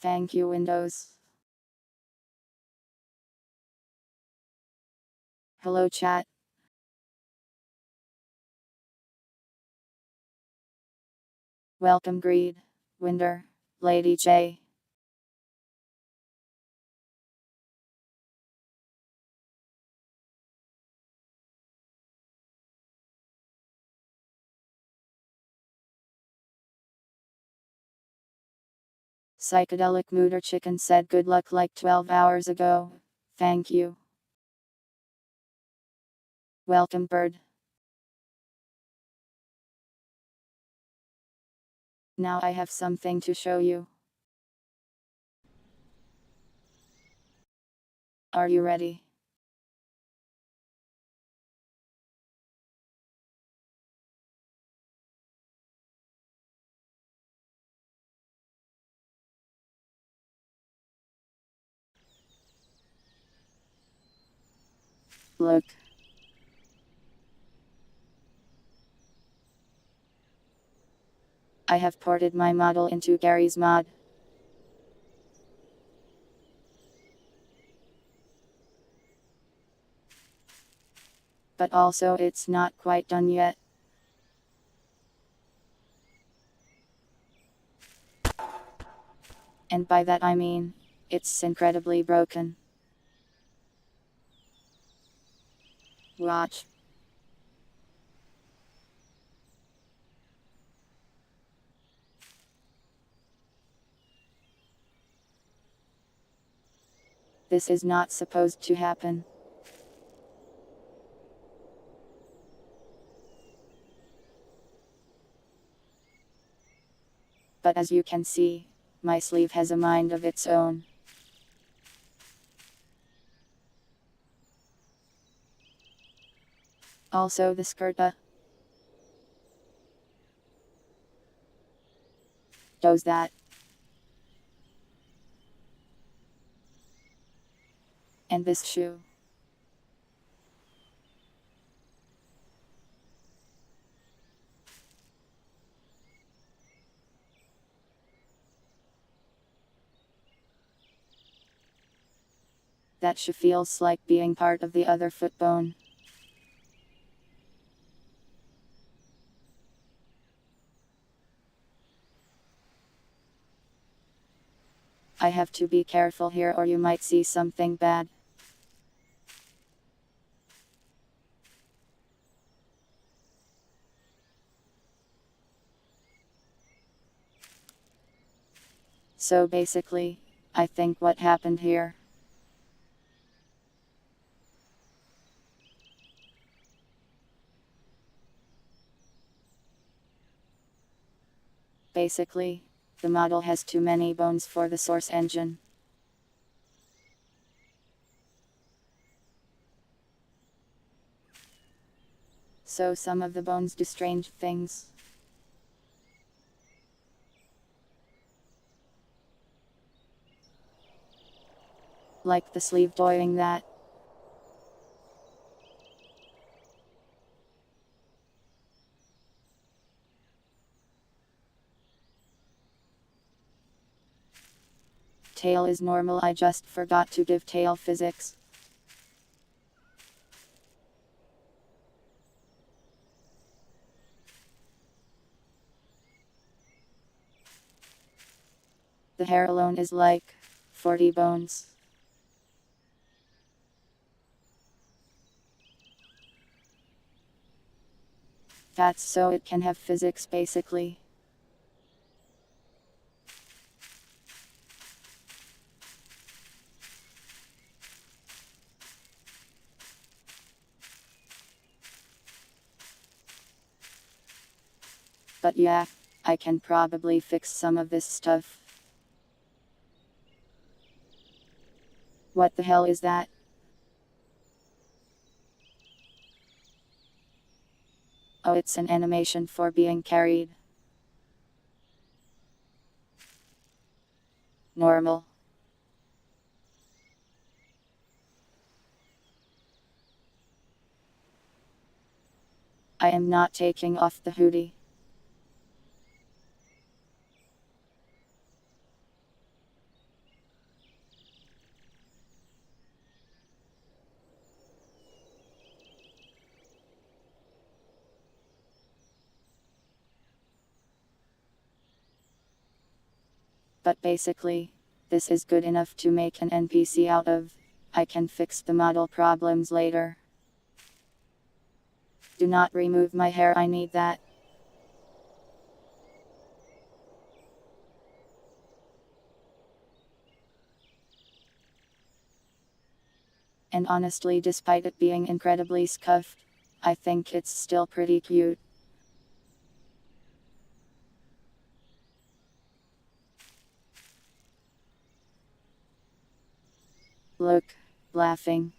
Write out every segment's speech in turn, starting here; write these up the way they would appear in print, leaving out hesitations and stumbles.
Thank you, Windows. Hello, chat. Welcome, Greed, Winder, Lady J. Psychedelic Mooder Chicken said good luck like 12 hours ago. Thank you. Welcome, Bird. Now I have something to show you. Are you ready? Look. I have ported my model into Garry's mod. But also it's not quite done yet. And by that I mean, it's incredibly broken. Watch. This is not supposed to happen. But as you can see, my sleeve has a mind of its own. Also the skirt does that. And this shoe. That shoe feels like being part of the other foot bone. I have to be careful here or you might see something bad. So basically, I think what happened here. Basically, the model has too many bones for the source engine. So some of the bones do strange things. Like the sleeve doing that. Tail is normal, I just forgot to give tail physics. The hair alone is like 40 bones. That's so it can have physics basically. But yeah, I can probably fix some of this stuff. What the hell is that? Oh, it's an animation for being carried. Normal. I am not taking off the hoodie. But basically, this is good enough to make an NPC out of. I can fix the model problems later. Do not remove my hair, I need that. And honestly, despite it being incredibly scuffed, I think it's still pretty cute. Look, laughing.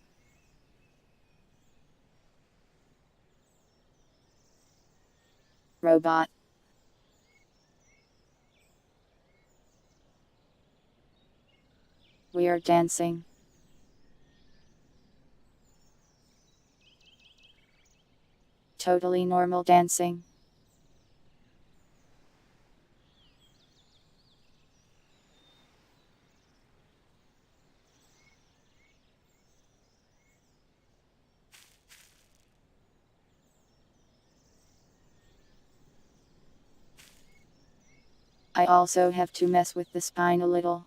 Robot. We are dancing. Totally normal dancing. I also have to mess with the spine a little.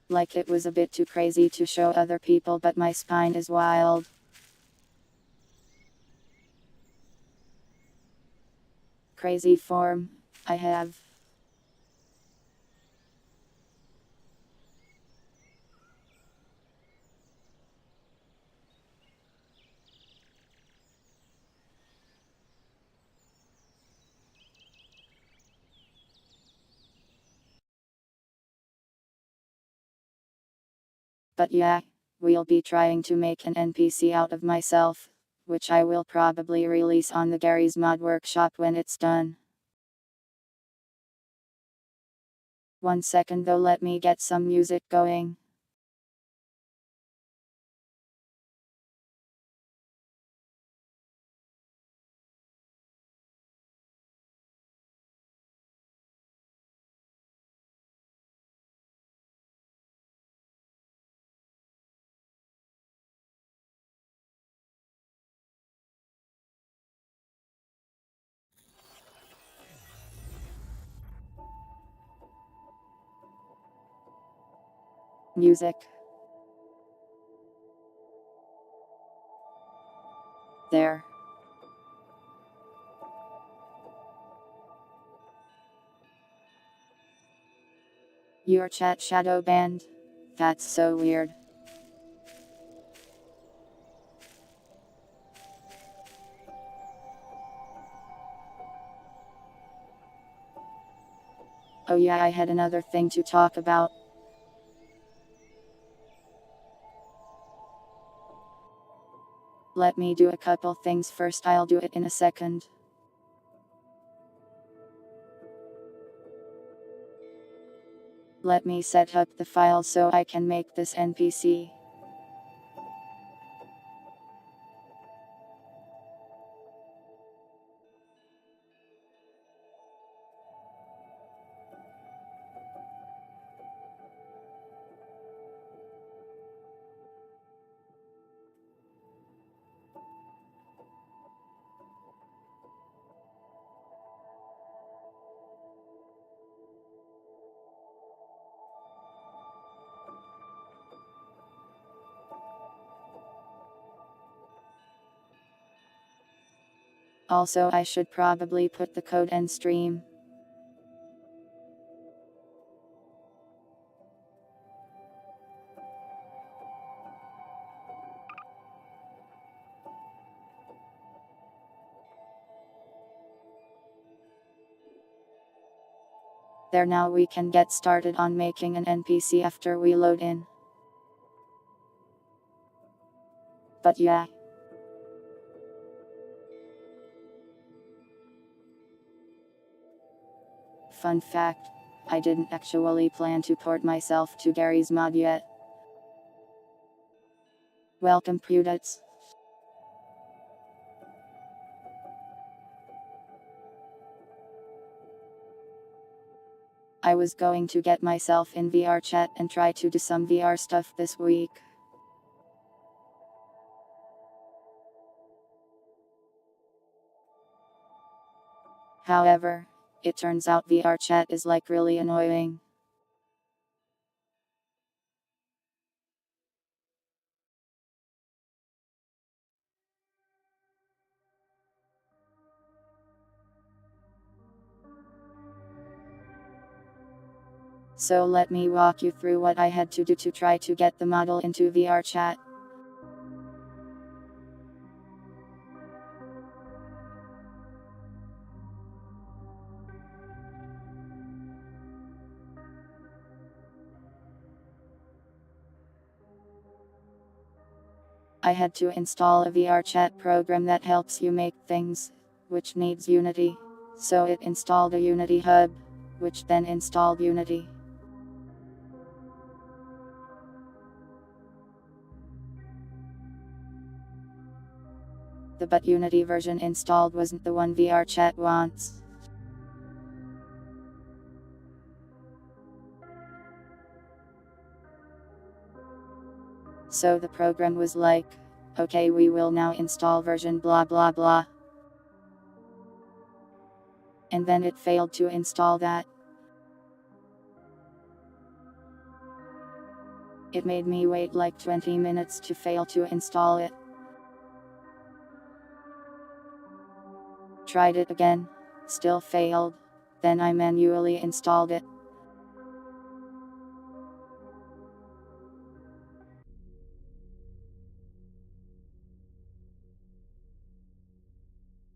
Like it was a bit too crazy to show other people, but my spine is wild. Crazy form, I have. But yeah, we'll be trying to make an NPC out of myself, which I will probably release on the Garry's Mod Workshop when it's done. 1 second though, let me get some music going. Music. There. Your chat shadow banned? That's so weird. Oh yeah, I had another thing to talk about. Let me do a couple things first, I'll do it in a second. Let me set up the file so I can make this NPC. Also, I should probably put the code and stream. There, now we can get started on making an NPC after we load in. But yeah. Fun fact, I didn't actually plan to port myself to Garry's Mod yet. Welcome Pudits. I was going to get myself in VR chat and try to do some VR stuff this week. However, it turns out VR chat is like really annoying. So let me walk you through what I had to do to try to get the model into VR chat. I had to install a VR chat program that helps you make things, which needs Unity. So it installed a Unity hub, which then installed Unity. But Unity version installed wasn't the one VR chat wants. So the program was like, okay, we will now install version blah blah blah. And then it failed to install that. It made me wait like 20 minutes to fail to install it. Tried it again, still failed. Then I manually installed it.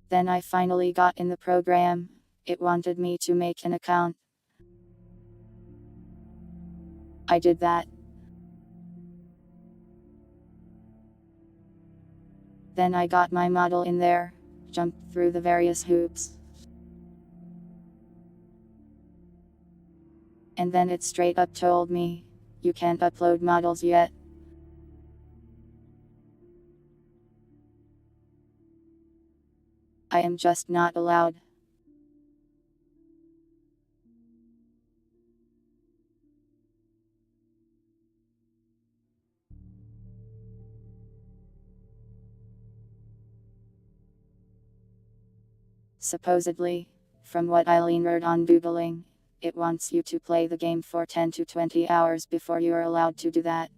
Then I finally got in the program. It wanted me to make an account. I did that. Then I got my model in there, jumped through the various hoops. And then it straight up told me, you can't upload models yet. I am just not allowed. Supposedly, from what I learned on Googling, it wants you to play the game for 10 to 20 hours before you are allowed to do that.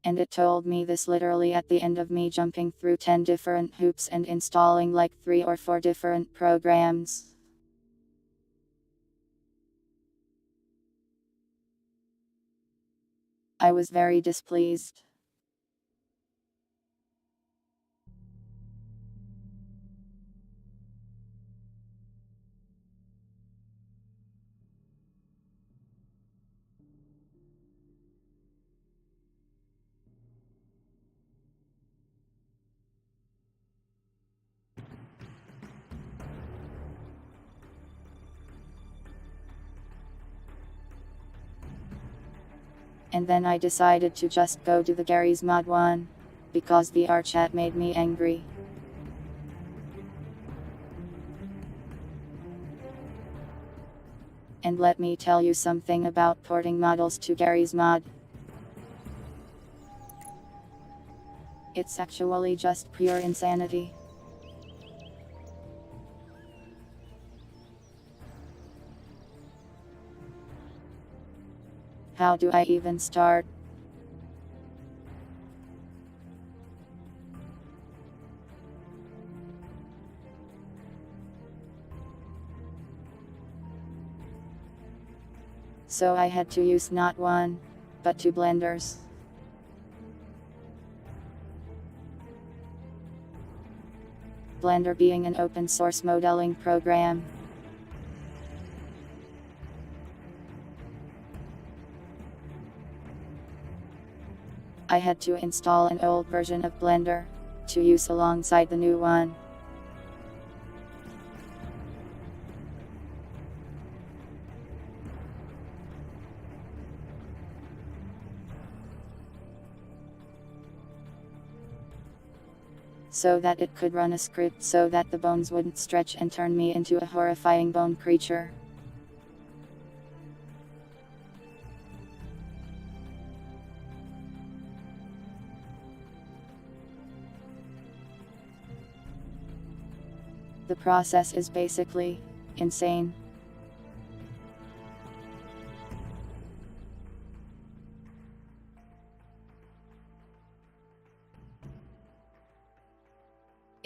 And it told me this literally at the end of me jumping through 10 different hoops and installing like 3 or 4 different programs. I was very displeased. And then I decided to just go to the Garry's Mod 1, because the VR chat made me angry. And let me tell you something about porting models to Garry's Mod. It's actually just pure insanity. How do I even start? So I had to use not one, but 2 blenders. Blender being an open source modeling program. I had to install an old version of Blender to use alongside the new one. so that it could run a script so that the bones wouldn't stretch and turn me into a horrifying bone creature. The process is basically insane.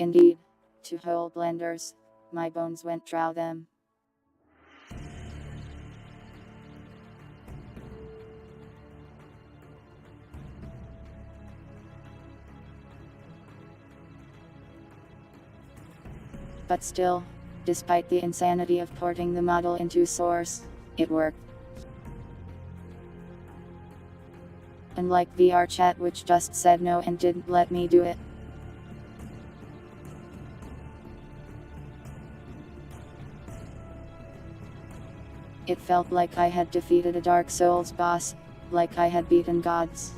Indeed, to whole blenders, my bones went drow them. But still, despite the insanity of porting the model into Source, it worked. Unlike VR chat, which just said no and didn't let me do it. It felt like I had defeated a Dark Souls boss, like I had beaten gods.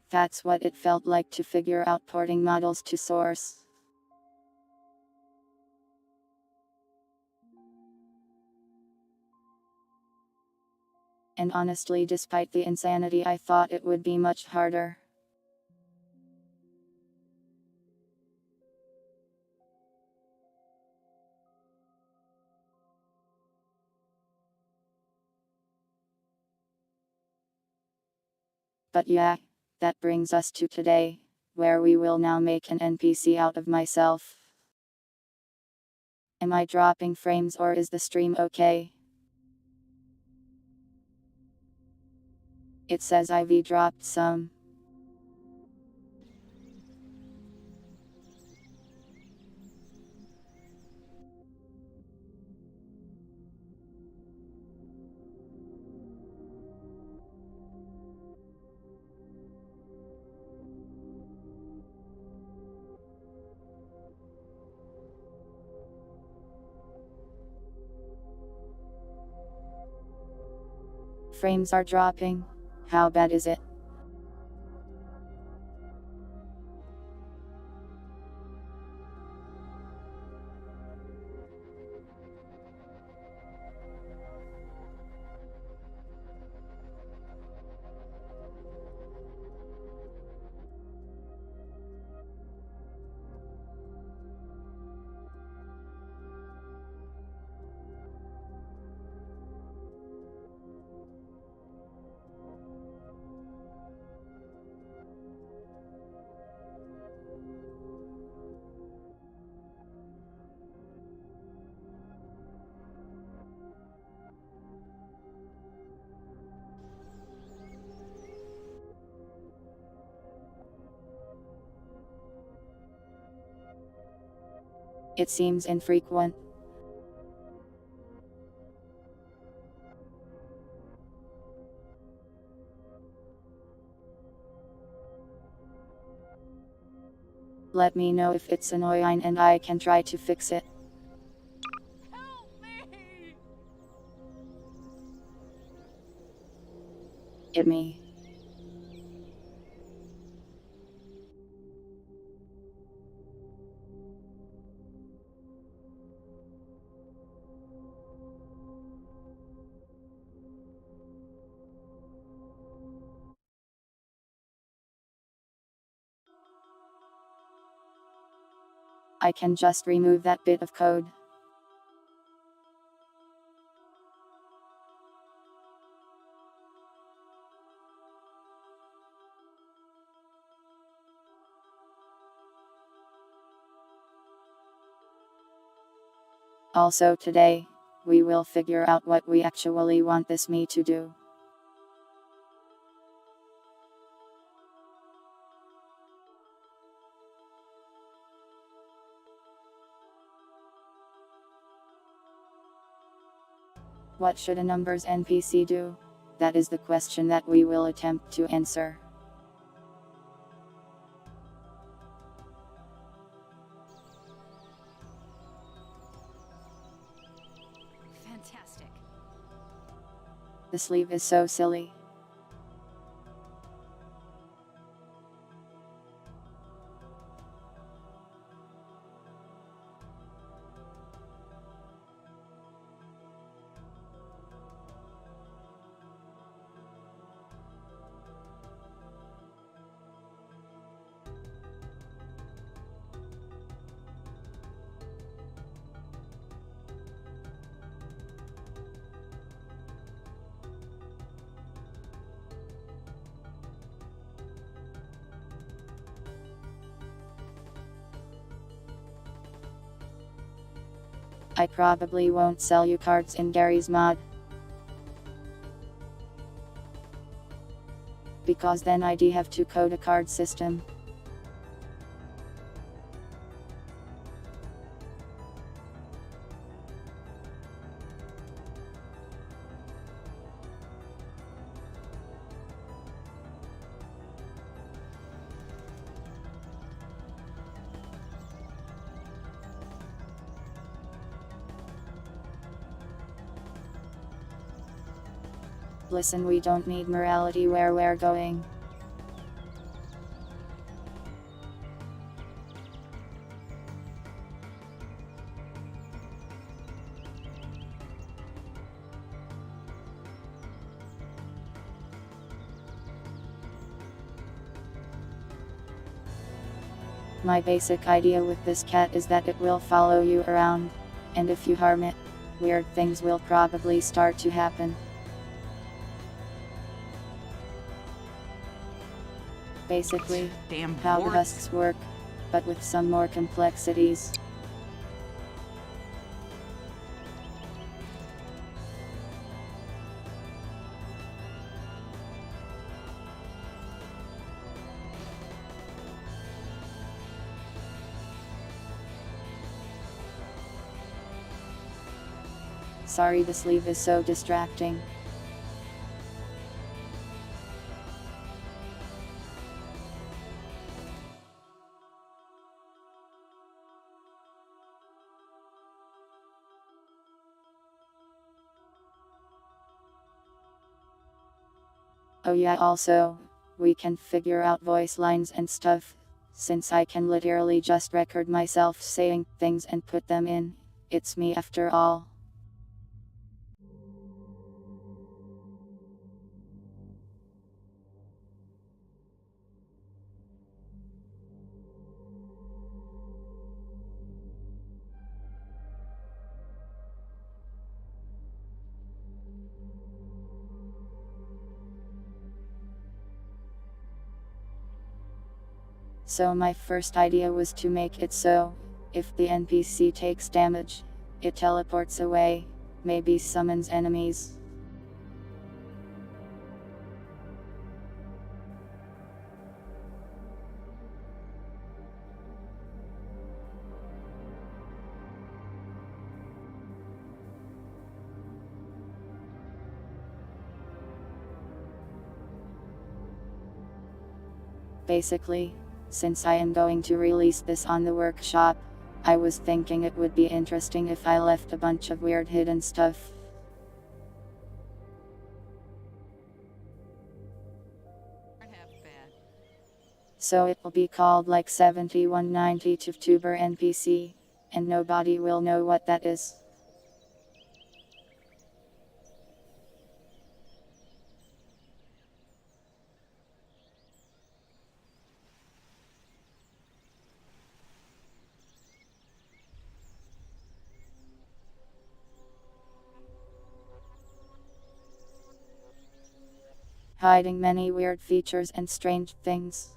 That's what it felt like to figure out porting models to Source. And honestly, despite the insanity, I thought it would be much harder. But yeah, that brings us to today, where we will now make an NPC out of myself. Am I dropping frames or is the stream okay? It says I've dropped some. Frames are dropping. How bad is it? It seems infrequent. Let me know if it's annoying and I can try to fix it. Help me! It me. I can just remove that bit of code. Also today, we will figure out what we actually want this me to do. What should a numbers NPC do? That is the question that we will attempt to answer. The sleeve is so silly. I probably won't sell you cards in Garry's mod, because then I'd have to code a card system. Listen, we don't need morality where we're going. My basic idea with this cat is that it will follow you around, and if you harm it, weird things will probably start to happen. Basically, Damn how the warts. husks work, but with some more complexities. Sorry, the sleeve is so distracting. Oh yeah, also, we can figure out voice lines and stuff, since I can literally just record myself saying things and put them in. It's me after all. So my first idea was to make it so, if the NPC takes damage, it teleports away, maybe summons enemies. Basically, since I am going to release this on the workshop, I was thinking it would be interesting if I left a bunch of weird hidden stuff. So it will be called like 7190 Tuber NPC, and nobody will know what that is. Hiding many weird features and strange things.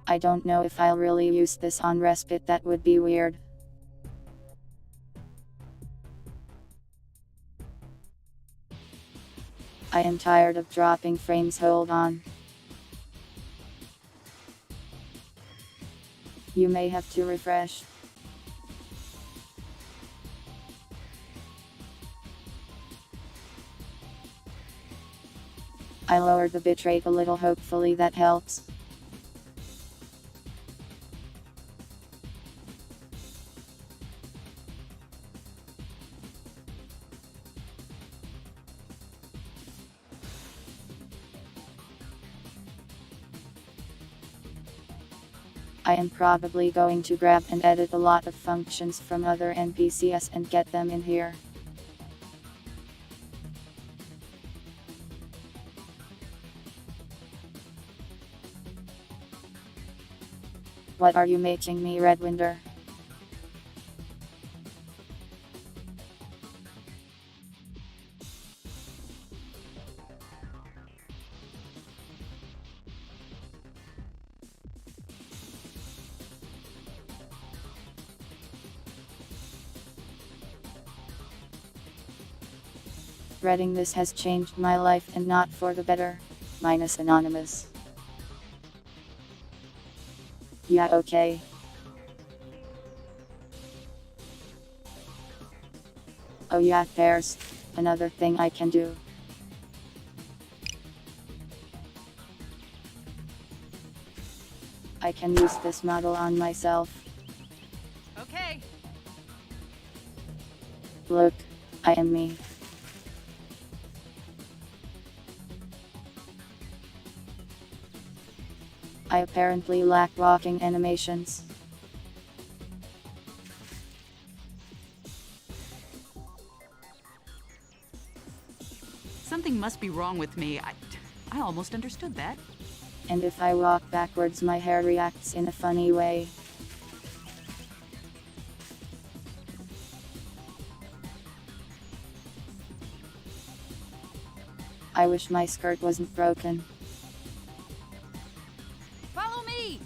I don't know if I'll really use this on Respite, that would be weird. I am tired of dropping frames, hold on. You may have to refresh. I lowered the bitrate a little, hopefully that helps. I am probably going to grab and edit a lot of functions from other NPCs and get them in here. What are you making me, Redwinder? Reading this has changed my life and not for the better. Minus Anonymous. Yeah, okay. Oh yeah, there's another thing I can do. I can use this model on myself. Okay. Look, I am me. I apparently lack walking animations. Something must be wrong with me. I almost understood that. And if I walk backwards, my hair reacts in a funny way. I wish my skirt wasn't broken. Follow me!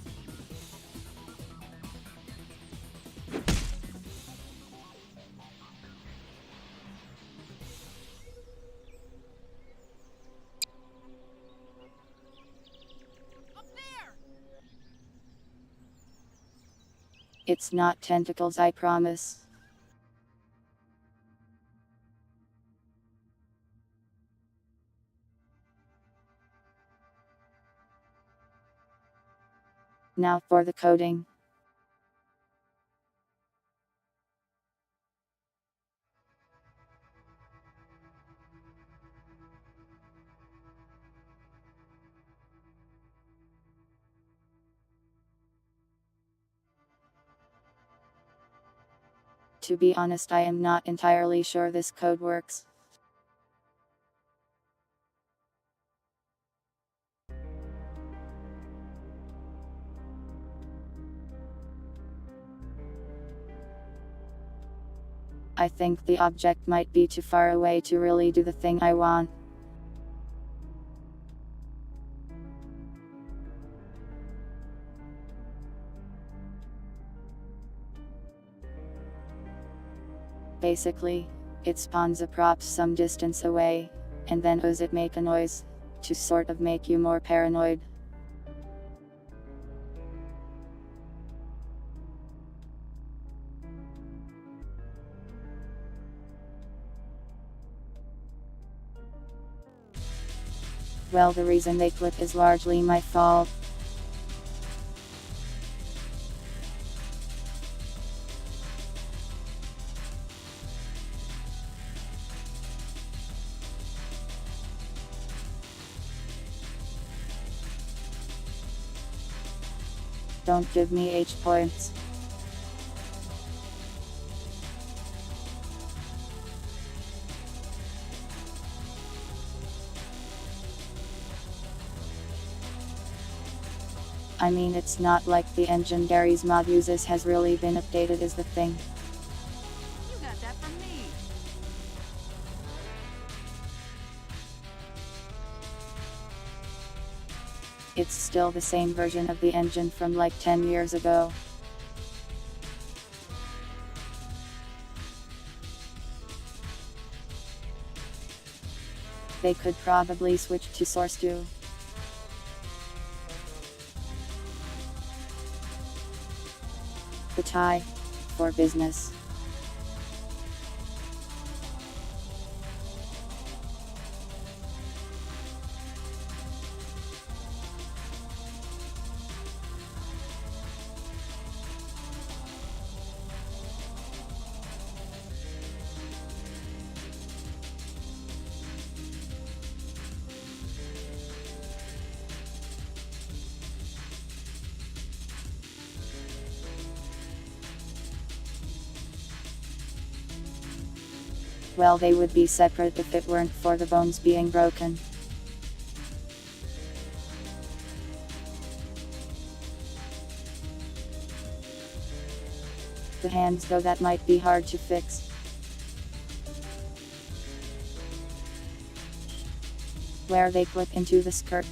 Up there! It's not tentacles, I promise. Now for the coding. To be honest, I am not entirely sure this code works. I think the object might be too far away to really do the thing I want. Basically, it spawns a prop some distance away, and then does it make a noise, to sort of make you more paranoid. Well, the reason they clip is largely my fault. Don't give me H points. I mean, it's not like the engine Garry's mod uses has really been updated is the thing. You got that from me. It's still the same version of the engine from like 10 years ago. They could probably switch to Source 2. The tie for business. Well, they would be separate if it weren't for the bones being broken. The hands, though, that might be hard to fix. Where they clip into the skirt.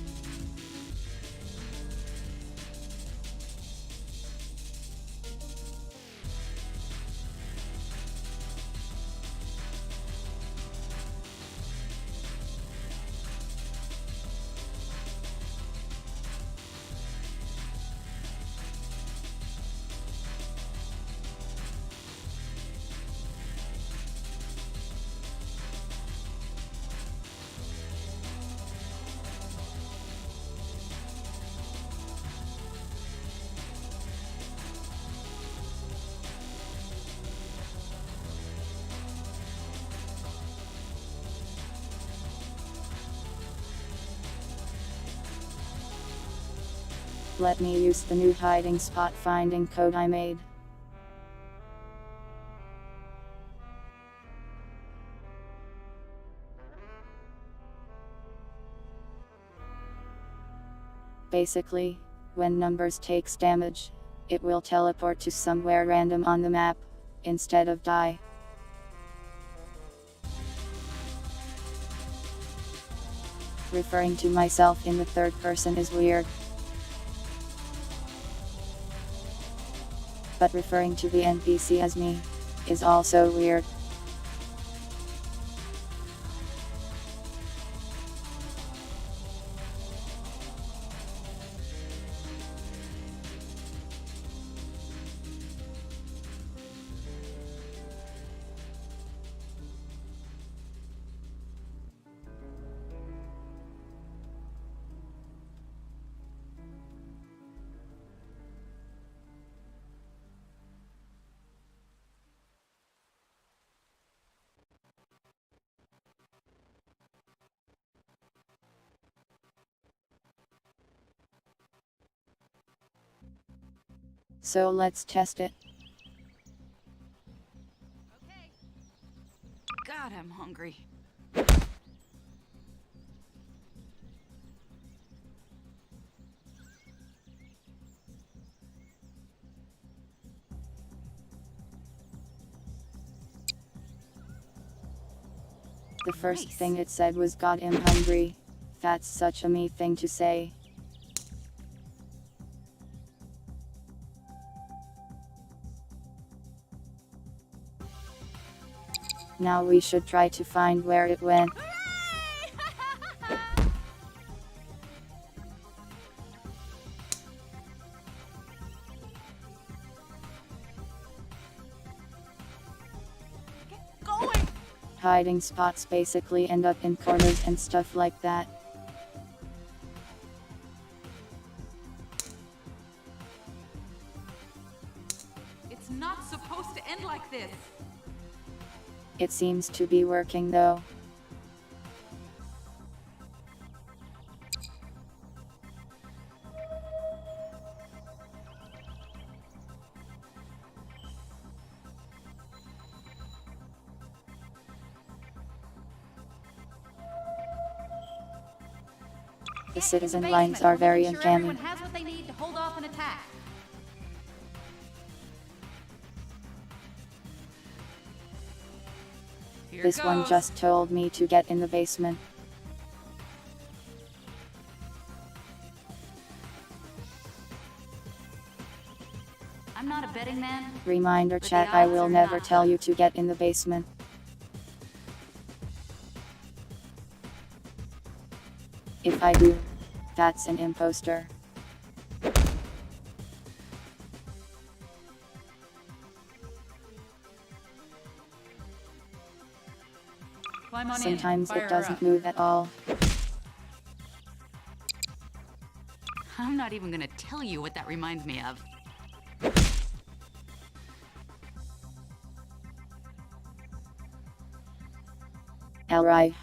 Let me use the new hiding spot finding code I made. Basically, when numbers takes damage, it will teleport to somewhere random on the map, instead of die. Referring to myself in the third person is weird. But referring to the NPC as me is also weird. So let's test it. Okay. God, I'm hungry. The first Nice. thing it said was "God, I'm hungry." That's such a me thing to say. Now we should try to find where it went. Get going! Hiding spots basically end up in corners and stuff like that. It's not supposed to end like this. It seems to be working though. The Get citizen to the lines basement. are We're very making sure everyone uncanny. has what they need to hold off an attack. Here This one goes. just told me to get in the basement. I'm not a betting man. Reminder But the chat, I odds will are never not tell good. you to get in the basement. If I do, that's an imposter. Climb on Sometimes in. Fire it her doesn't up. move at all. I'm not even gonna tell you what that reminds me of. Alright.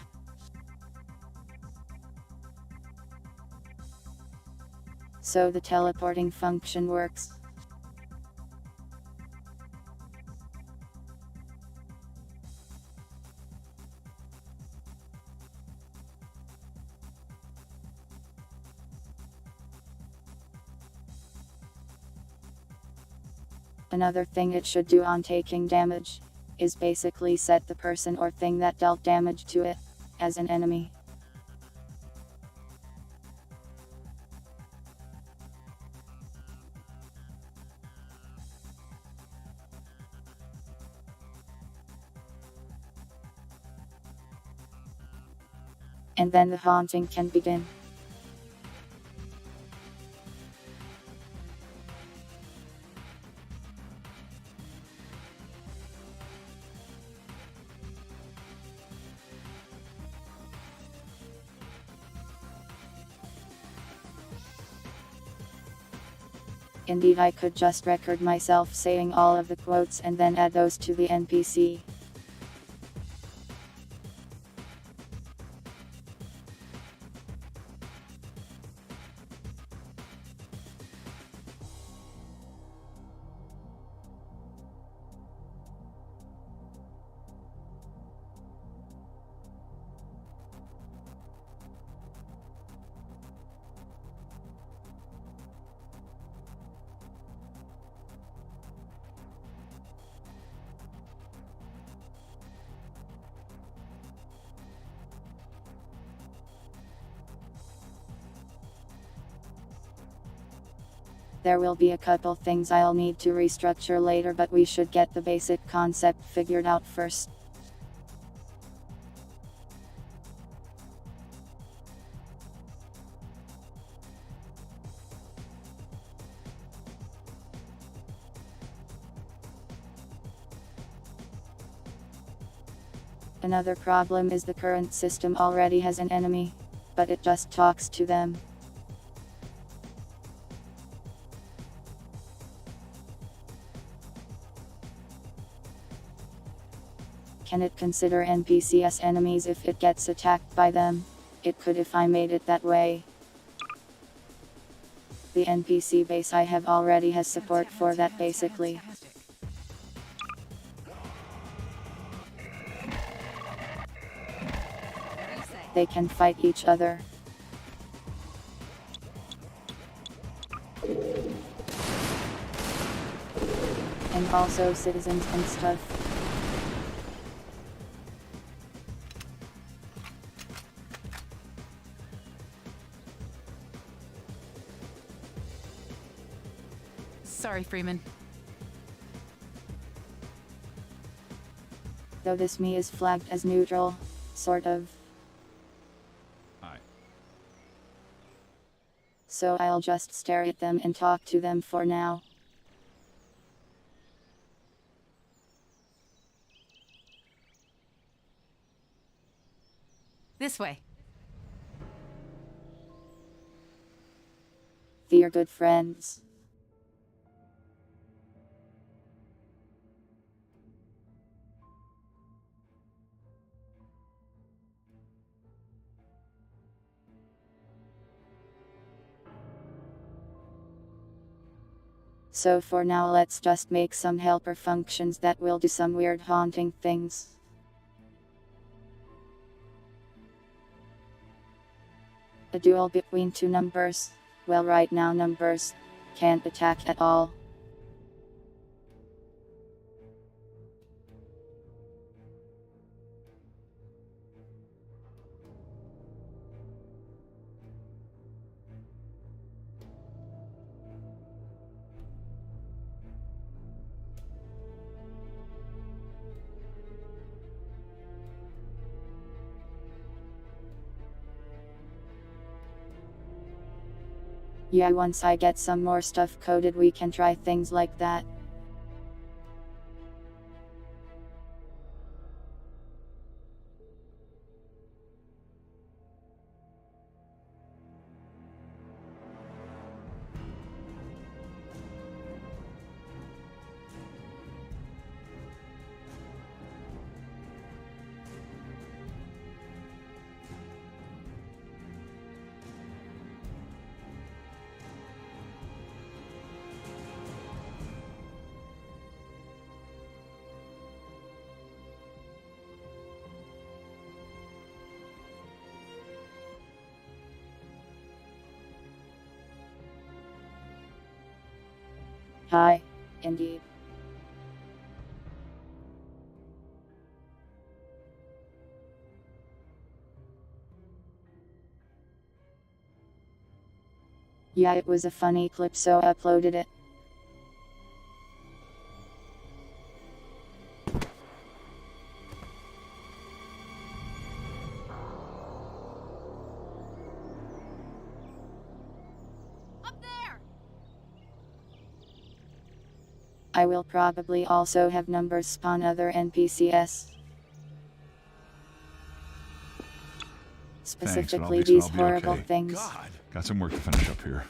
So the teleporting function works. Another thing it should do on taking damage is basically set the person or thing that dealt damage to it as an enemy. And then the haunting can begin. Indeed, I could just record myself saying all of the quotes and then add those to the NPC. There will be a couple things I'll need to restructure later, but we should get the basic concept figured out first. Another problem is the current system already has an enemy, but it just talks to them. Can it consider NPC as enemies if it gets attacked by them? It could if I made it that way. The NPC base I have already has support for that basically. They can fight each other. And also citizens and stuff. Sorry, Freeman. Though this me is flagged as neutral, sort of. Hi. So I'll just stare at them and talk to them for now. This way. We're good friends. So for now let's just make some helper functions that will do some weird haunting things. A duel between two numbers. Well, right now numbers can't attack at all. Yeah, once I get some more stuff coded we can try things like that. Hi, indeed. Yeah, it was a funny clip, so I uploaded it. Up there! I will probably also have numbers spawn other NPCs. Thanks, but I'll Specifically be- these I'll be horrible okay. things. God, got some work to finish up here.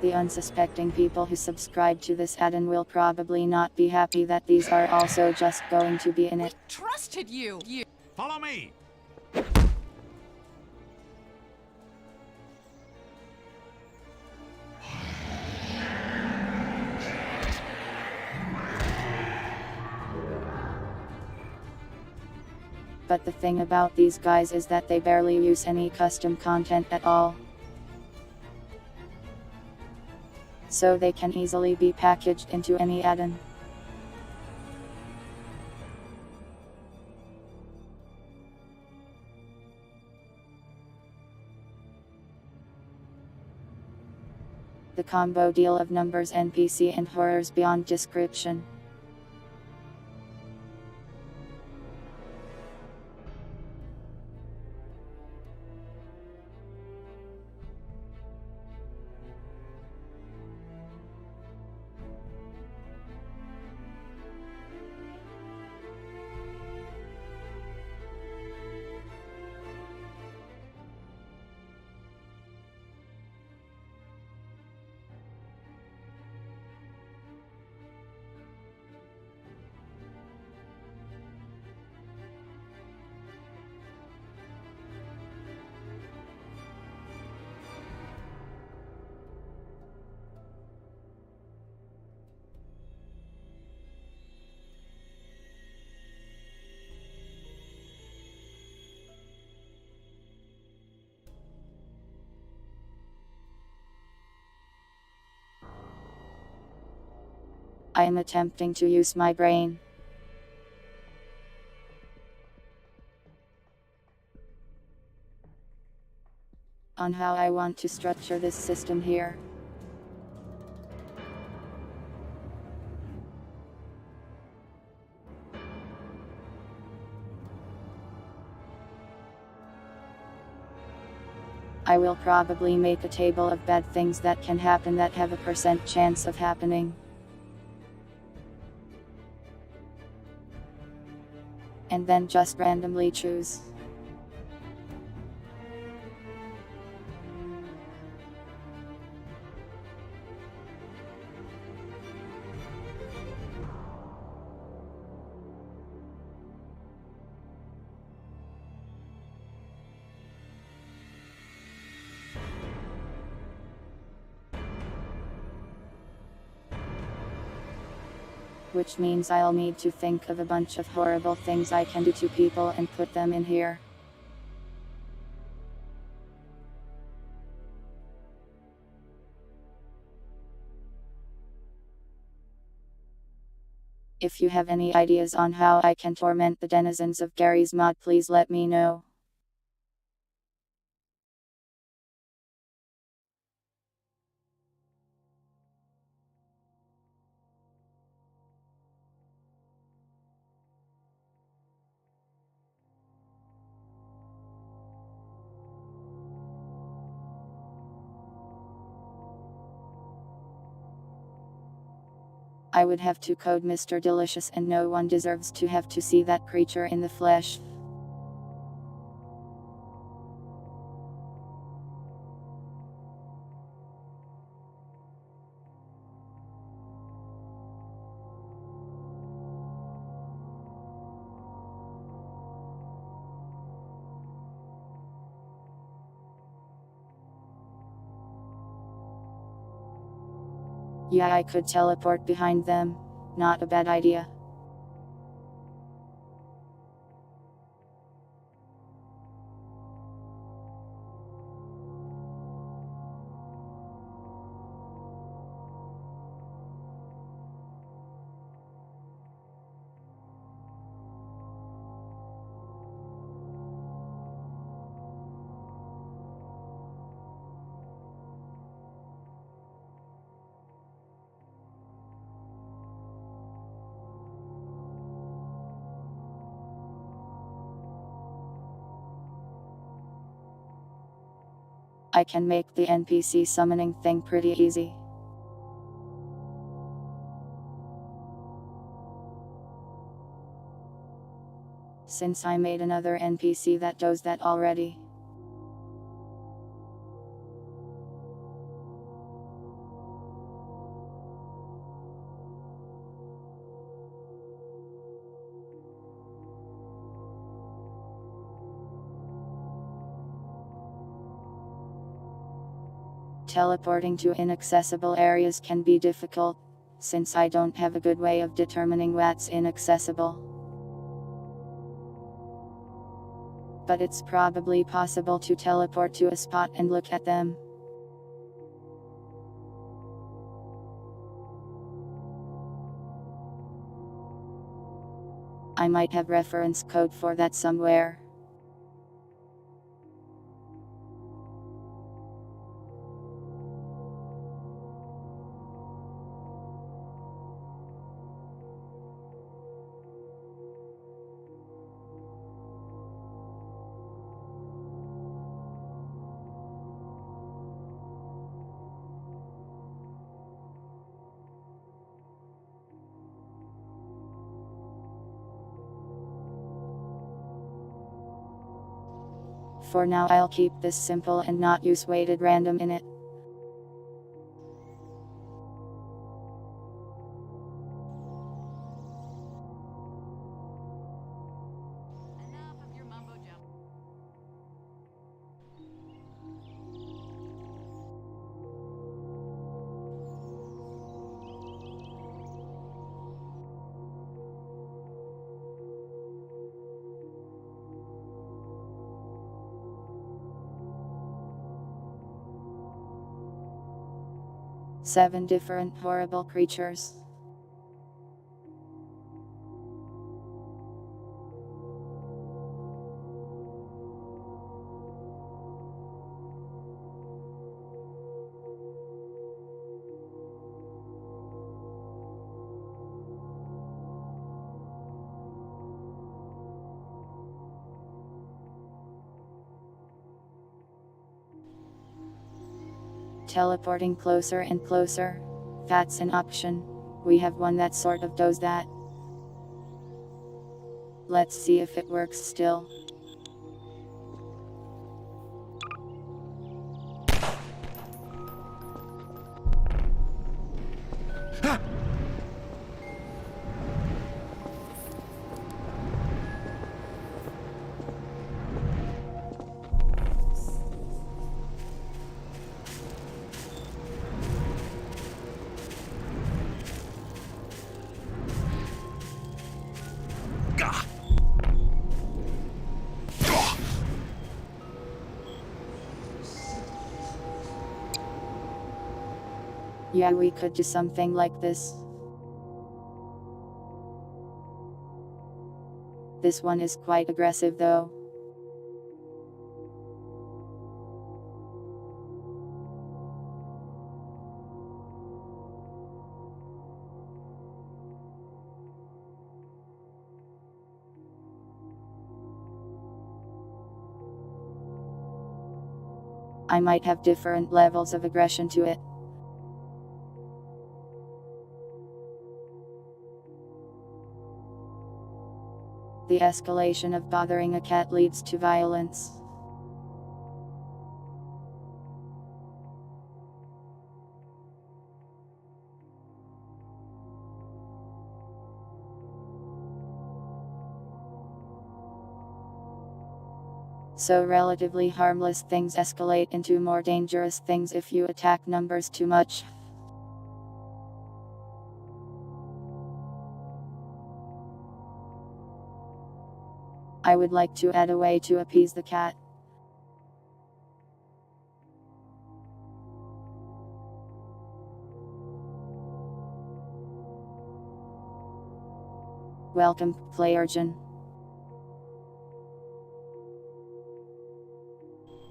The unsuspecting people who subscribe to this add-in will probably not be happy that these are also just going to be in it. Trusted you! Follow me! But the thing about these guys is that they barely use any custom content at all. So they can easily be packaged into any add-in. The combo deal of numbers, NPC and horrors beyond description. I am attempting to use my brain. On how I want to structure this system here. I will probably make a table of bad things that can happen that have a % chance of happening. And then just randomly choose. Which means I'll need to think of a bunch of horrible things I can do to people and put them in here. If you have any ideas on how I can torment the denizens of Garry's Mod, please let me know. I would have to code Mr. Delicious, and no one deserves to have to see that creature in the flesh. Yeah, I could teleport behind them. Not a bad idea. I can make the NPC summoning thing pretty easy. Since I made another NPC that does that already. Teleporting to inaccessible areas can be difficult, since I don't have a good way of determining what's inaccessible. But it's probably possible to teleport to a spot and look at them. I might have reference code for that somewhere. For now I'll keep this simple and not use weighted random in it. Enough of your mumbo jumbo. Seven different horrible creatures. Teleporting closer and closer. That's an option. We have one that sort of does that. Let's see if it works still. Yeah, we could do something like this. This one is quite aggressive though. I might have different levels of aggression to it. The escalation of bothering a cat leads to violence. So relatively harmless things escalate into more dangerous things if you attack numbers too much. I would like to add a way to appease the cat. Welcome, Playergen.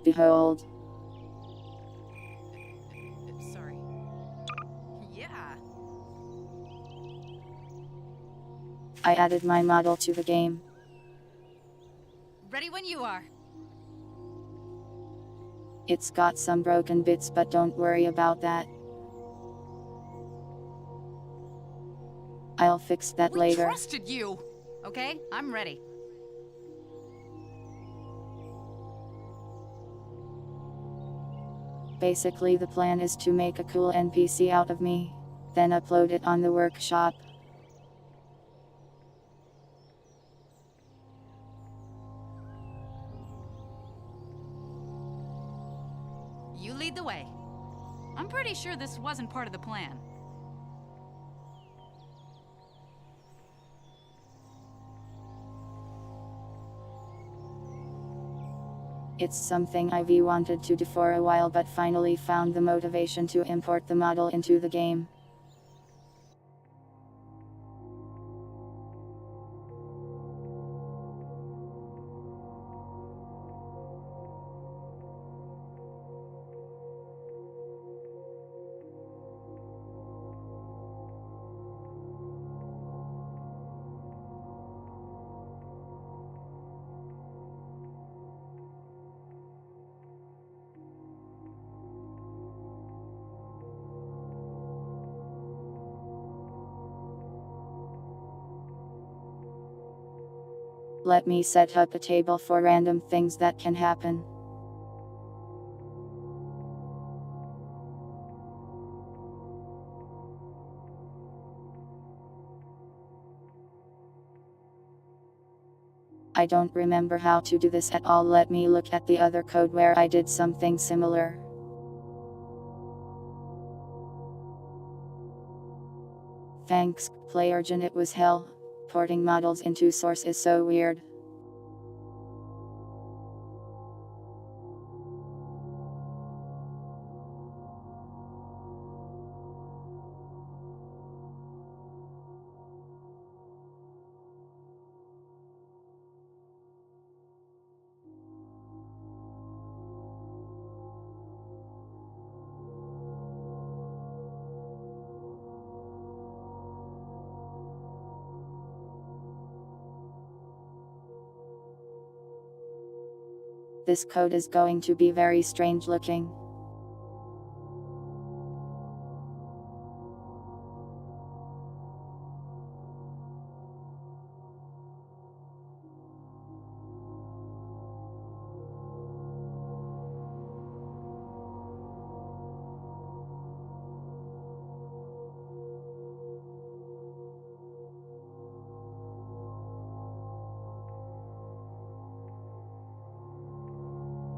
Behold. Sorry. Yeah. I added my model to the game. Ready when you are. It's got some broken bits, but don't worry about that. I'll fix that We later. trusted you! Okay, I'm ready. Basically, the plan is to make a cool NPC out of me, then upload it on the workshop. You lead the way. I'm pretty sure this wasn't part of the plan. It's something I've wanted to do for a while, but finally found the motivation to import the model into the game. Let me set up a table for random things that can happen. I don't remember how to do this at all. Let me look at the other code where I did something similar. Thanks, PlayerGen. It was hell. Porting models into Source is so weird. This code is going to be very strange looking.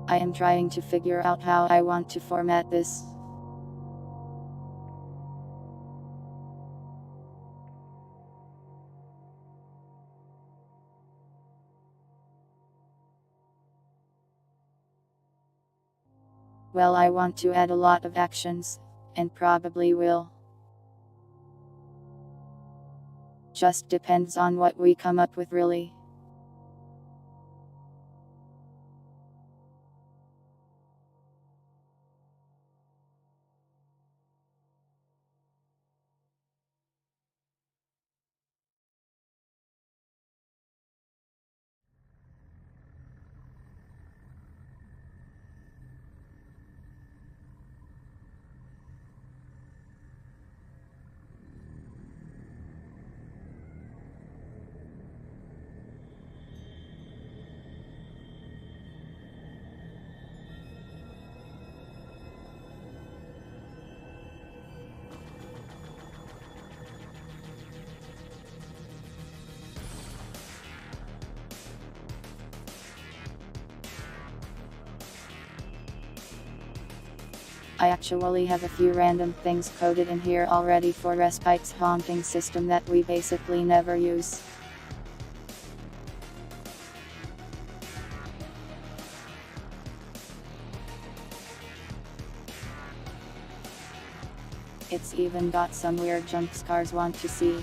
I am trying to figure out how I want to format this. Well, I want to add a lot of actions, and probably will. Just depends on what we come up with, really. I actually have a few random things coded in here already for Respite's haunting system that we basically never use. It's even got some weird jump scares want to see.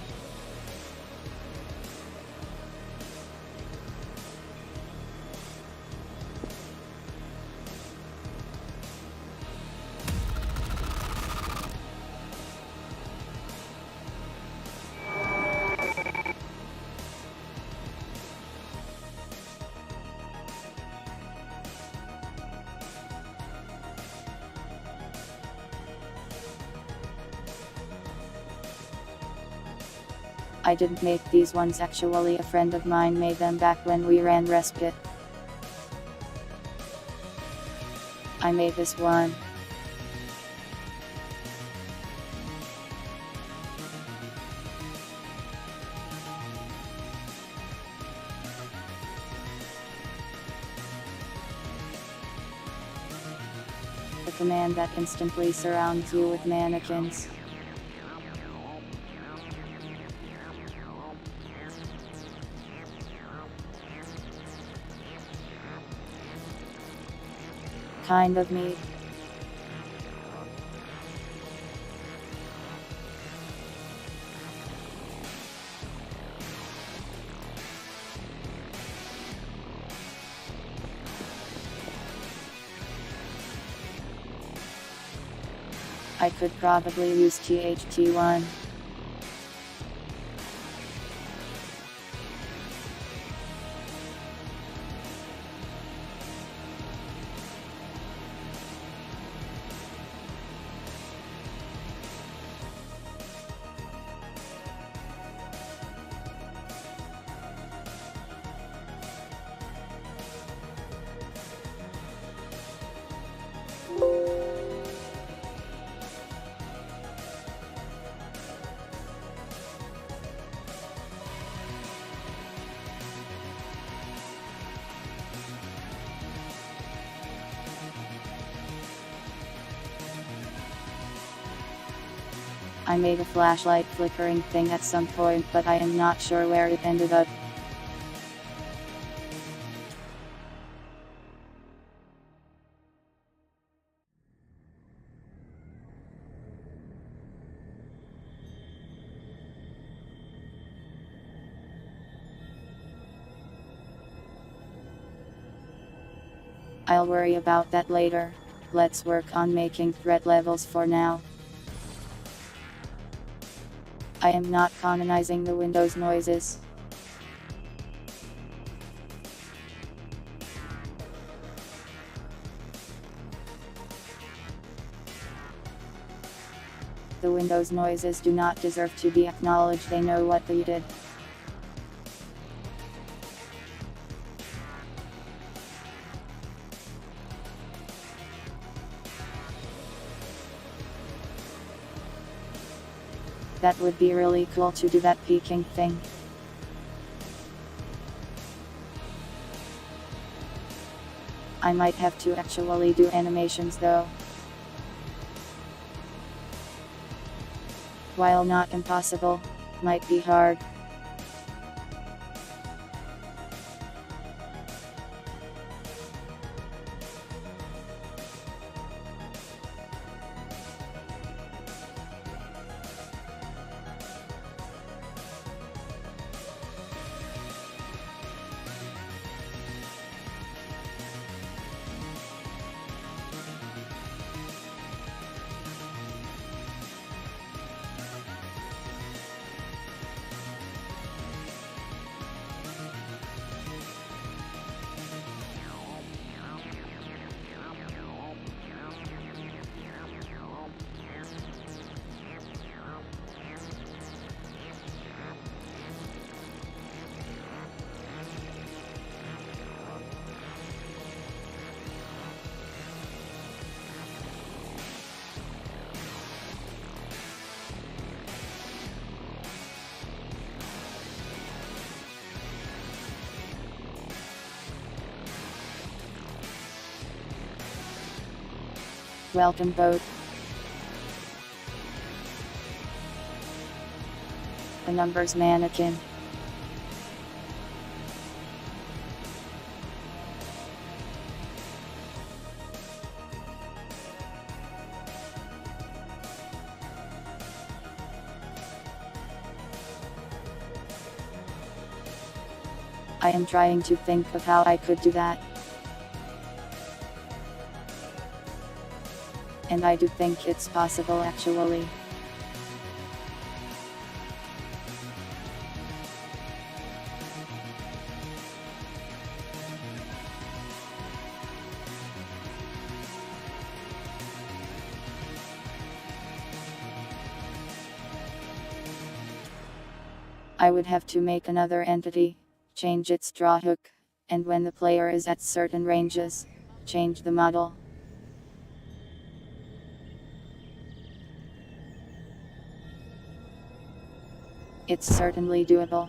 I didn't make these ones, actually a friend of mine made them back when we ran Respite. I made this one. A command that instantly surrounds you with mannequins. Kind of neat. I could probably use THT1. I made a flashlight flickering thing at some point, but I am not sure where it ended up. I'll worry about that later. Let's work on making threat levels for now. I am not canonizing the Windows noises. The Windows noises do not deserve to be acknowledged, they know what they did. That would be really cool to do that peeking thing. I might have to actually do animations though. While not impossible, might be hard. Welcome boat. A numbers mannequin. I am trying to think of how I could do that. And I do think it's possible actually. I would have to make another entity, change its drawhook, and when the player is at certain ranges, change the model. It's certainly doable.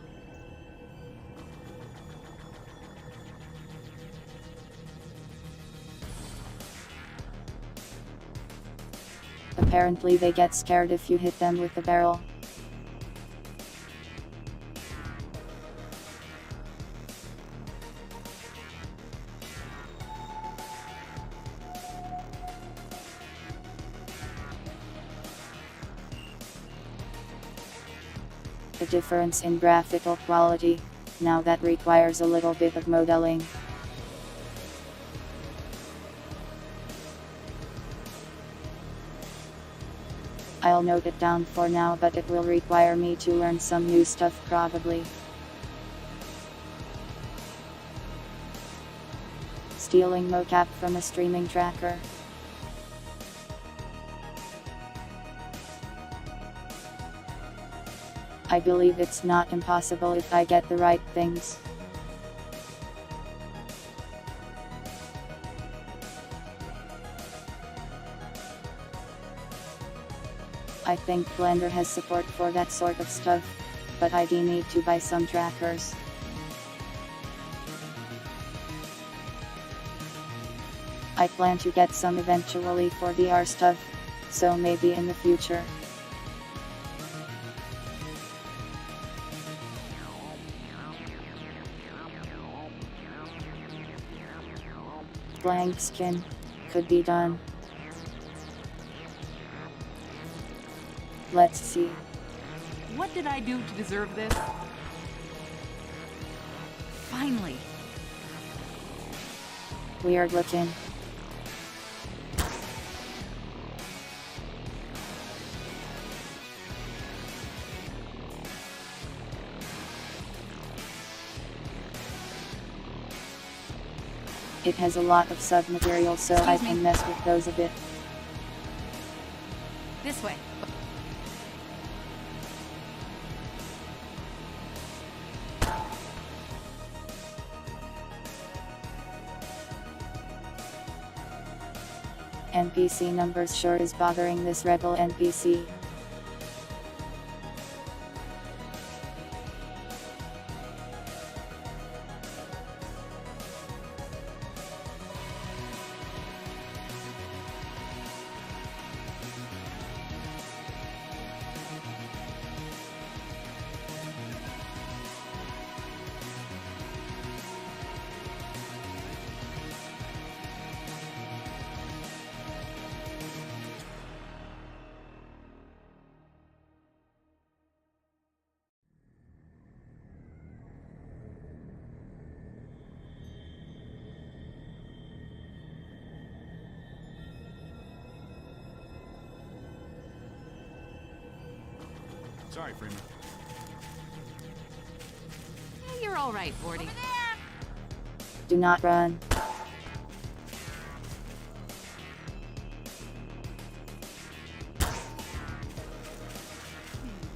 Apparently they get scared if you hit them with the barrel. The difference in graphical quality, now that requires a little bit of modeling. I'll note it down for now, but it will require me to learn some new stuff probably. Stealing mocap from a streaming tracker. I believe it's not impossible if I get the right things. I think Blender has support for that sort of stuff, but I do need to buy some trackers. I plan to get some eventually for VR stuff, so maybe in the future. Blank skin could be done. Let's see. What did I do to deserve this? Finally. Weird looking. It has a lot of sub-material, so I can mess with those a bit. This way. NPC numbers sure is bothering this rebel NPC. Sorry, Freeman. You're all right, Bordy. Do not run.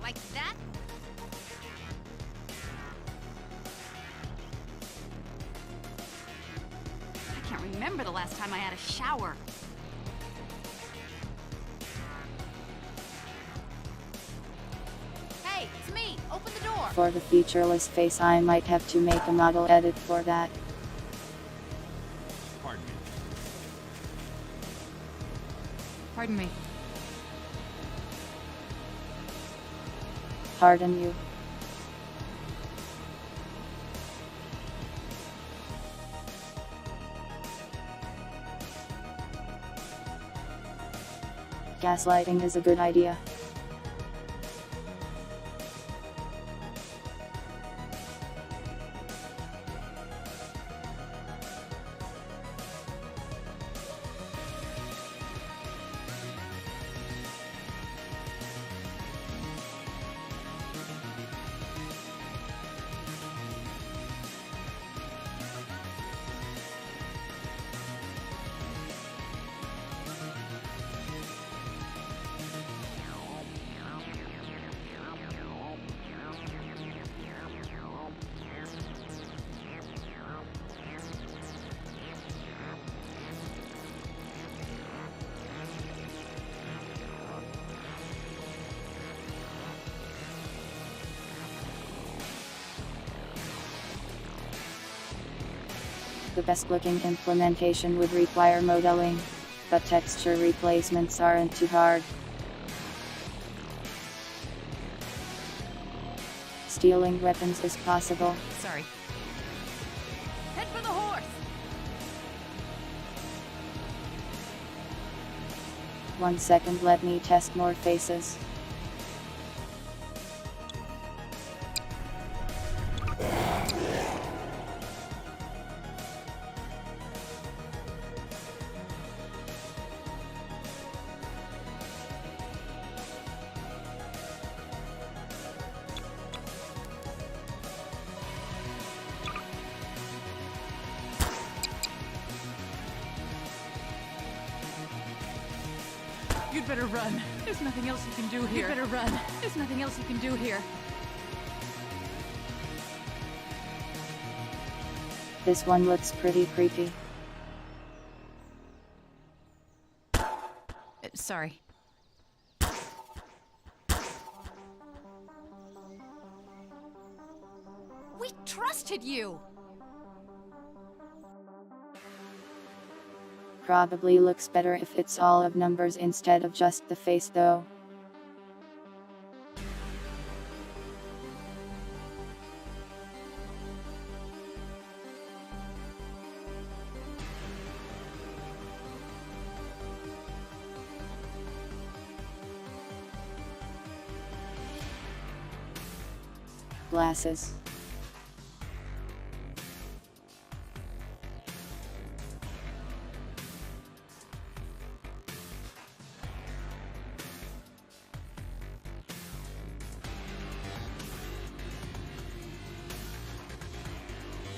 Like that? I can't remember the last time I had a shower. Hey, it's me! Open the door! For the featureless face I might have to make a model edit for that. Pardon me. Pardon me. Pardon you. Gaslighting is a good idea. The best looking implementation would require modeling, but texture replacements aren't too hard. Stealing weapons is possible. Sorry. Head for the horse! 1 second, let me test more faces. You'd better run. There's nothing else you can do here. You'd better run. There's nothing else you can do here. This one looks pretty creepy. Sorry. We trusted you! Probably looks better if it's all of numbers instead of just the face though. Glasses.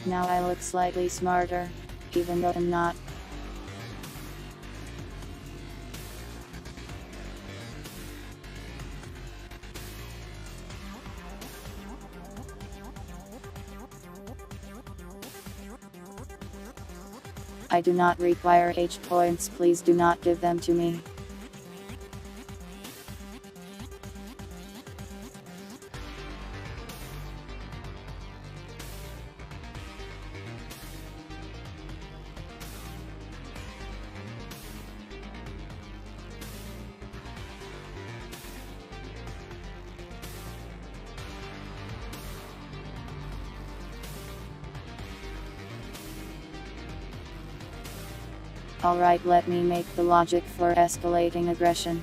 Now I look slightly smarter, even though I'm not. I do not require H points, please do not give them to me. Alright, let me make the logic for escalating aggression.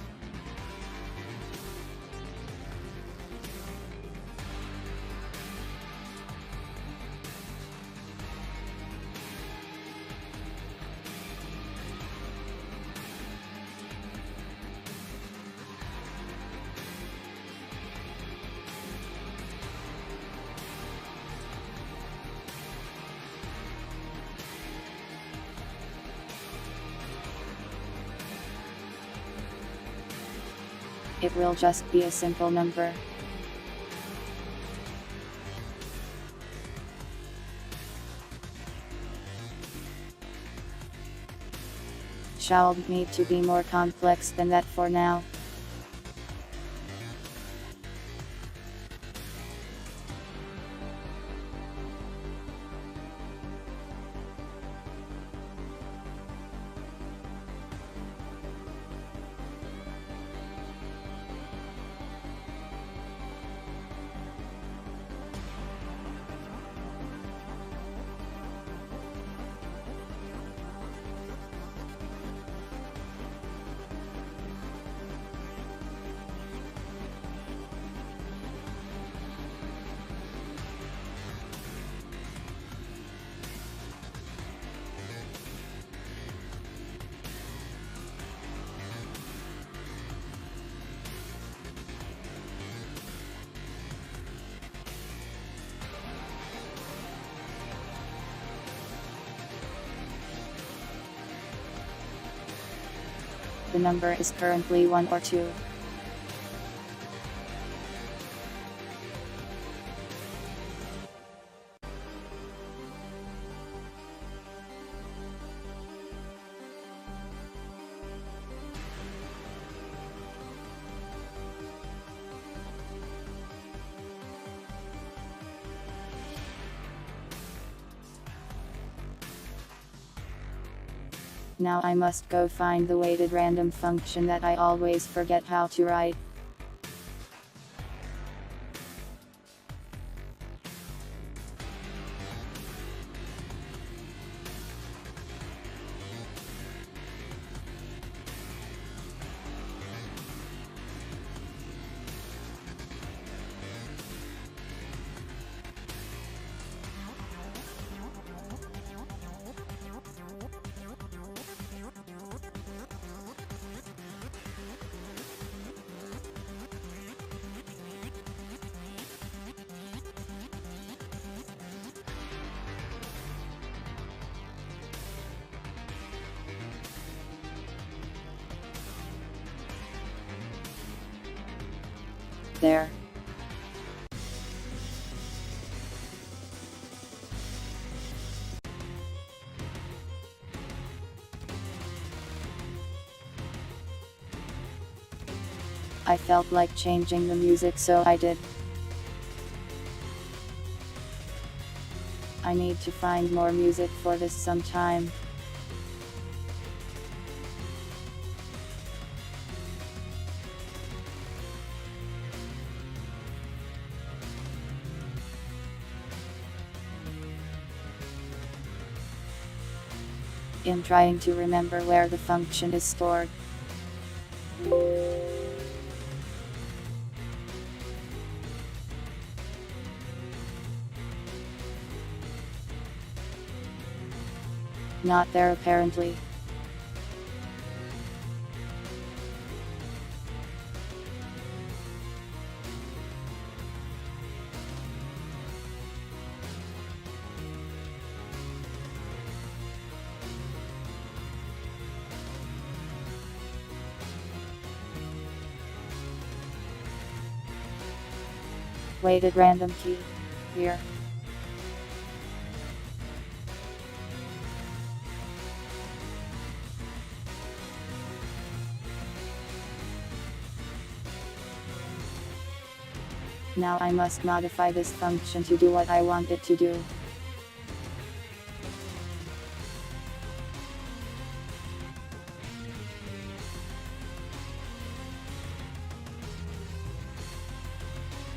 It will just be a simple number. Shall need to be more complex than that for now. The number is currently 1 or 2. Now I must go find the weighted random function that I always forget how to write. There. I felt like changing the music, so I did. I need to find more music for this sometime. I'm trying to remember where the function is stored. Not there apparently. Weighted random key. Here. Now I must modify this function to do what I want it to do.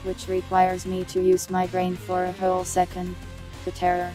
Which requires me to use my brain for a whole second. The terror.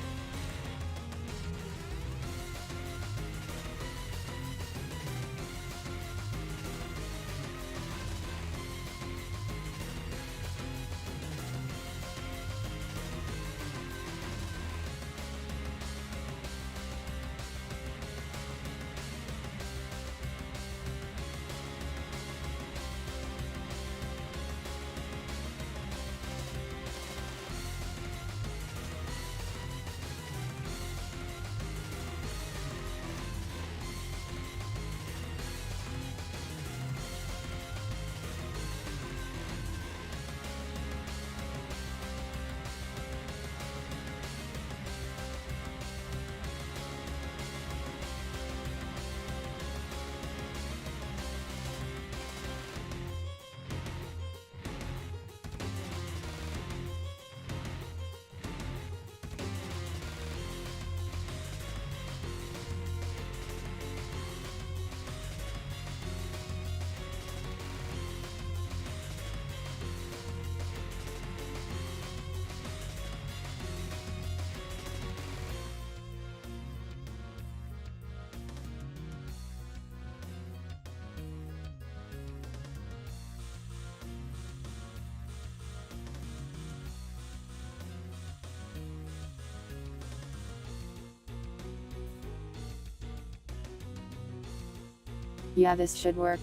Yeah, this should work.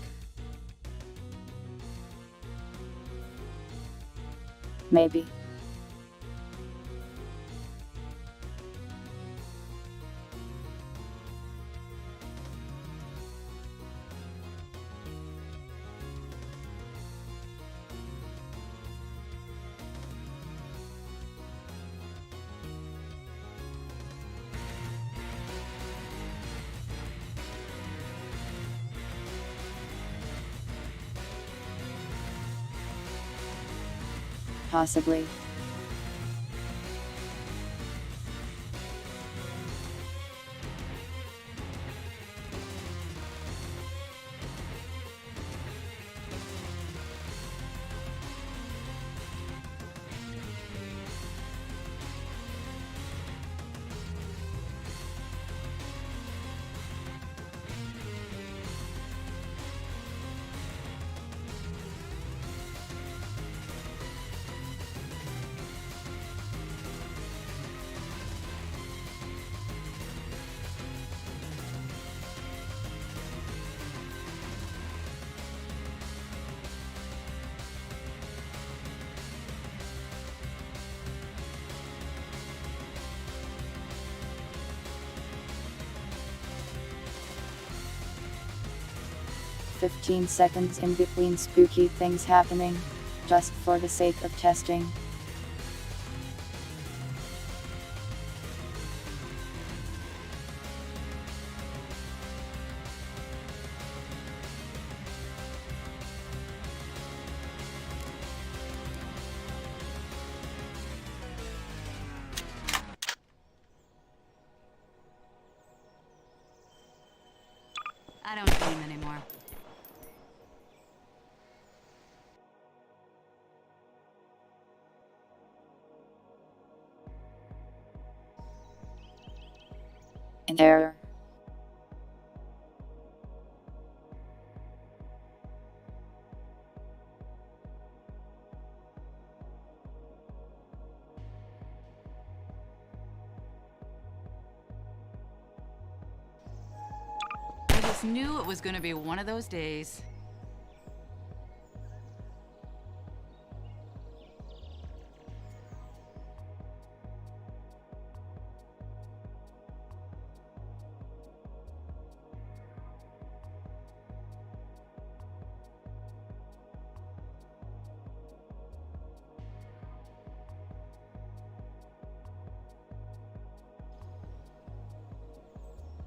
Maybe. Possibly. 15 seconds in between spooky things happening, just for the sake of testing. I don't dream anymore. An error. I just knew it was gonna be one of those days.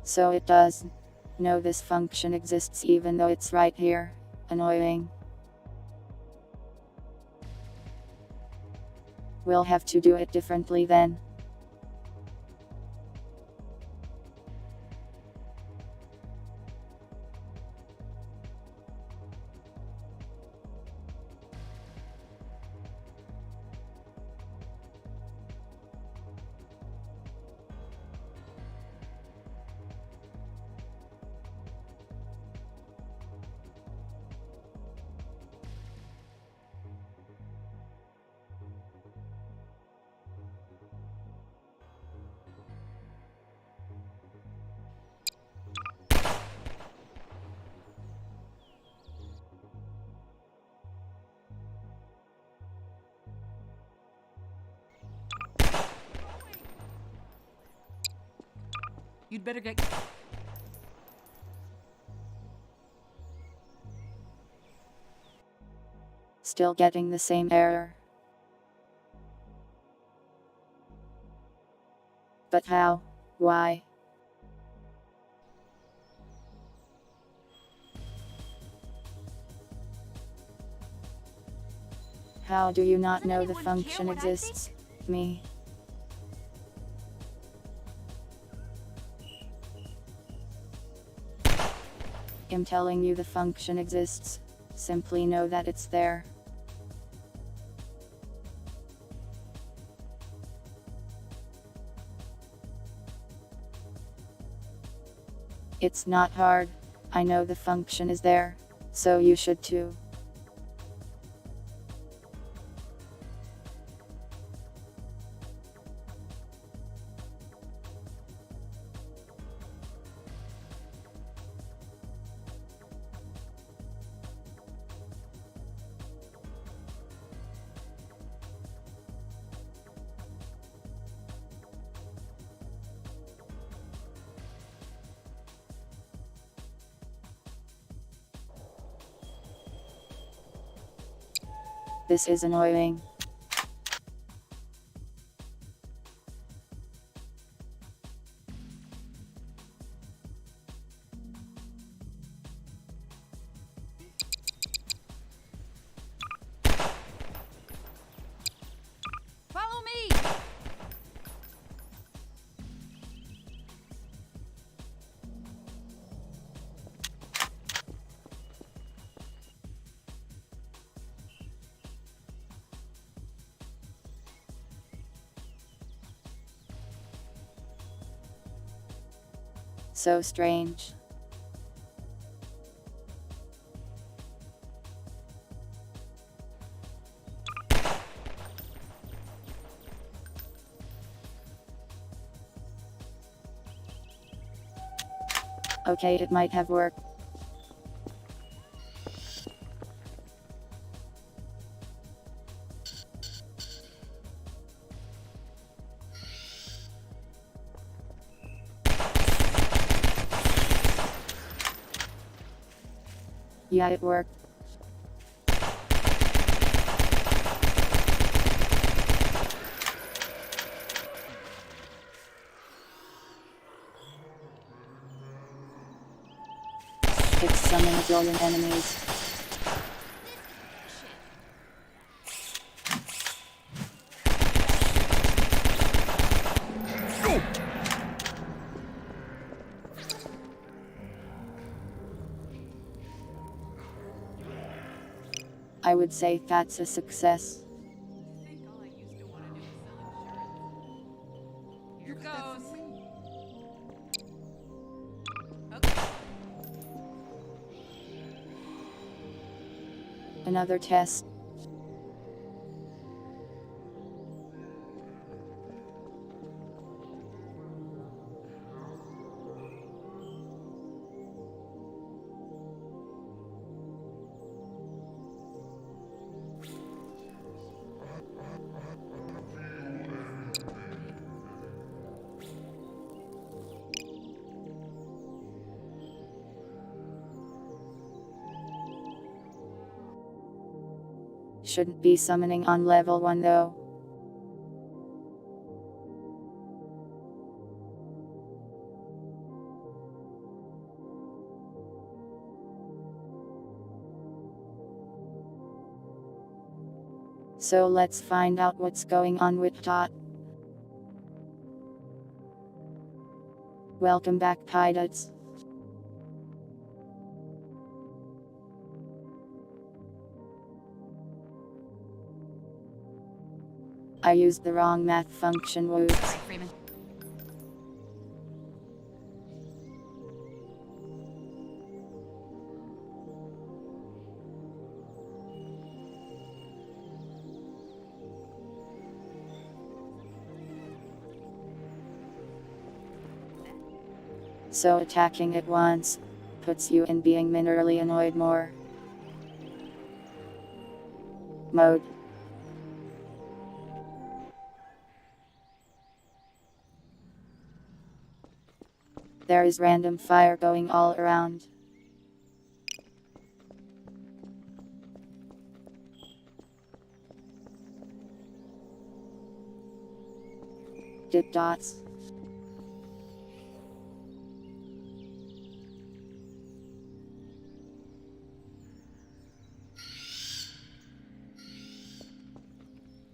So it does know this function exists even though it's right here. Annoying. We'll have to do it differently then. You'd better get... Still getting the same error. But how? Why? How do you not know the function exists? Me. I'm telling you the function exists. Simply know that it's there. It's not hard. I know the function is there, so you should too. This is annoying. Follow me! So strange. Okay, it might have worked. Yeah, it worked. It's summoned a billion enemies. I would say that's a success. Here goes. Another test. Shouldn't be summoning on level 1 though. So let's find out what's going on with Tot. Welcome back, pilots. I used the wrong math function. Whoops. Sorry, Freeman. So attacking it once puts you in being minerally annoyed more mode. There is random fire going all around. Dip dots.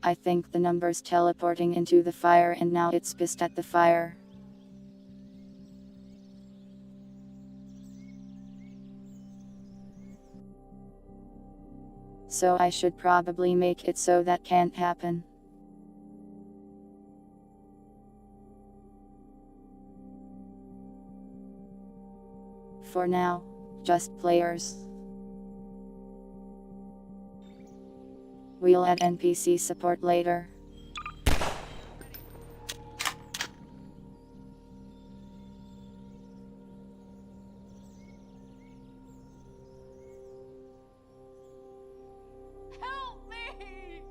I think the number's teleporting into the fire and now it's pissed at the fire. So I should probably make it so that can't happen. For now, just players. We'll add NPC support later. Help me!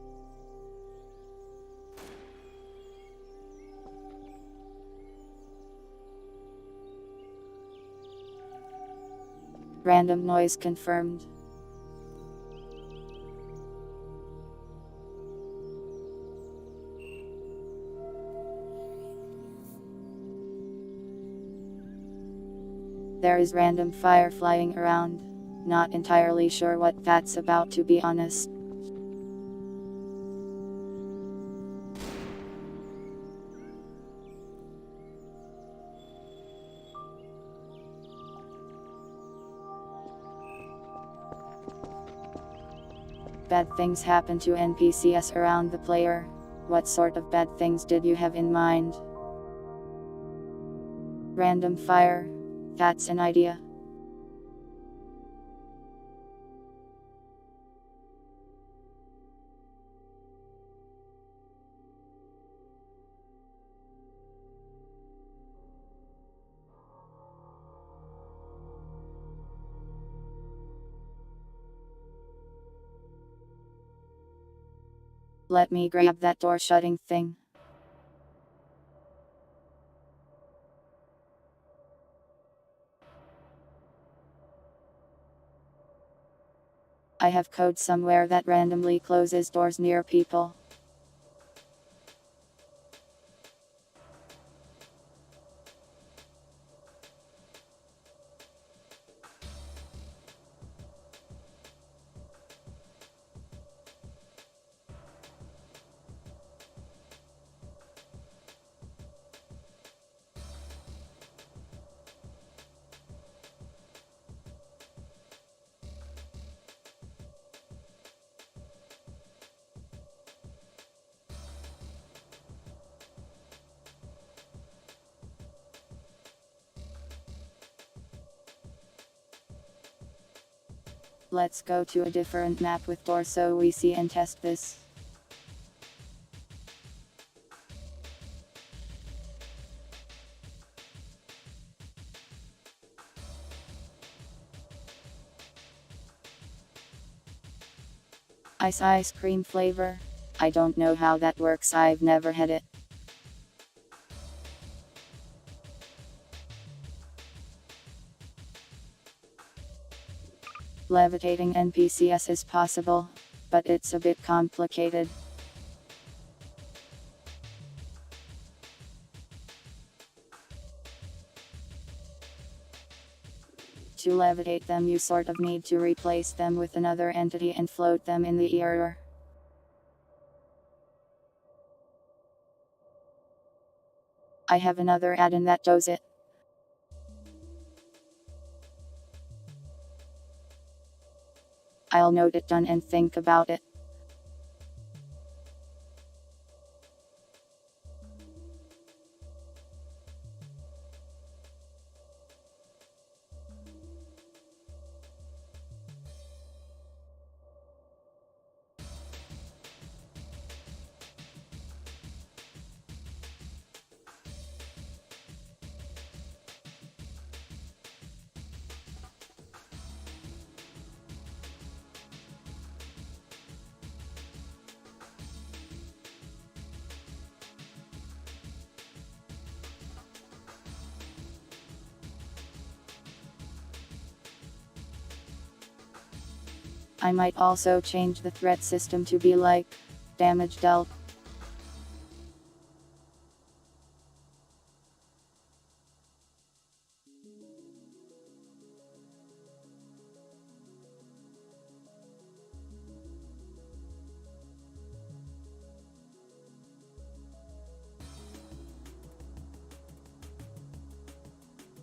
Random noise confirmed. There is random fire flying around. Not entirely sure what that's about, to be honest. Bad things happen to NPCs around the player. What sort of bad things did you have in mind? Random fire. That's an idea. Let me grab that door shutting thing. I have code somewhere that randomly closes doors near people. Let's go to a different map with doors so we see and test this. Ice cream flavor. I don't know how that works, I've never had it. Levitating NPCs is possible, but it's a bit complicated. To levitate them, you sort of need to replace them with another entity and float them in the air. I have another add-in that does it. I'll note it done and think about it. I might also change the threat system to be like damage dealt.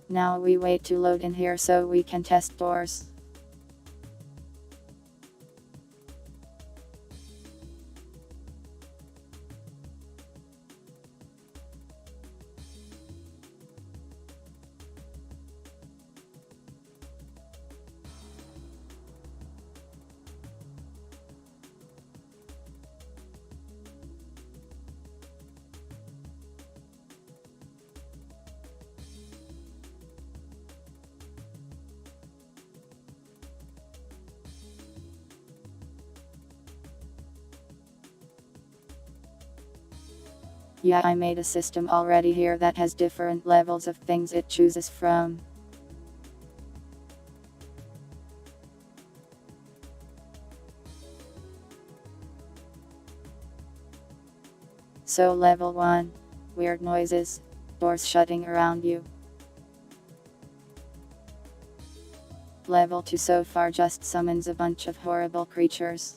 Now we wait to load in here so we can test doors. Yeah, I made a system already here that has different levels of things it chooses from. So level 1. Weird noises. Doors shutting around you. Level 2 so far just summons a bunch of horrible creatures.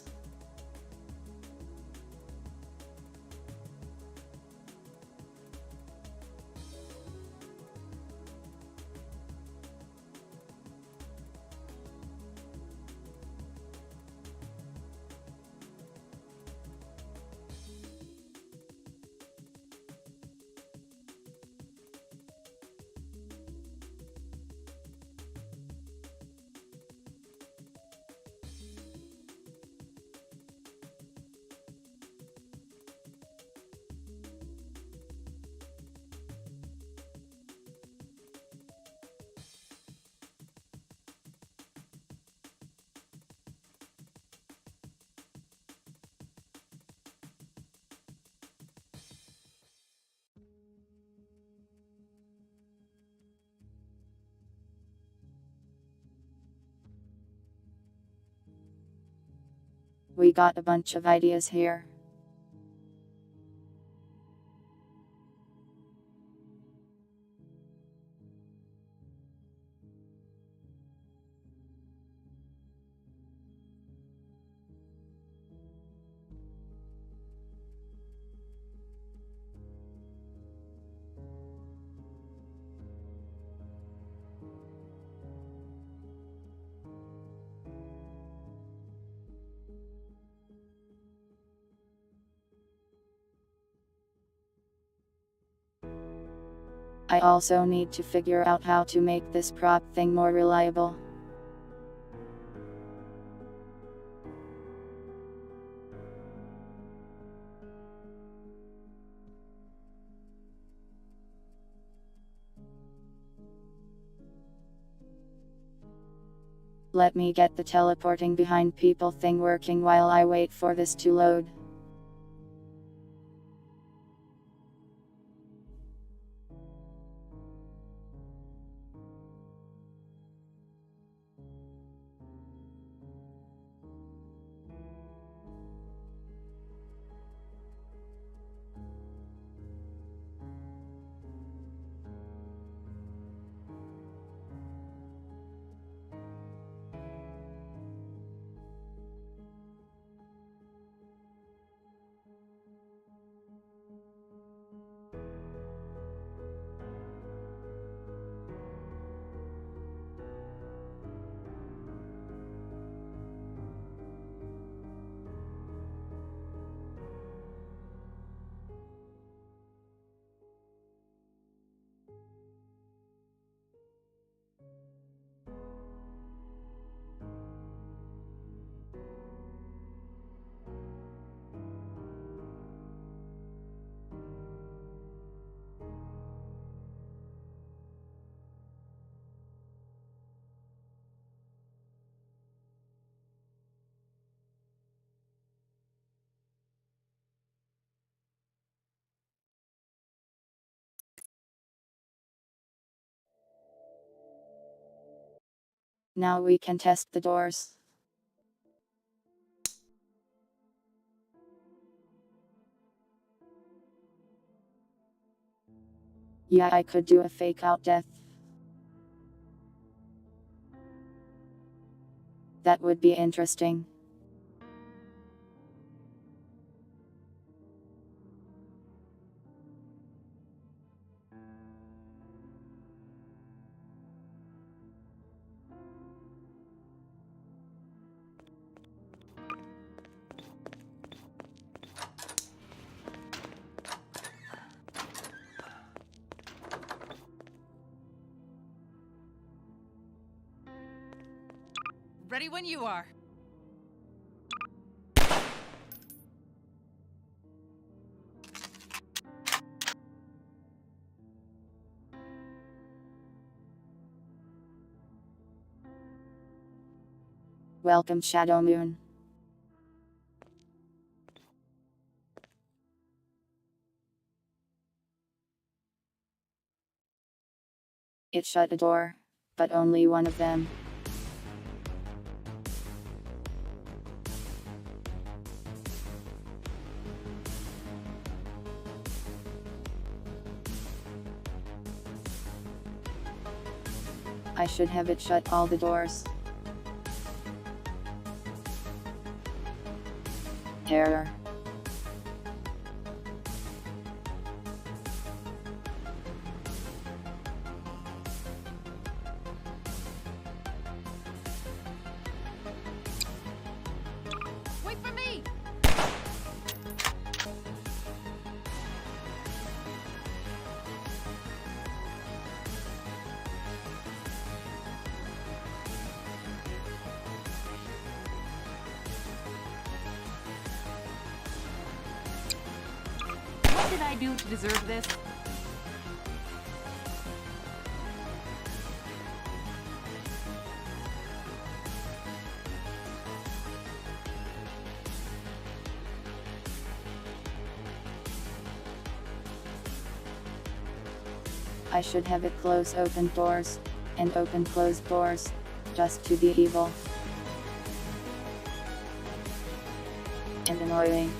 We got a bunch of ideas here. I also need to figure out how to make this prop thing more reliable. Let me get the teleporting behind people thing working while I wait for this to load. Now we can test the doors. Yeah, I could do a fake out death. That would be interesting. Ready when you are. Welcome, Shadow Moon. It shut a door, but only one of them. I should have it shut all the doors. Error. Wait for me! What did I do to deserve this? I should have it close open doors, and open closed doors, just to be evil. and annoying.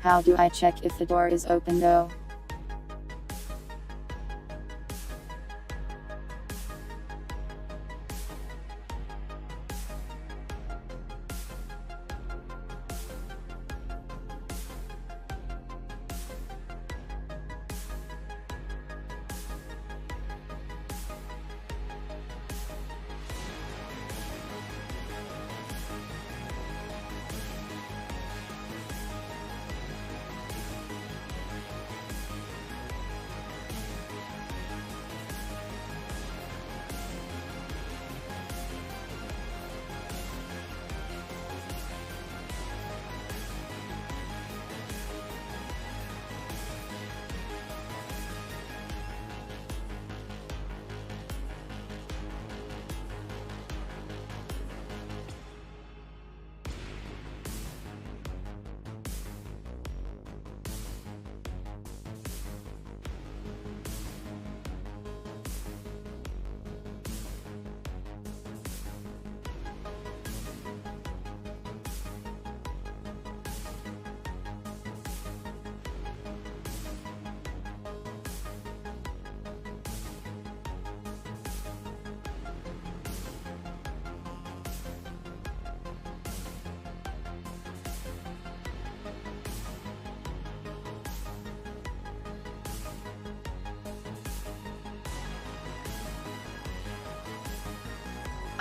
How do I check if the door is open though?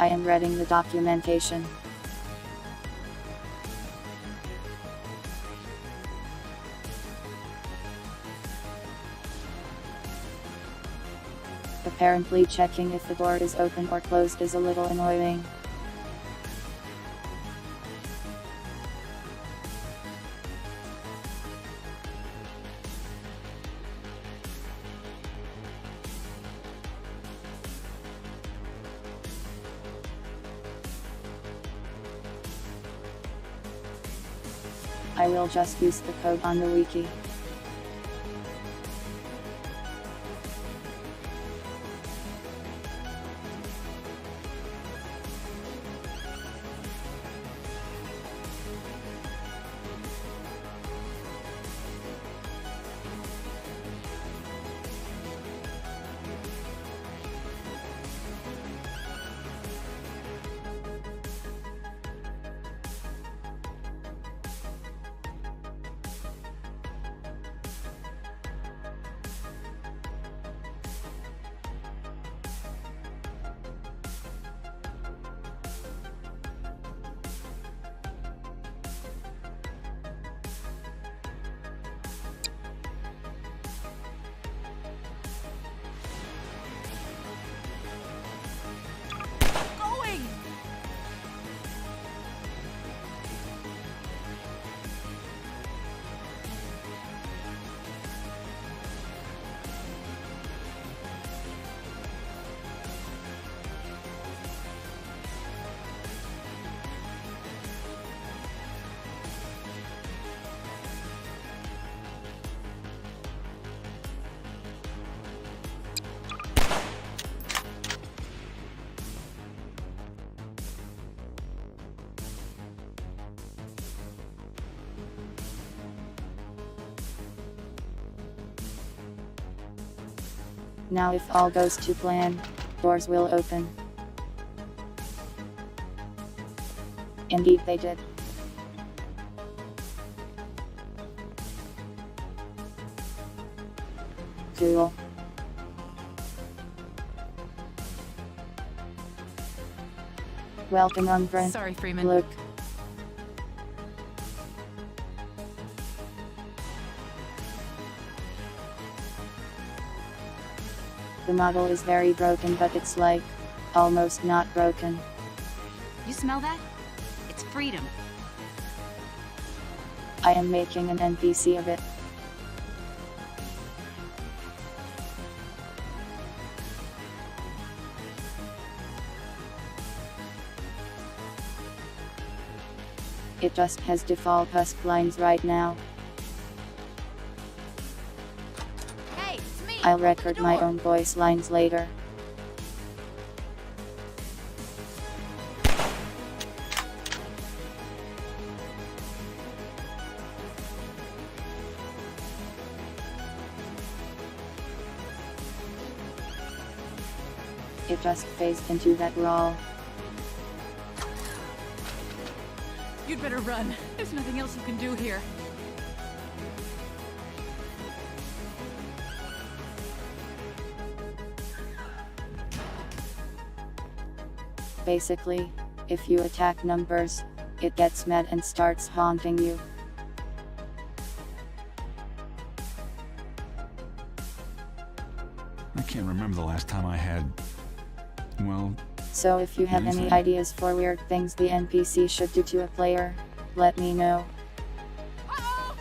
I am reading the documentation. Apparently checking if the door is open or closed is a little annoying. I will just use the code on the wiki. Now if all goes to plan, doors will open. Indeed they did. Cool. Welcome on Brent. Sorry, Freeman. Look. The model is very broken, but it's like, almost not broken. You smell that? It's freedom. I am making an NPC of it. It just has default husk lines right now. Hey, it's me. I'll Open the record my door. own voice lines later. It just phased into that brawl. You'd better run. There's nothing else you can do here. Basically, if you attack numbers, it gets mad and starts haunting you. I can't remember the last time I had, well, So if you have any Anything. ideas for weird things the NPC should do to a player, let me know. Uh-oh!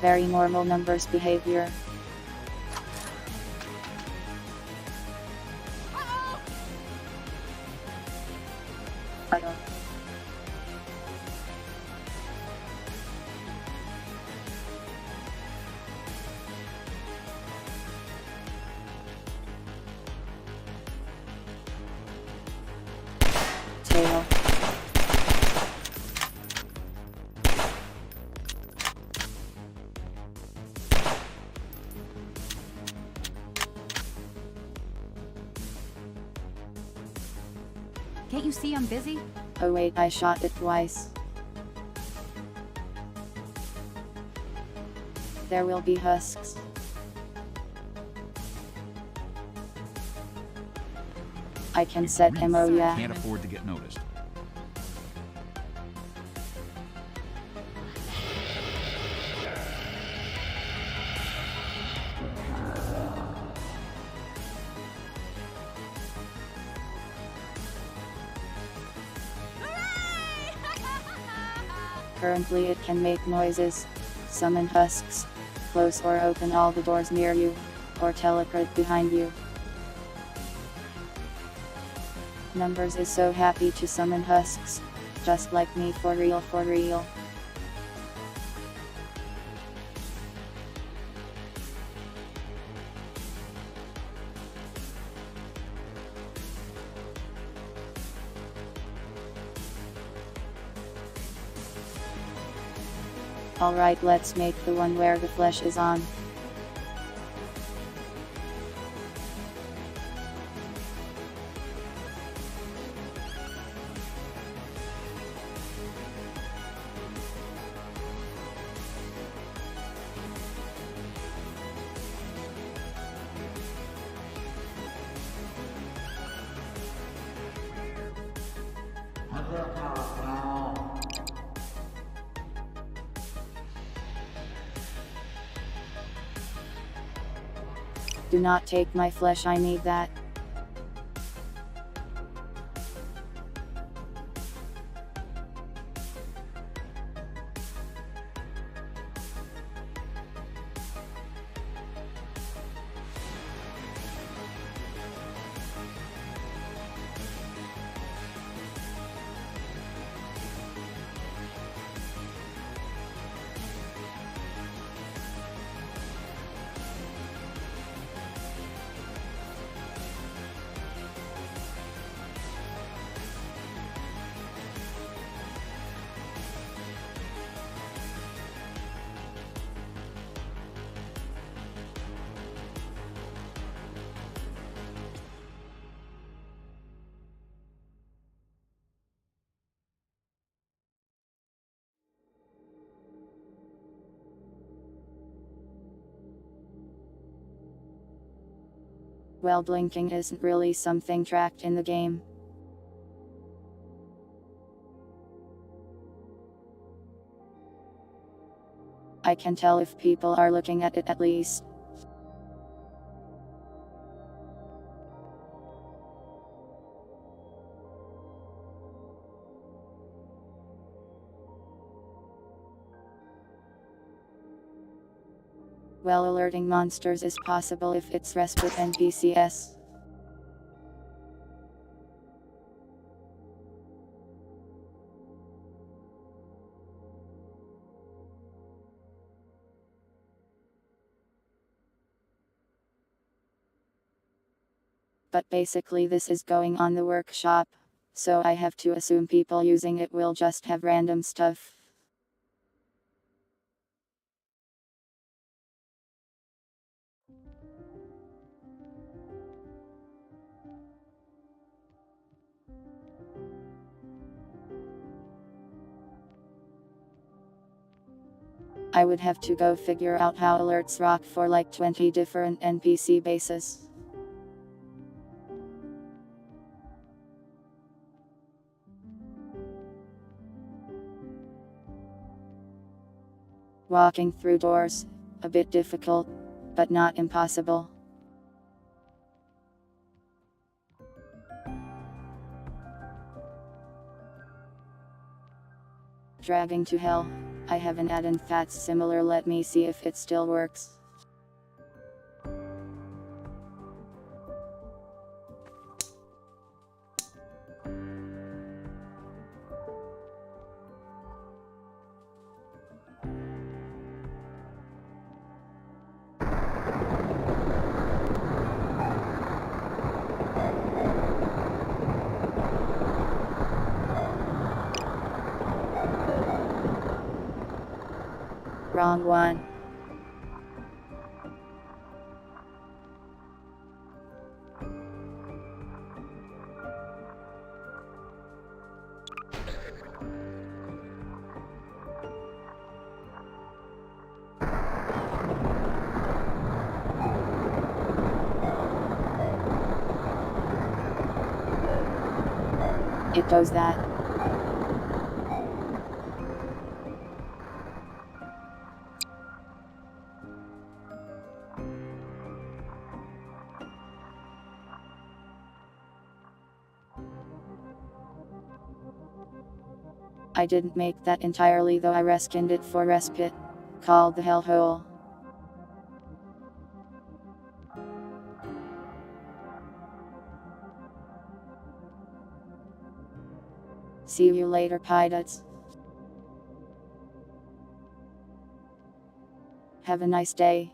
Very normal numbers behavior. Uh-oh! I don't. Tail. Can't you see I'm busy? Oh wait, I shot it twice. There will be husks. I can set really MO, yeah. can't afford to get noticed. Currently it can make noises, summon husks, close or open all the doors near you, or teleport behind you. Numbers is so happy to summon husks, just like me, for real, for real. Alright, let's make the one where the flesh is on. Do not take my flesh, I need that. Well, blinking isn't really something tracked in the game. I can tell if people are looking at it at least. Well, alerting monsters is possible if it's rest with NPCs. But basically this is going on the workshop, so I have to assume people using it will just have random stuff. I would have to go figure out how alerts rock for like 20 different NPC bases. Walking through doors, a bit difficult, but not impossible. Dragging to hell. I have an add-in that's similar, let me see if it still works. Wrong one. It does that. I didn't make that entirely though, I reskinned it for respite, called the hellhole. See you later, pilots. Have a nice day.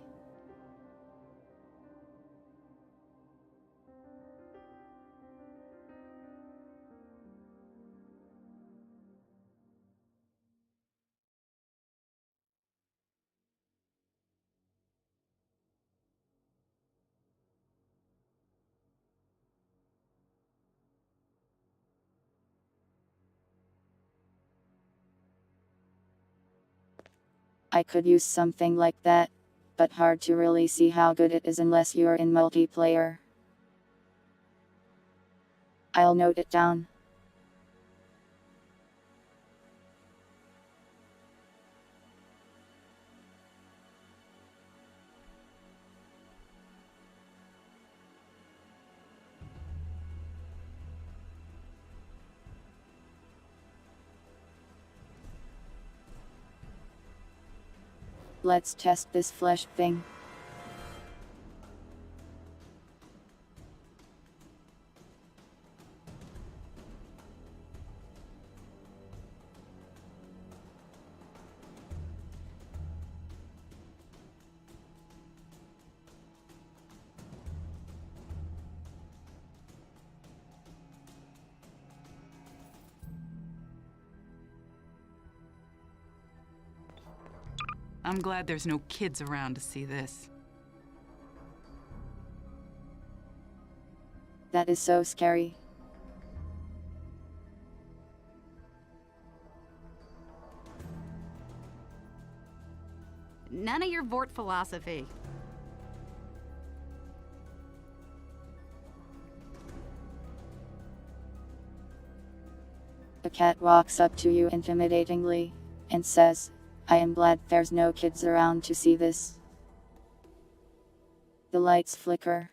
I could use something like that, but hard to really see how good it is unless you're in multiplayer. I'll note it down. Let's test this flesh thing. I'm glad there's no kids around to see this. That is so scary. None of your Vort philosophy. A cat walks up to you intimidatingly, and says, I am glad there's no kids around to see this. The lights flicker.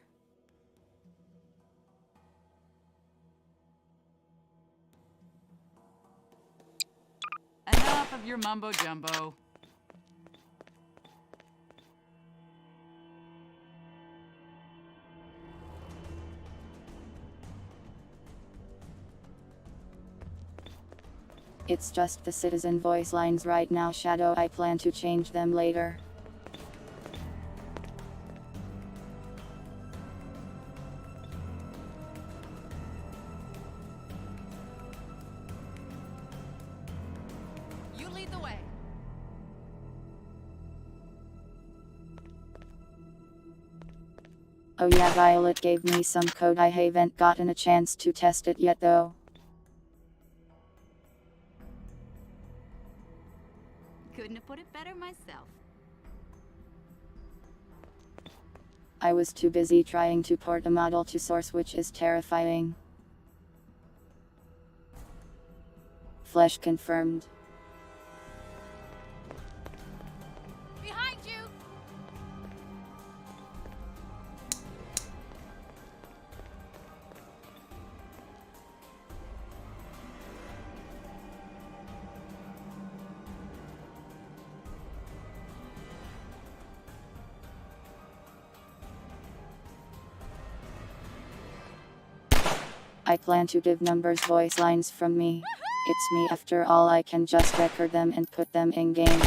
Enough of your mumbo jumbo. It's just the citizen voice lines right now, Shadow. I plan to change them later. Oh yeah, Violet gave me some code. I haven't gotten a chance to test it yet though. Couldn't have put it better myself. I was too busy trying to port a model to source, which is terrifying. Flesh confirmed. Behind you! I plan to give numbers voice lines from me. It's me after all. I can just record them and put them in game.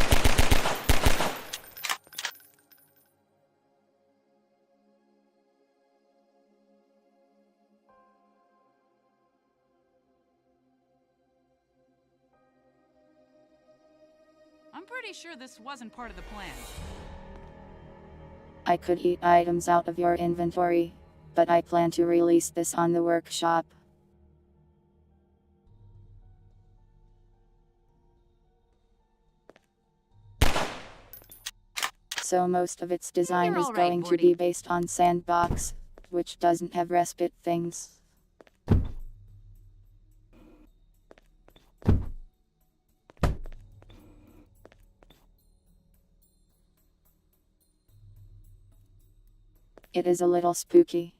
I'm pretty sure this wasn't part of the plan. I could eat items out of your inventory, but I plan to release this on the workshop. So most of its design You're is all right, going to Morty. be based on Sandbox, which doesn't have respite things. It is a little spooky.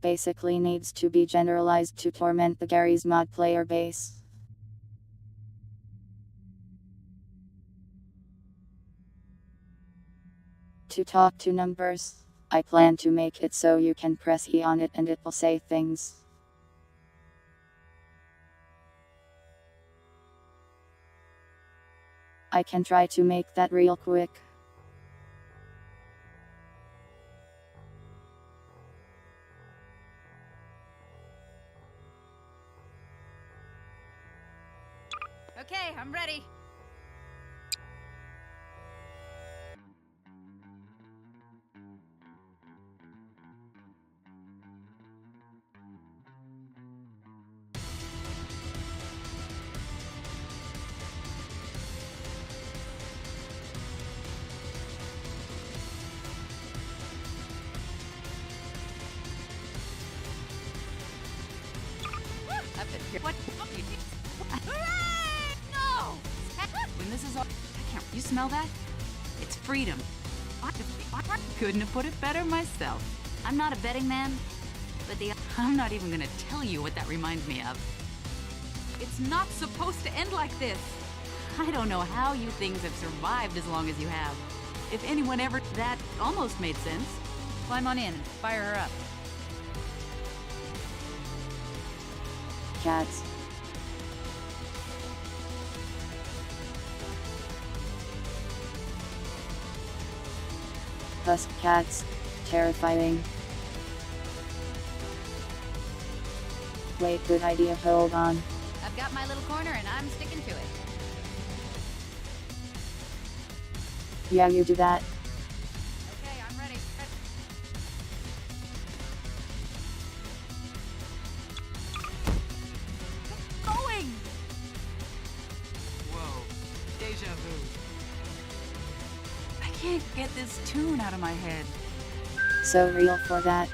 Basically needs to be generalized to torment the Garry's mod player base. To talk to numbers, I plan to make it so you can press E on it and it will say things. I can try to make that real quick. Okay, I'm ready. What? Hooray! No! When this is all, I can't. You smell that? It's freedom. I couldn't have put it better myself. I'm not a betting man, but I'm not even gonna tell you what that reminds me of. It's not supposed to end like this. I don't know how you things have survived as long as you have. If anyone ever, that almost made sense. Climb on in and fire her up. Cats. Husk cats. Terrifying. Wait, good idea, hold on. I've got my little corner and I'm sticking to it. Yeah, you do that. Okay, I'm ready. Going! Whoa, deja vu. I can't get this tune out of my head. So real for that.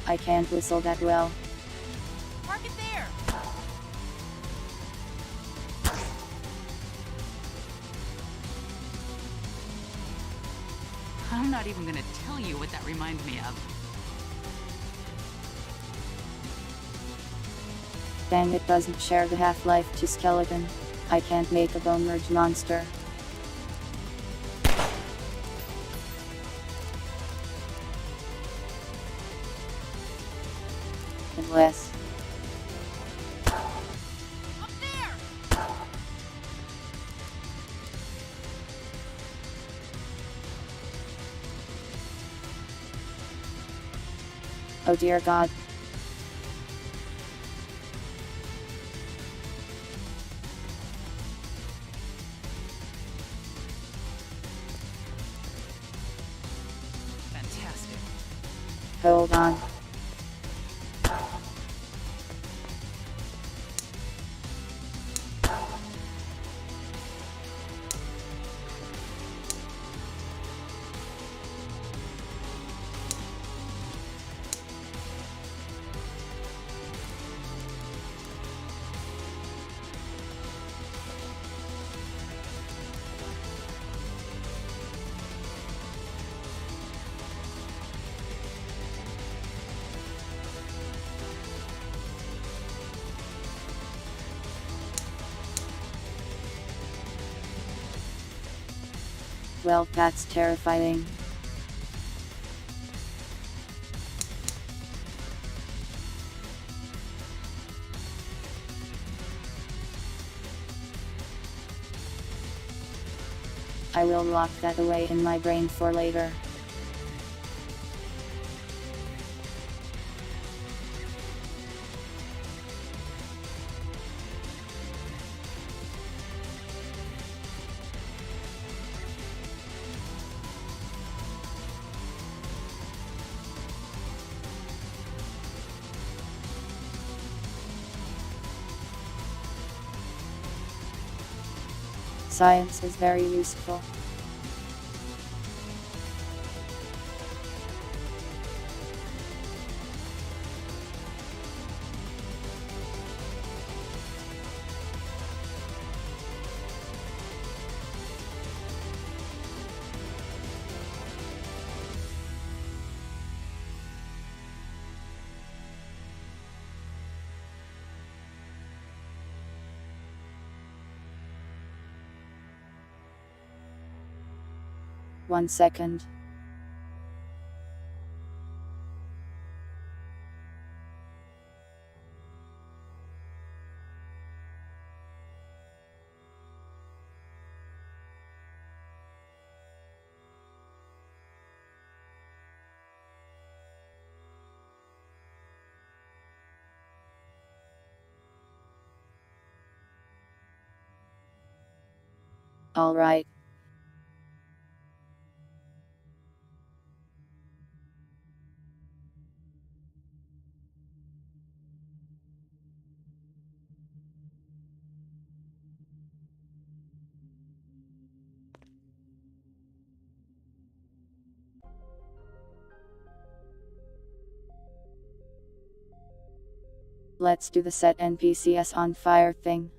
I can't whistle that well. Park it there! I'm not even gonna tell you what that reminds me of. Dang, it doesn't share the half-life to skeleton. I can't make a bone merge monster. Unless... Up there! Oh dear God. Fantastic. Hold on. Well, that's terrifying. I will lock that away in my brain for later. Science is very useful. One second. All right. Let's do the set NPCs on fire thing.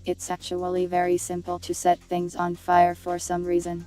It's actually very simple to set things on fire for some reason.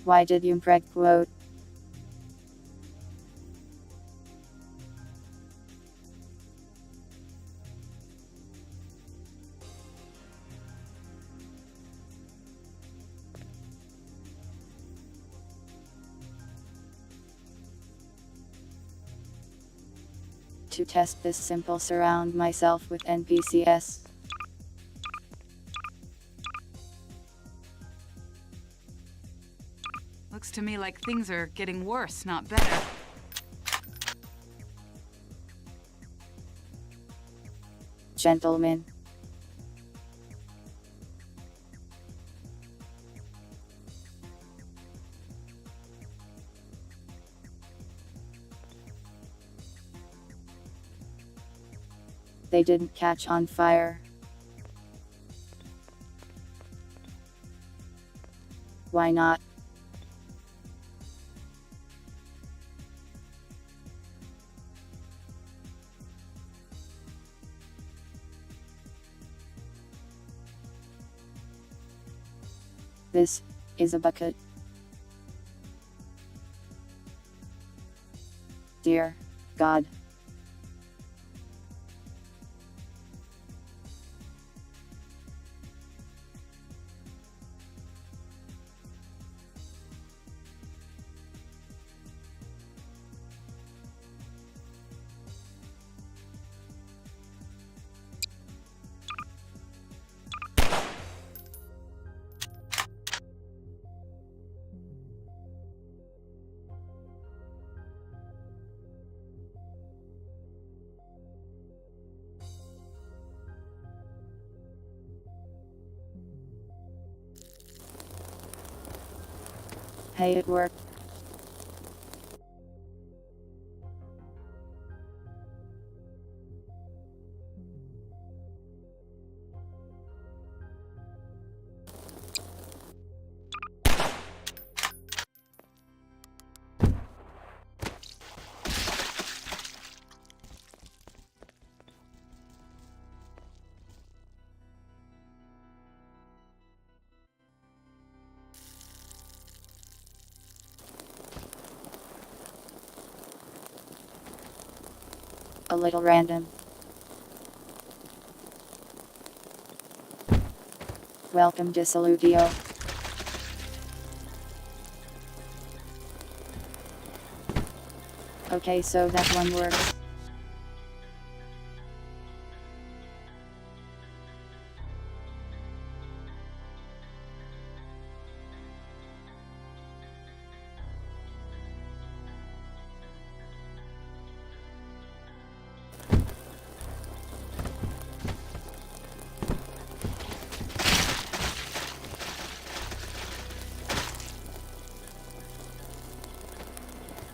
Why did you brag quote? To test this simple, surround myself with NPCs. Looks to me like things are getting worse, not better. Gentlemen. They didn't catch on fire. Why not? This is a bucket. Dear God. Hey, it worked. A little random. Welcome to Salutio. Okay, so that one works.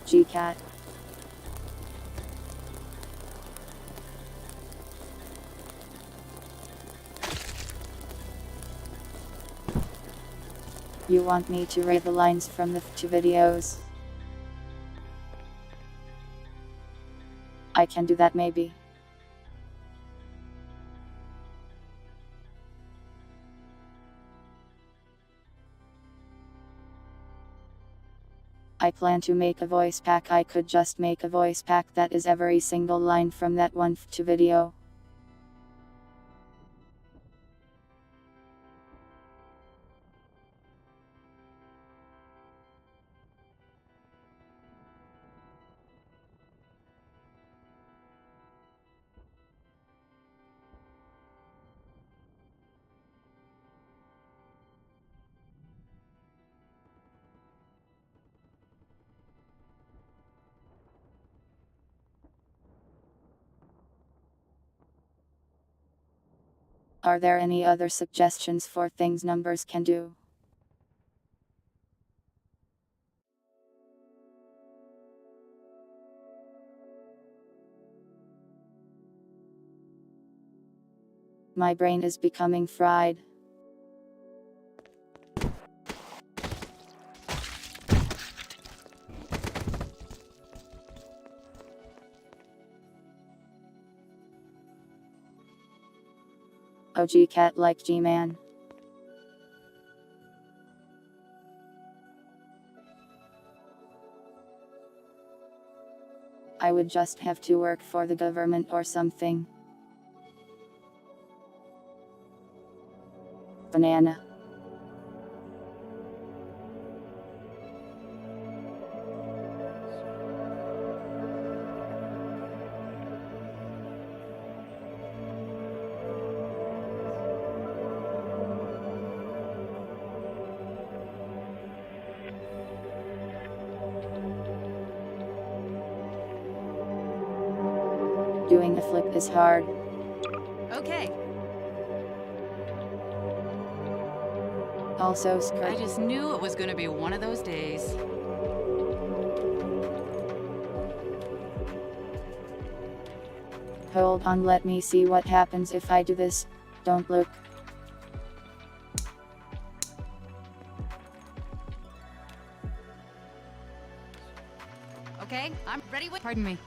GCat. You want me to read the lines from the two videos? I can do that maybe. I plan to make a voice pack. I could just make a voice pack that is every single line from that one to video. Are there any other suggestions for things numbers can do? My brain is becoming fried. Oh, GCat like G-Man. I would just have to work for the government or something. Banana. Doing a flip is hard. Okay, Also I skirt. just knew it was gonna be one of those days. Hold on, let me see what happens if I do this. Don't look. Okay, I'm ready with. Pardon me.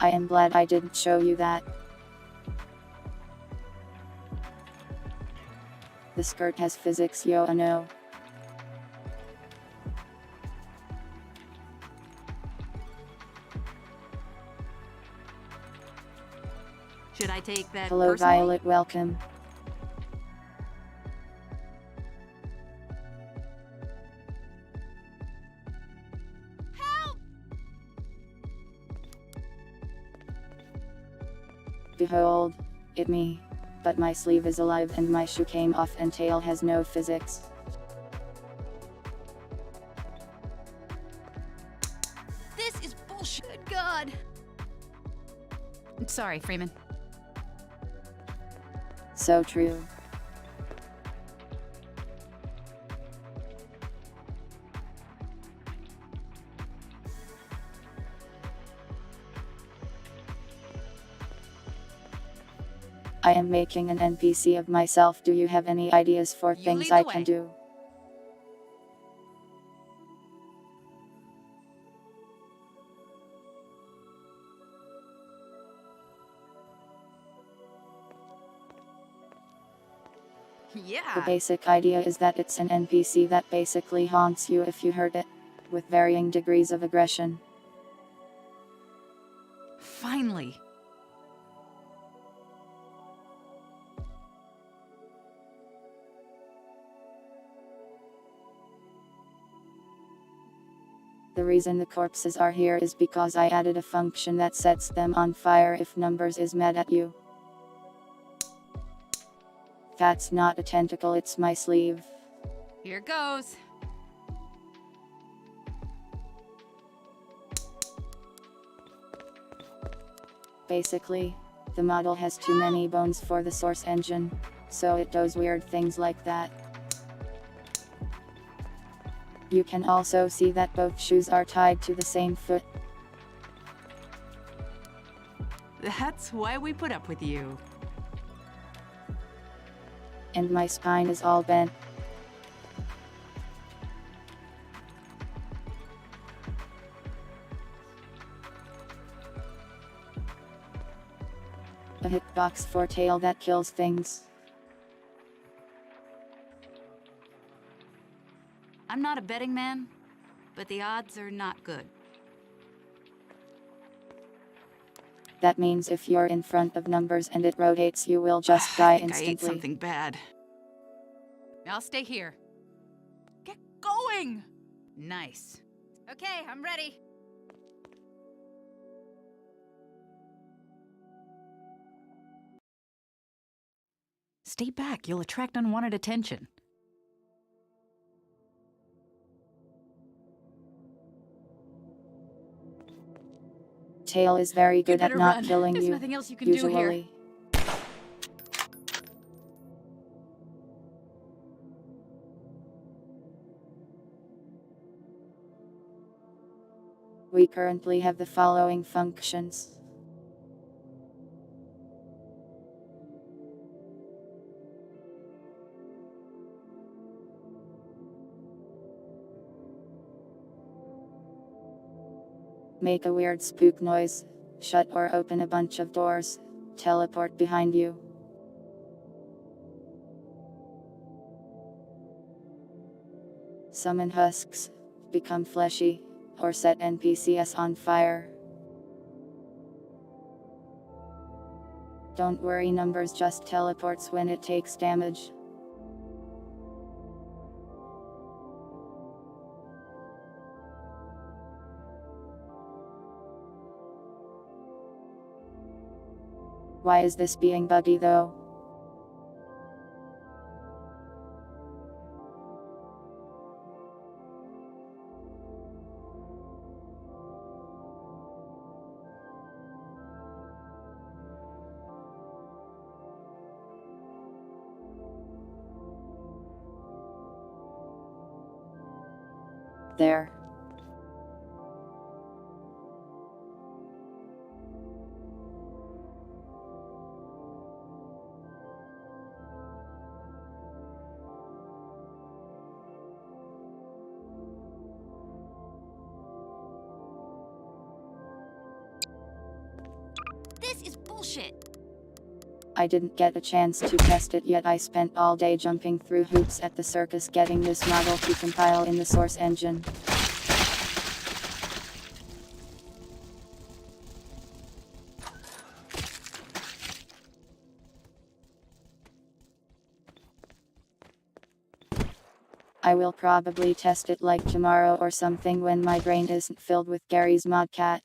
I am glad I didn't show you that. The skirt has physics, yo, I know. Should I take that Hello personally? Violet, welcome. Help! Behold, it me. But my sleeve is alive and my shoe came off and tail has no physics. This is bullshit. Good God. I'm sorry, Freeman. So true. I am making an NPC of myself. Do you have any ideas for You things lead the I way. can do? The Yeah. basic idea is that it's an NPC that basically haunts you if you hurt it, with varying degrees of aggression. Finally. The reason the corpses are here is because I added a function that sets them on fire if numbers is mad at you. That's not a tentacle, it's my sleeve. Here goes. Basically, the model has too many bones for the source engine, so it does weird things like that. You can also see that both shoes are tied to the same foot. That's why we put up with you. And my spine is all bent. A hitbox for tail that kills things. I'm not a betting man, but the odds are not good. That means if you're in front of numbers and it rotates, you will just die I think I ate instantly. something bad. I'll stay here. Get going! Nice. Okay, I'm ready. Stay back, you'll attract unwanted attention. Tail is very good at better not run. killing There's you, nothing else you can do here. usually. We currently have the following functions. Make a weird spook noise, shut or open a bunch of doors, teleport behind you. Summon husks, become fleshy, or set NPCs on fire. Don't worry, numbers just teleports when it takes damage. Why is this being buggy though? There. This is bullshit. I didn't get a chance to test it yet. I spent all day jumping through hoops at the circus getting this model to compile in the source engine. I will probably test it like tomorrow or something when my brain isn't filled with Garry's Modcat.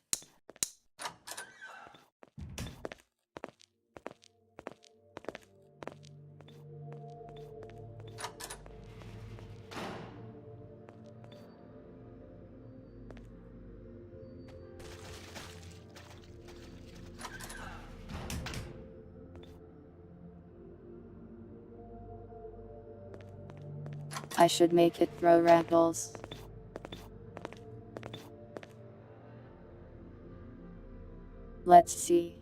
I should make it throw ragdolls. Let's see.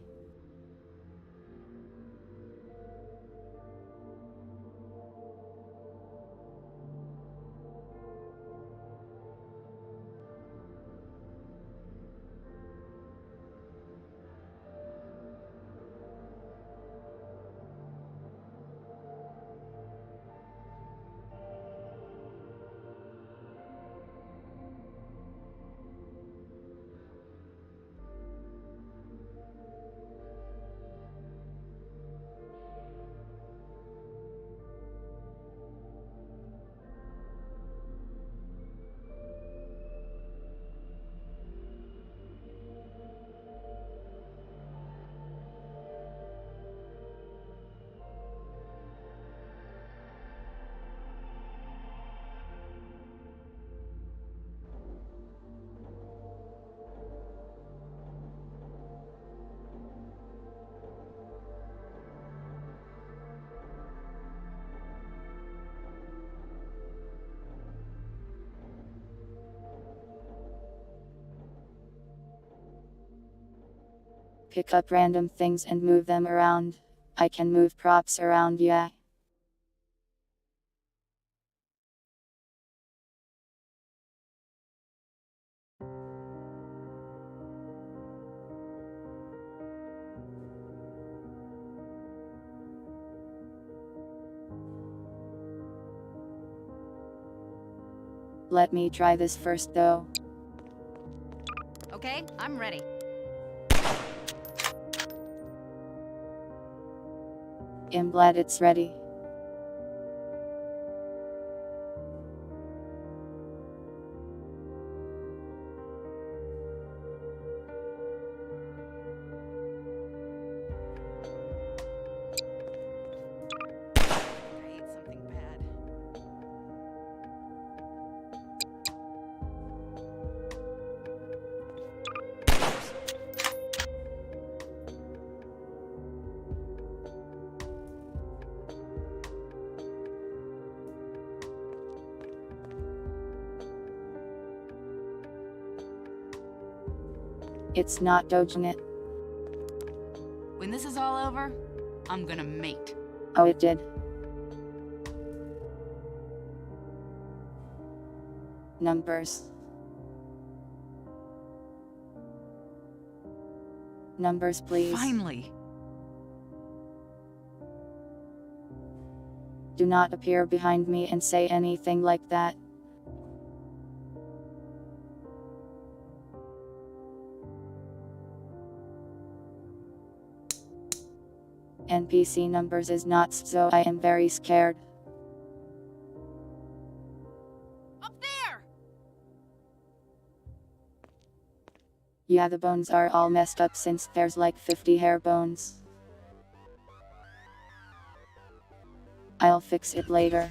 Pick up random things and move them around. I can move props around, yeah. Let me try this first though. Okay, I'm ready. I'm glad it's ready. I ate something bad. It's not dodging it. When this is all over, I'm gonna mate. Oh, it did. Numbers. Numbers, please. Finally. Do not appear behind me and say anything like that. NPC numbers is not, so I am very scared. Up there! Yeah, the bones are all messed up since there's like 50 hair bones. I'll fix it later.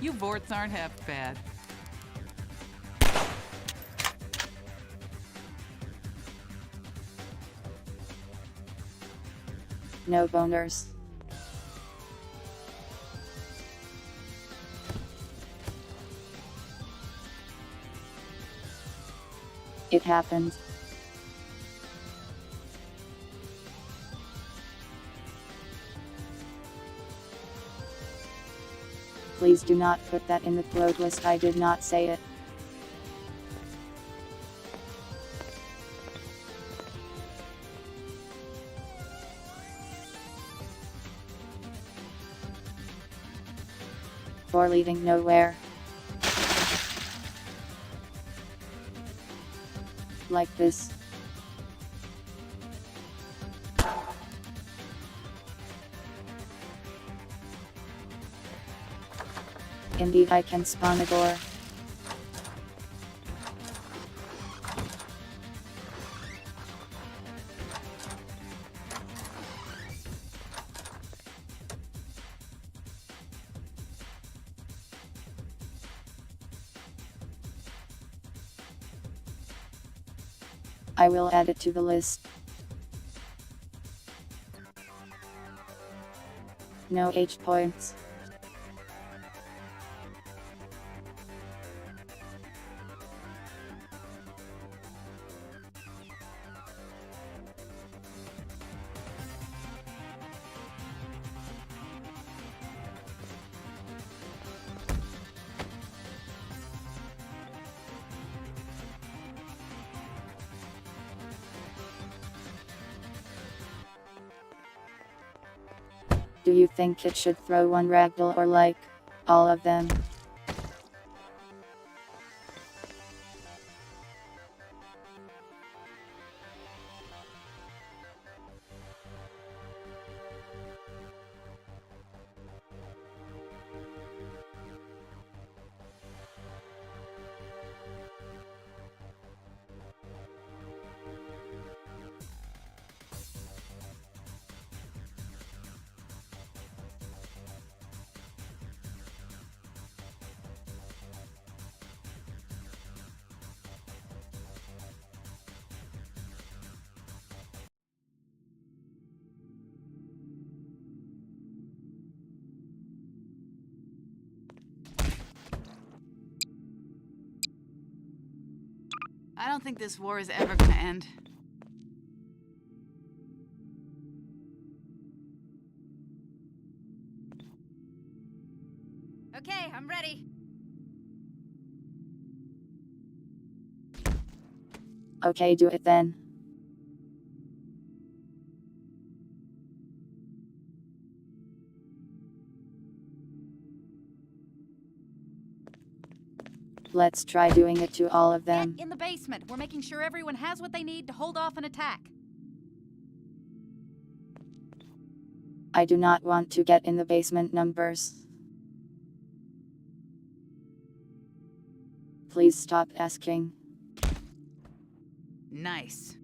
You vorts aren't half bad. No boners. It happened. Please do not put that in the quote list, I did not say it. For leading nowhere. Like this. Indeed, I can spawn a door. I will add it to the list. No H points. Do you think it should throw one ragdoll or like all of them? I don't think this war is ever gonna end. Okay, I'm ready. Okay, do it then. Let's try doing it to all of them. Get in the basement. We're making sure everyone has what they need to hold off an attack. I do not want to get in the basement numbers. Please stop asking. Nice.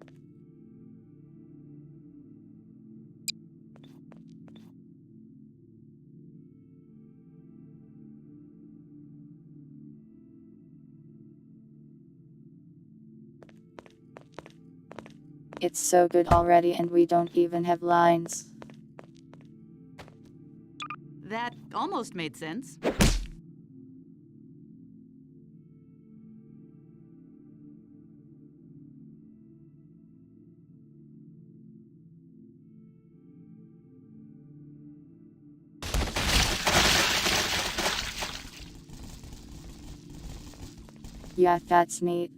It's so good already and we don't even have lines. That almost made sense. Yeah, that's neat.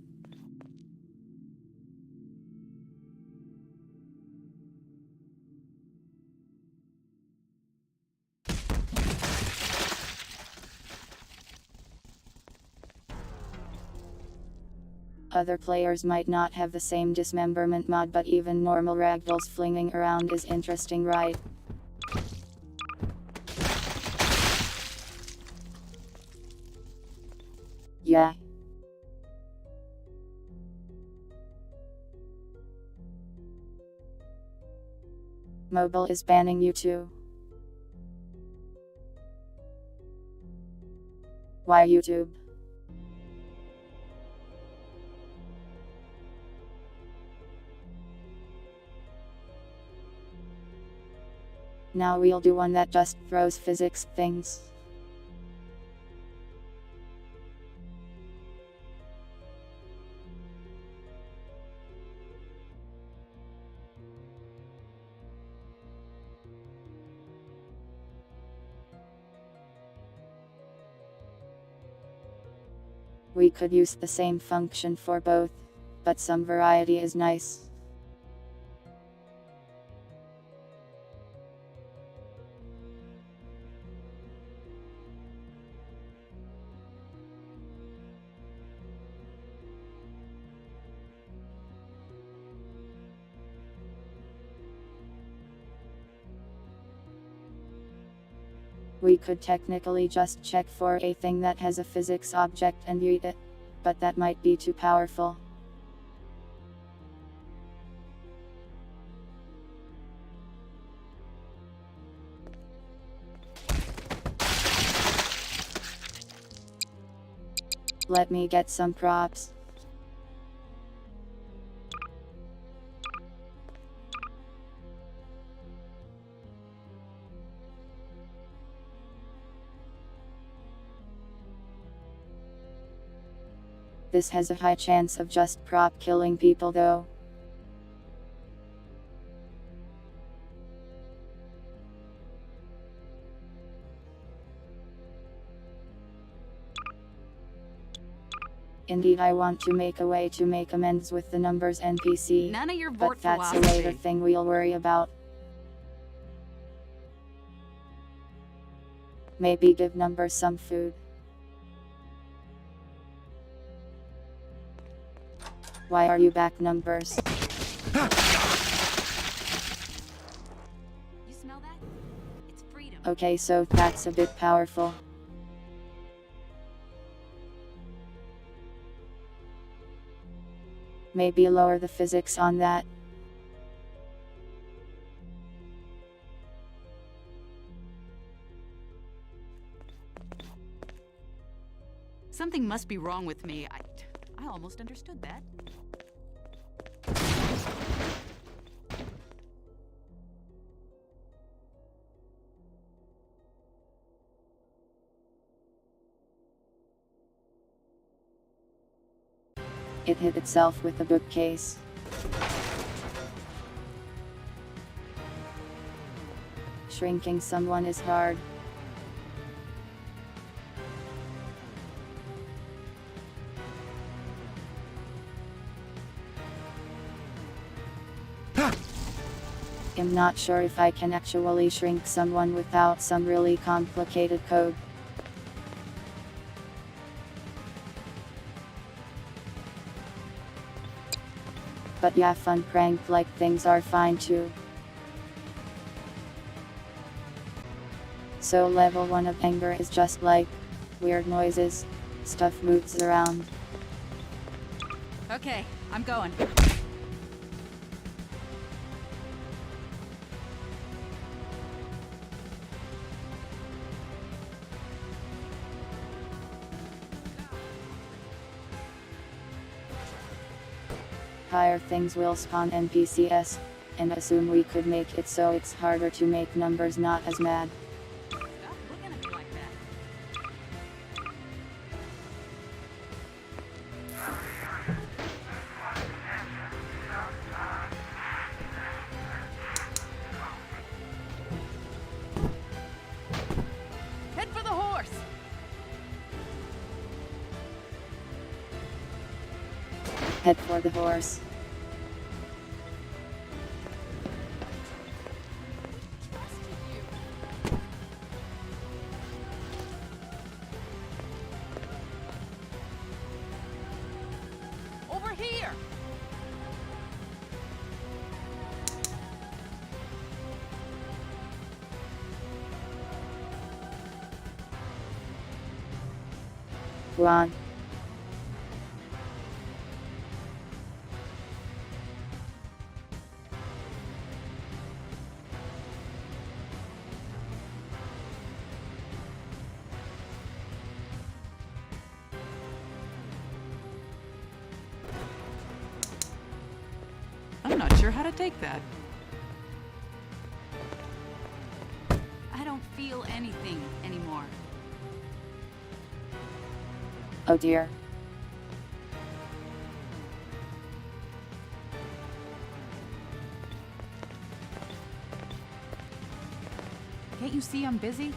Other players might not have the same dismemberment mod, but even normal ragdolls flinging around is interesting, right? Yeah. Mobile is banning you too. Why YouTube? Now we'll do one that just throws physics things. We could use the same function for both, but some variety is nice. We could technically just check for a thing that has a physics object and read it, but that might be too powerful. Let me get some props. This has a high chance of just prop killing people though. Indeed, I want to make a way to make amends with the numbers NPC, None of your but Vort that's a philosophy. later thing we'll worry about. Maybe give numbers some food. Why are you back, numbers? You smell that? It's freedom. Okay, so that's a bit powerful. Maybe lower the physics on that. Something must be wrong with me. I almost understood that. It hit itself with a bookcase. Shrinking someone is hard. I'm not sure if I can actually shrink someone without some really complicated code. But yeah, fun prank like things are fine too. So level 1 of anger is just like weird noises, stuff moves around. Okay, I'm going. Higher things will spawn NPCs, and assume we could make it so it's harder to make numbers not as mad. Stop looking at me like that. Head for the horse! Head for the horse. Over One. I'm not sure how to take that. I don't feel anything anymore. Oh dear. Can't you see I'm busy?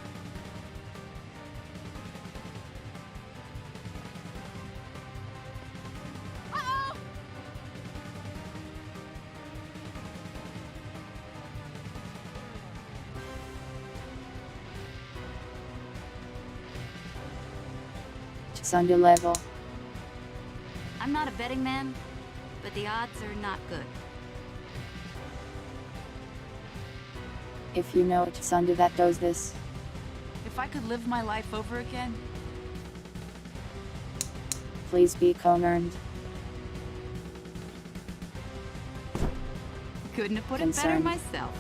Sunday level. I'm not a betting man, but the odds are not good. If you know it's Sunday that does this. If I could live my life over again, Please be concerned. Couldn't have put it better Concerned. myself.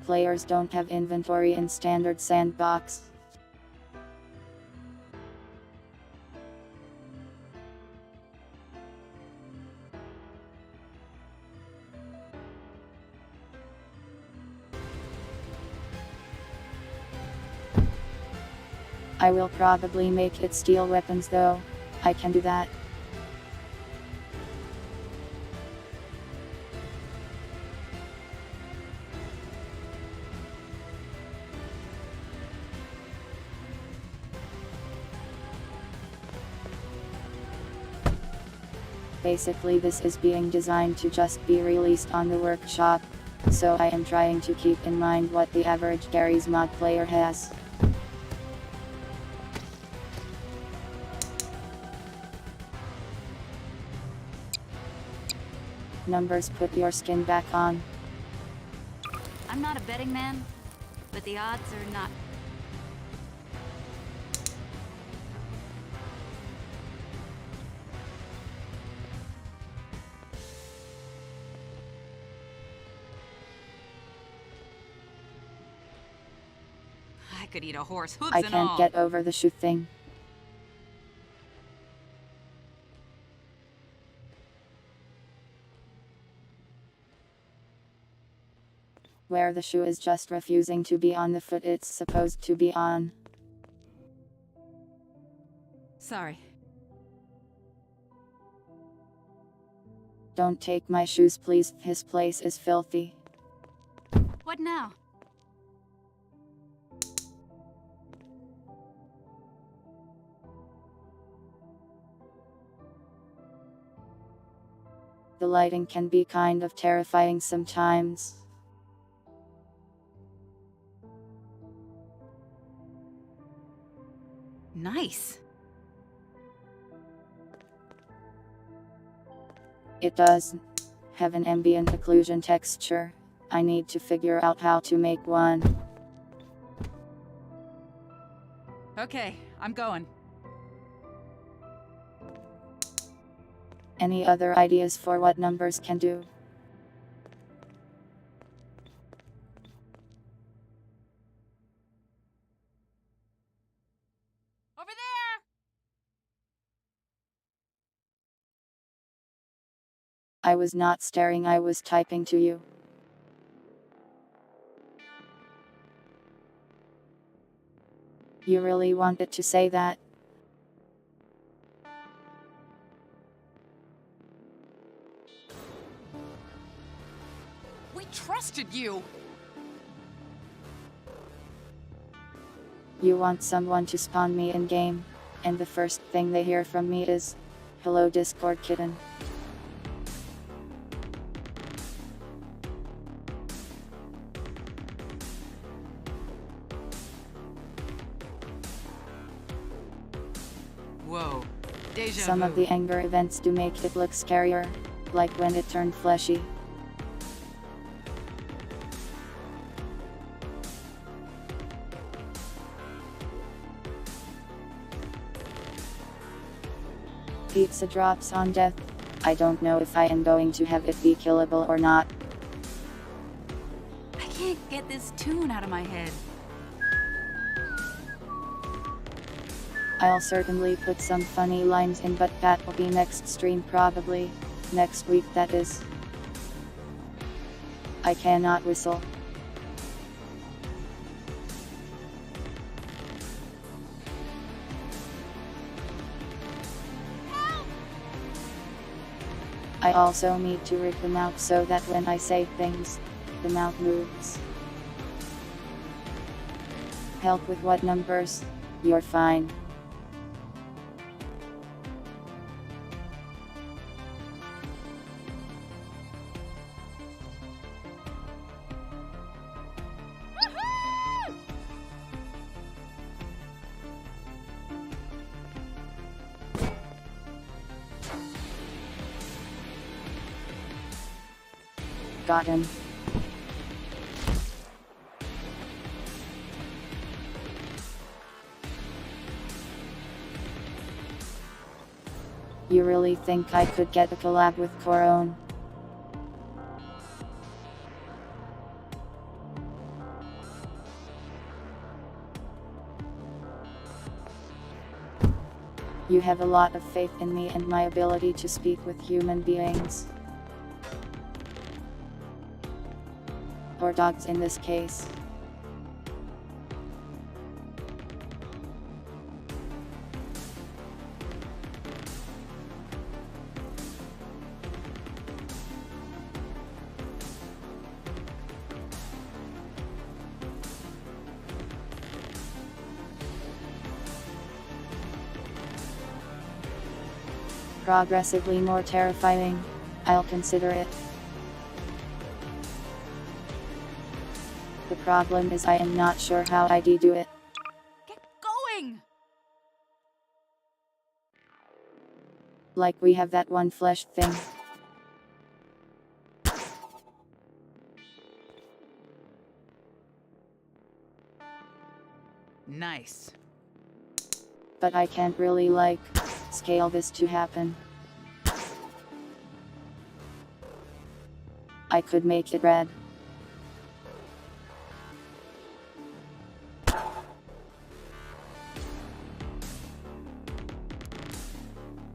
Players don't have inventory in standard sandbox. I will probably make it steal weapons though. I can do that. Basically this is being designed to just be released on the workshop, so I am trying to keep in mind what the average Garry's mod player has. Numbers, put your skin back on. I'm not a betting man, but the odds are not. I could eat a horse, hooves I and all. can't get over the shoe thing. Where the shoe is just refusing to be on the foot it's supposed to be on. Sorry. Don't take my shoes please, his place is filthy. What now? The lighting can be kind of terrifying sometimes. Nice. It does have an ambient occlusion texture. I need to figure out how to make one. okay, I'm going. Any other ideas for what numbers can do? Over there! I was not staring, I was typing to you. You really wanted to say that? We trusted you! You want someone to spawn me in game, and the first thing they hear from me is, "Hello Discord kitten." Whoa. Deja Some of vu. the anger events do make it look scarier, like when it turned fleshy. pizza drops on death, I don't know if I am going to have it be killable or not. I can't get this tune out of my head. I'll certainly put some funny lines in, but that will be next stream probably. Next week, that is. I cannot whistle. I also need to rig the mouth so that when I say things, the mouth moves. Help with what numbers? You're fine. Got him. You really think I could get a collab with Coron? You have a lot of faith in me and my ability to speak with human beings. Or dogs in this case. Progressively more terrifying. I'll consider it. The problem is I am not sure how I'd do it. Get going! Like we have that one flesh thing. Nice. But I can't really scale this to happen. I could make it red.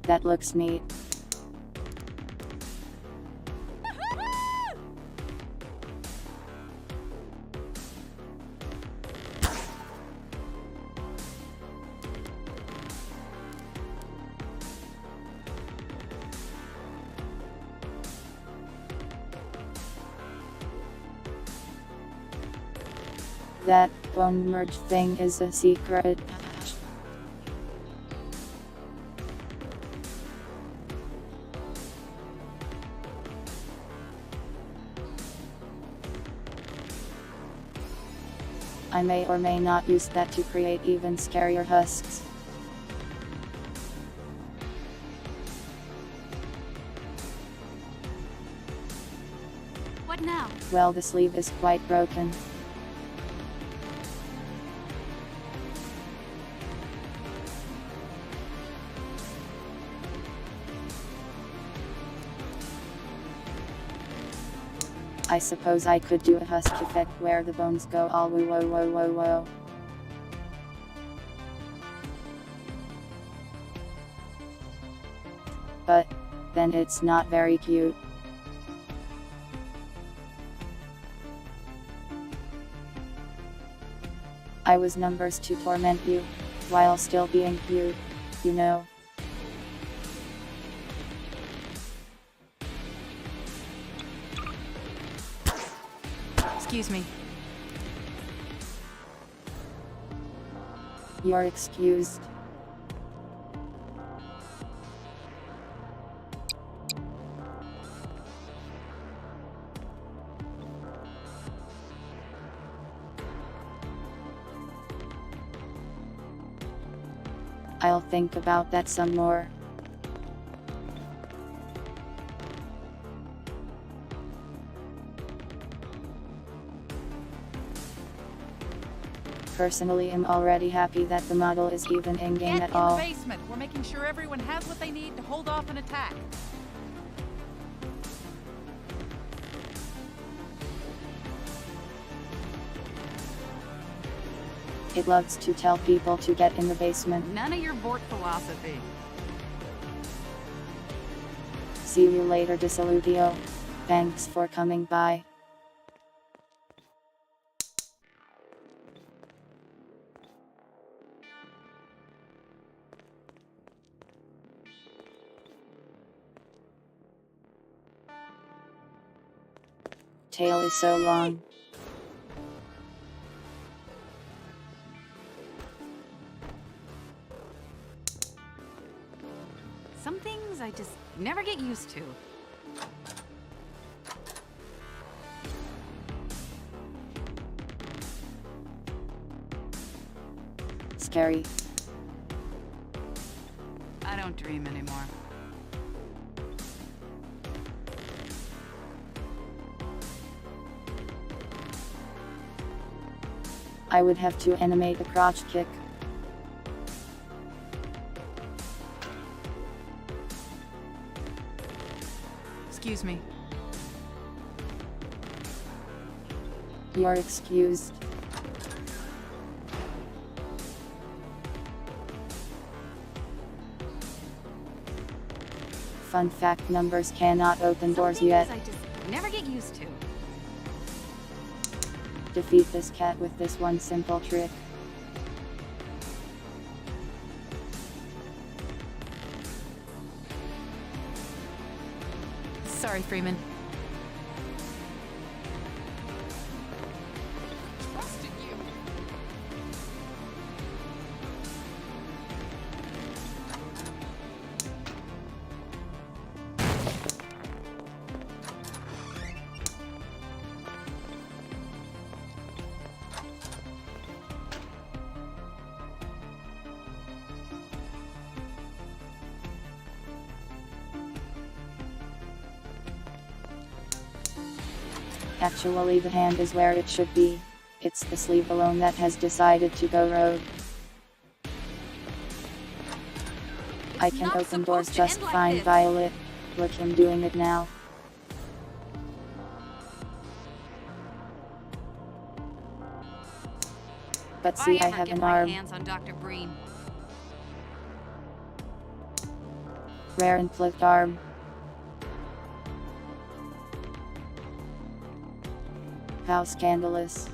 That looks neat. That bone merge thing is a secret. I may or may not use that to create even scarier husks. What now? Well, the sleeve is quite broken. I suppose I could do a husk effect where the bones go all woo whoa whoa whoa whoa. But then it's not very cute. I was numbers to torment you, while still being cute, you know. Excuse me. You're excused. I'll think about that some more. personally am already happy that the model is even in-game at all. Get in the basement. We're making sure everyone has what they need to hold off an attack. It loves to tell people to get in the basement. None of your Bork philosophy. See you later, Disilutio. Thanks for coming by. Tail is so long. Some things I just never get used to. Scary. I don't dream anymore. I would have to animate a crotch kick. Excuse me. You're excused. Fun fact, numbers cannot open doors Some yet. things I just never get used to. Defeat this cat with this one simple trick. Sorry, Freeman. Trusted you. Actually, the hand is where it should be. It's the sleeve alone that has decided to go rogue. I can not open doors supposed to just end like fine, this. Violet. Look him doing it now. But If see, I ever have get an my arm. hands on Dr. Breen. Rare and flipped arm. How scandalous.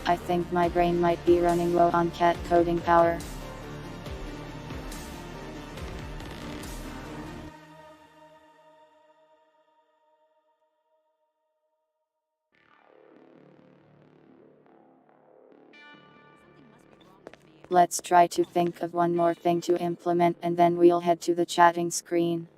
I think my brain might be running low on cat coding power. Let's try to think of one more thing to implement and then we'll head to the chatting screen.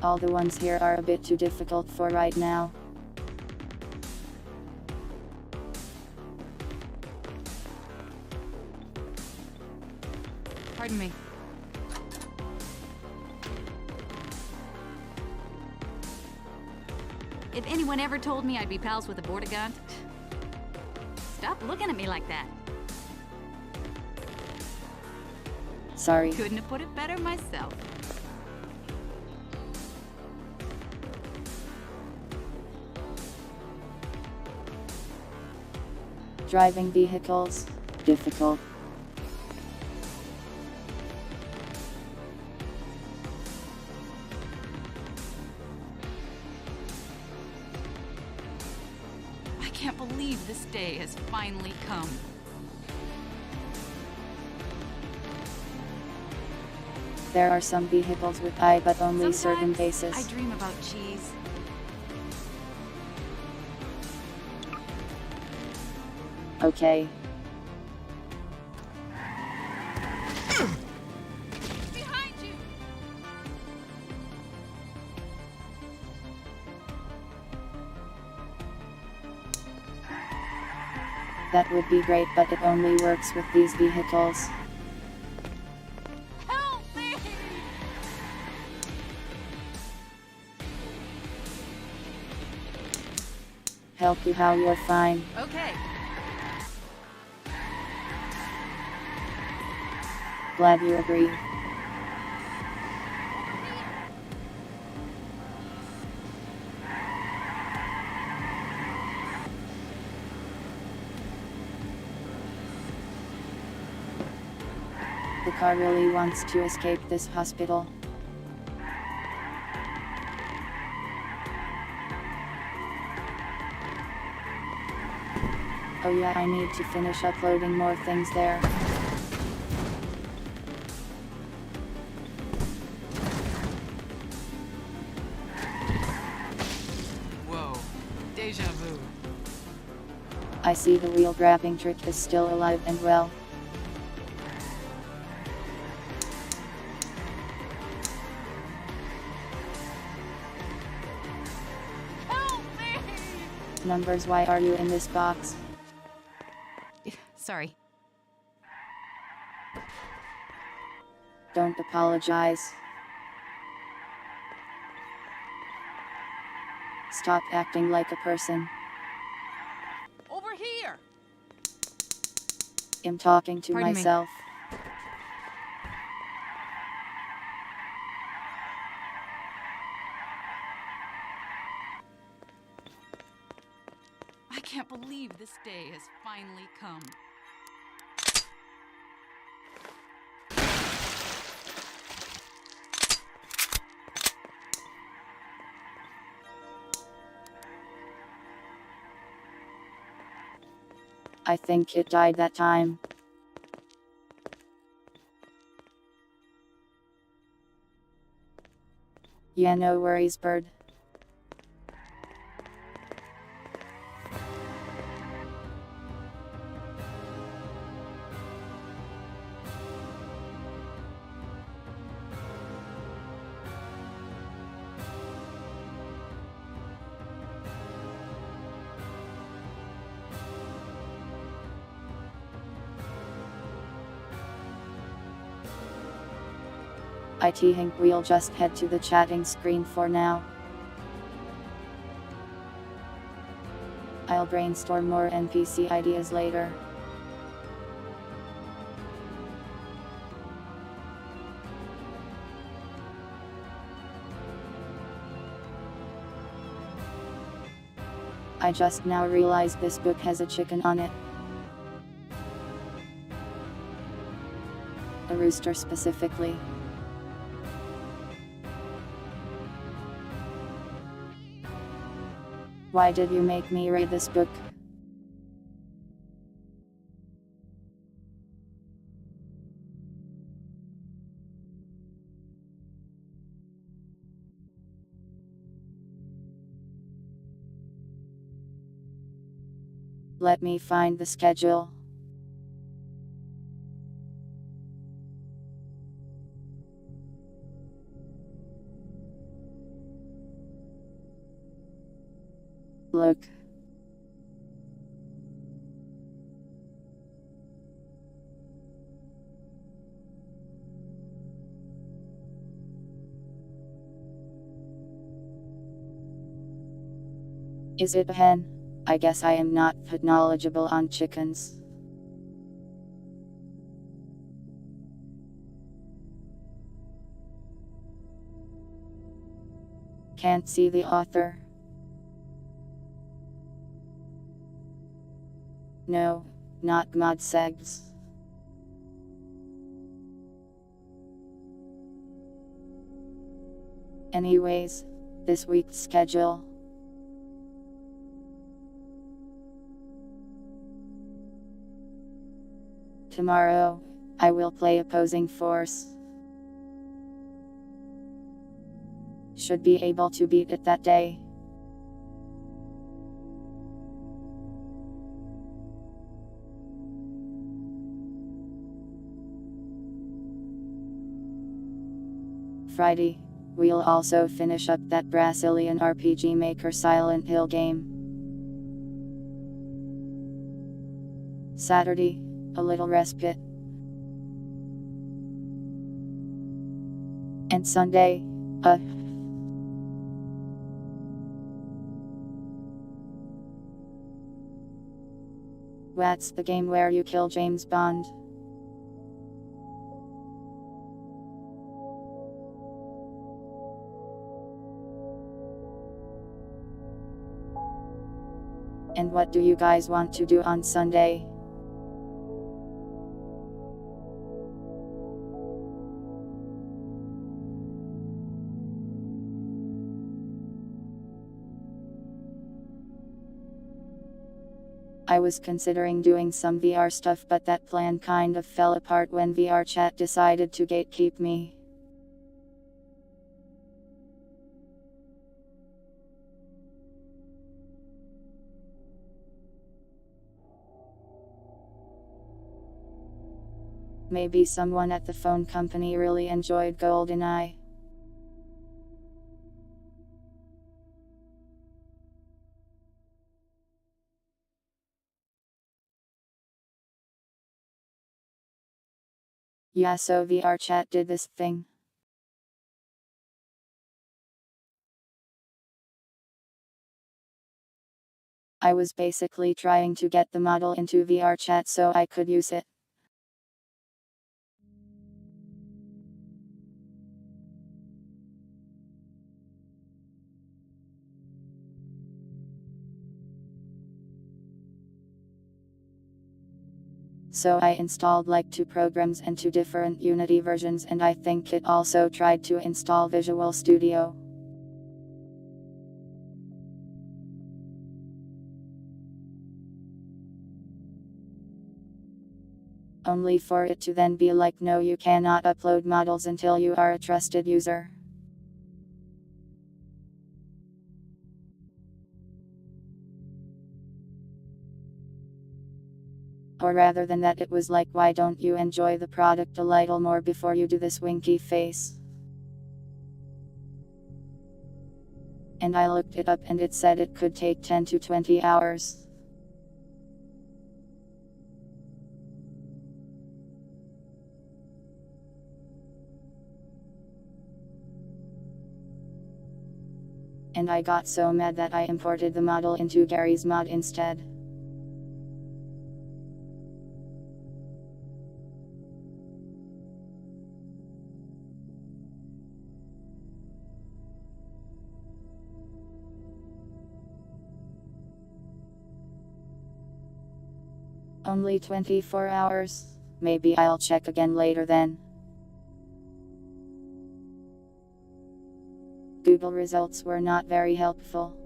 All the ones here are a bit too difficult for right now. Pardon me. If anyone ever told me I'd be pals with a Bordigant, stop looking at me like that. Sorry. Couldn't have put it better myself. Driving vehicles, difficult. I can't believe this day has finally come. There are some vehicles with eye but only certain Sometimes bases. I dream about cheese. Okay. Behind you! That would be great, but it only works with these vehicles. Help me! Help you how you're fine. Okay. Glad you agree. The car really wants to escape this hospital. Oh yeah, I need to finish uploading more things there. Whoa, deja vu. I see the wheel grabbing trick is still alive and well. Help me! Numbers, why are you in this box? Sorry. Don't apologize. Stop acting like a person. Over here! I'm talking to Pardon me. myself. I can't believe this day has finally come. I think it died that time. Yeah, no worries, bird. I think we'll just head to the chatting screen for now. I'll brainstorm more NPC ideas later. I just now realized this book has a chicken on it. A rooster specifically. Why did you make me read this book? Let me find the schedule. Look. Is it a hen? I guess I am not that knowledgeable on chickens. Can't see the author. No, not GMod Segs. Anyways, this week's schedule. Tomorrow, I will play Opposing Force. Should be able to beat it that day. Friday, we'll also finish up that Brazilian RPG Maker Silent Hill game. Saturday, a little respite. And Sunday, what's the game where you kill James Bond? And what do you guys want to do on Sunday? I was considering doing some VR stuff, but that plan kind of fell apart when VR chat decided to gatekeep me. Maybe someone at the phone company really enjoyed GoldenEye. Yeah, so VR chat did this thing. I was basically trying to get the model into VR chat so I could use it. So I installed like 2 programs and 2 different Unity versions, and I think it also tried to install Visual Studio. Only for it to then be like, no, you cannot upload models until you are a trusted user. Or rather than that, it was like, why don't you enjoy the product a little more before you do this winky face? And I looked it up and it said it could take 10 to 20 hours. And I got so mad that I imported the model into Garry's mod instead. Only 24 hours. Maybe I'll check again later then. Google results were not very helpful.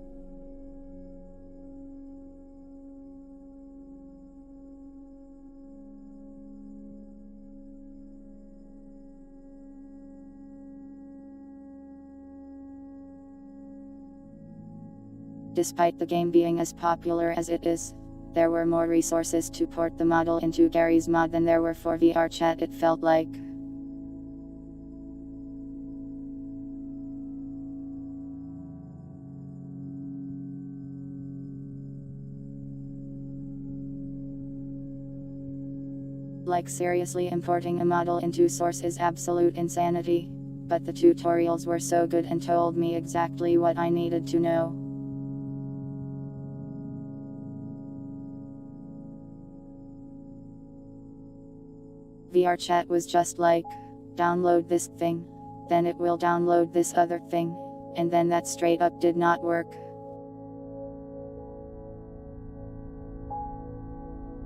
Despite the game being as popular as it is, there were more resources to port the model into Garry's mod than there were for VR chat, it felt like. Like seriously, importing a model into Source is absolute insanity, but the tutorials were so good and told me exactly what I needed to know. VR chat was just like, download this thing, then it will download this other thing, and then that straight up did not work.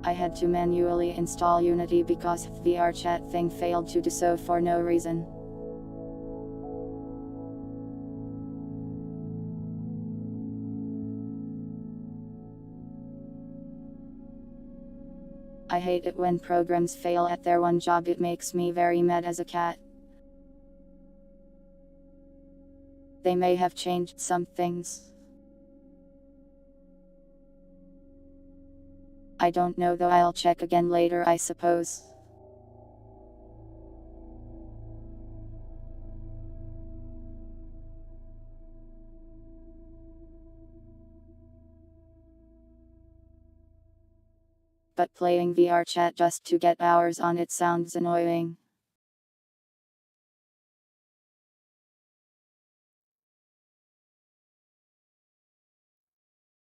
I had to manually install Unity because VR chat thing failed to do so for no reason. I hate it when programs fail at their one job. It makes me very mad as a cat. They may have changed some things. I don't know though, I'll check again later I suppose. But playing VR chat just to get hours on it sounds annoying.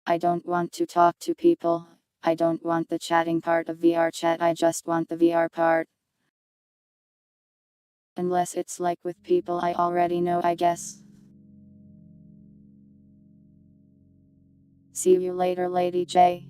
I don't want to talk to people. I don't want the chatting part of VR chat, I just want the VR part. Unless it's like with people I already know, I guess. See you later, Lady J.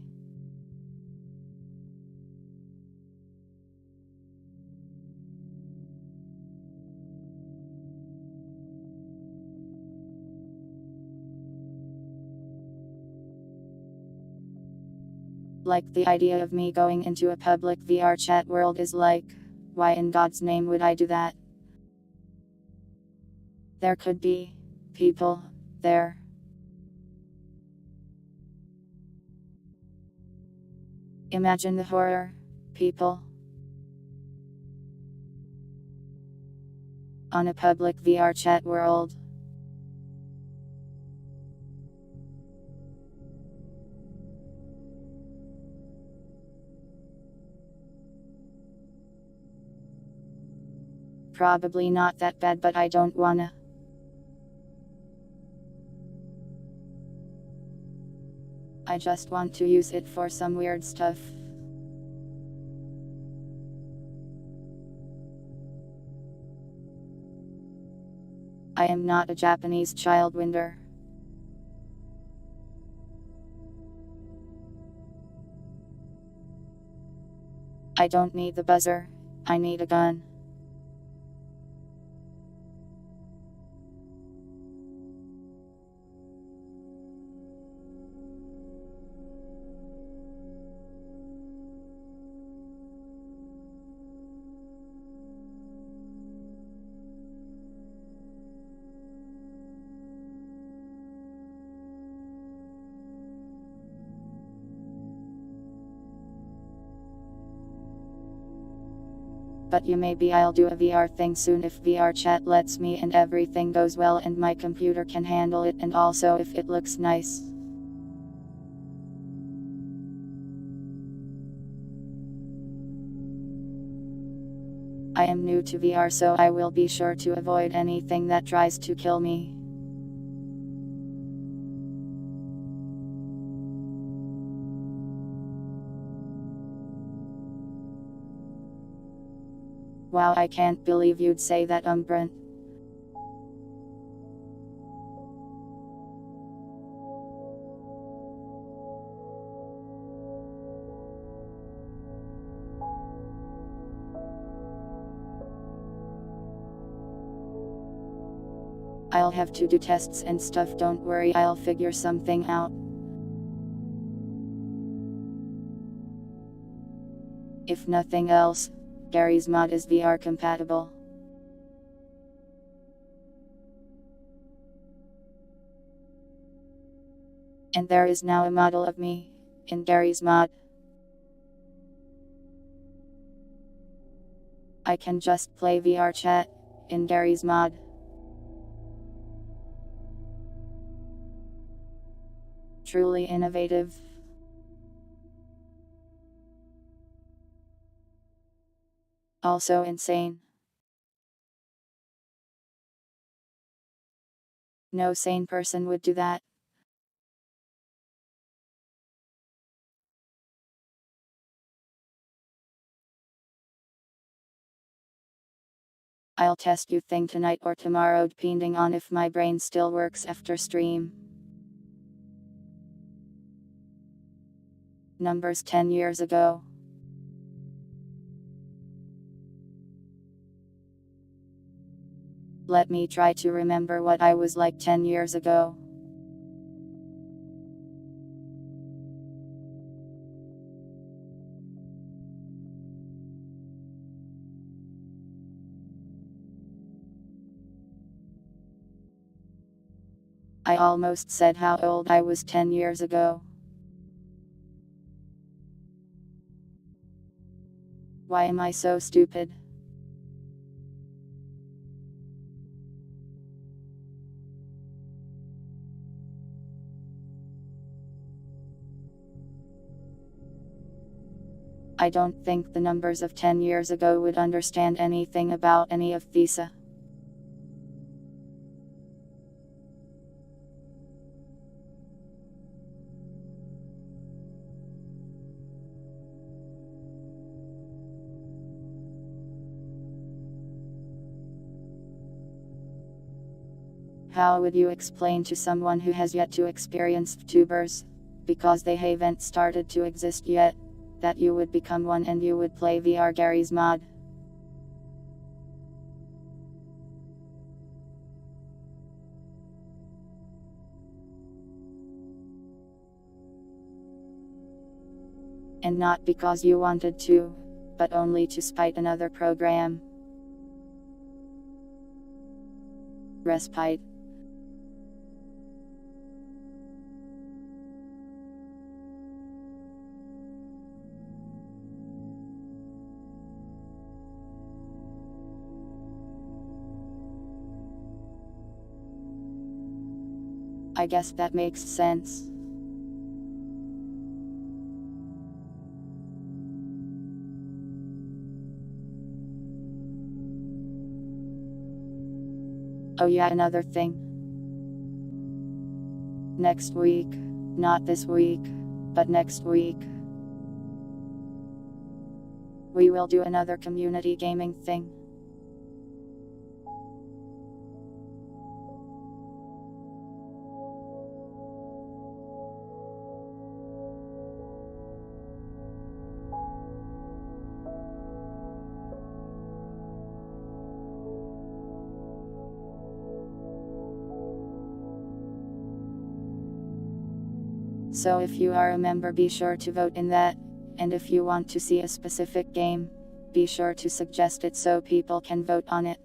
Like the idea of me going into a public VR chat world is like, why in God's name would I do that? There could be people there. Imagine the horror. People on a public VR chat world. Probably not that bad, but I don't wanna. I just want to use it for some weird stuff. I am not a Japanese child winder. I don't need the buzzer, I need a gun. But maybe I'll do a VR thing soon if VR chat lets me and everything goes well and my computer can handle it, and also if it looks nice. I am new to VR, so I will be sure to avoid anything that tries to kill me. Wow, I can't believe you'd say that, Brent. I'll have to do tests and stuff, don't worry, I'll figure something out. If nothing else, Garry's mod is VR compatible. And there is now a model of me in Garry's mod. I can just play VR chat in Garry's mod. Truly innovative. Also insane. No sane person would do that. I'll test you thing tonight or tomorrow depending on if my brain still works after stream. Numbers 10 years ago. Let me try to remember what I was like 10 years ago. I almost said how old I was 10 years ago. Why am I so stupid? I don't think the numbers of 10 years ago would understand anything about any of these. How would you explain to someone who has yet to experience tubers, because they haven't started to exist yet, that you would become one and you would play VR Garry's mod? And not because you wanted to, but only to spite another program. Respite. I guess that makes sense. Oh yeah, another thing. Next week, not this week, but next week, we will do another community gaming thing. So if you are a member, be sure to vote in that, and if you want to see a specific game, be sure to suggest it so people can vote on it.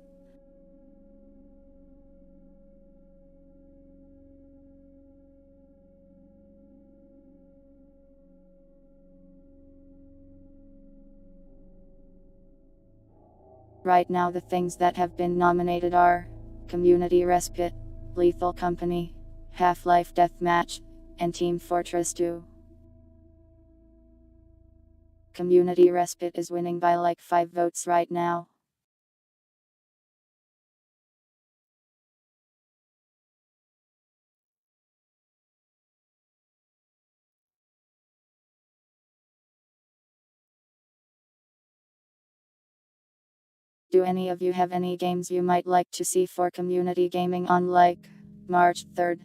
Right now the things that have been nominated are Community Respite, Lethal Company, Half-Life Deathmatch, and Team Fortress 2. Community Respite is winning by like 5 votes right now. Do any of you have any games you might like to see for community gaming on like March 3rd?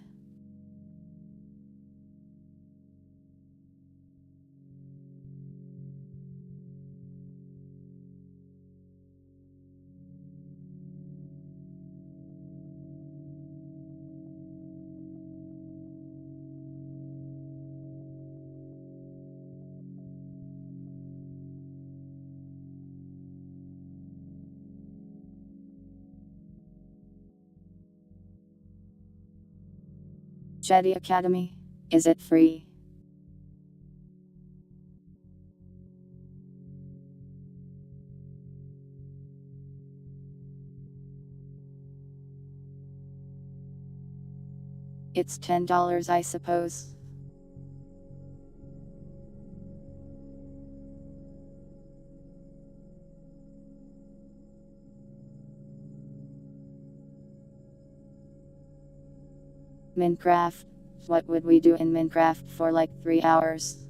Jedi Academy, is it free? It's $10, I suppose. Minecraft. What would we do in Minecraft for like 3 hours?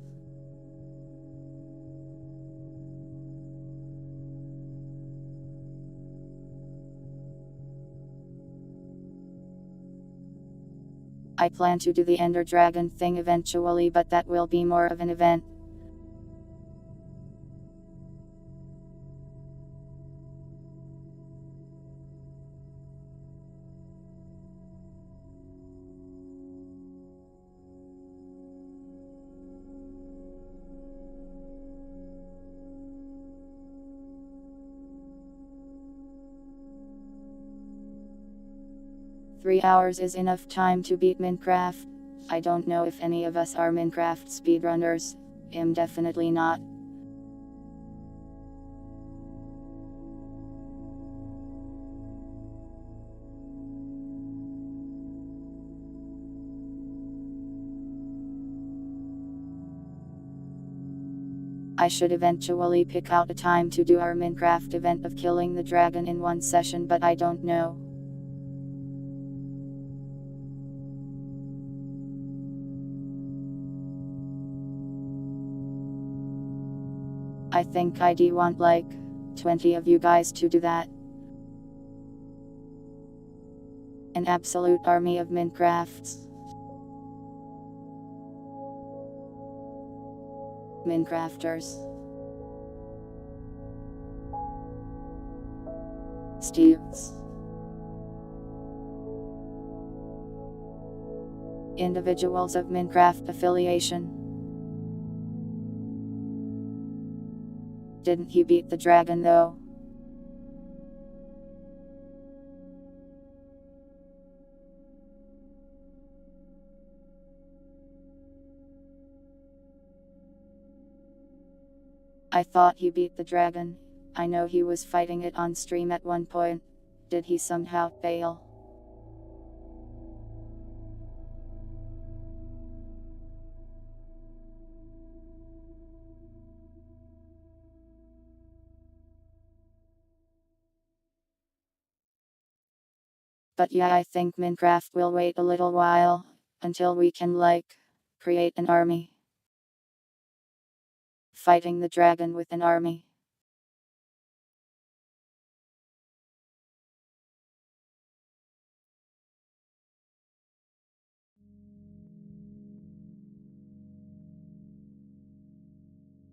I plan to do the Ender Dragon thing eventually, but that will be more of an event. 3 hours is enough time to beat Minecraft. I don't know if any of us are Minecraft speedrunners. I'm definitely not. I should eventually pick out a time to do our Minecraft event of killing the dragon in one session, but I don't know. I think I'd want like 20 of you guys to do that. An absolute army of Minecrafts. Minecrafters. Steves. Individuals of Minecraft affiliation. Didn't he beat the dragon though? I thought he beat the dragon. I know he was fighting it on stream at one point. Did he somehow fail? But yeah, I think Minecraft will wait a little while until we can create an army. Fighting the dragon with an army.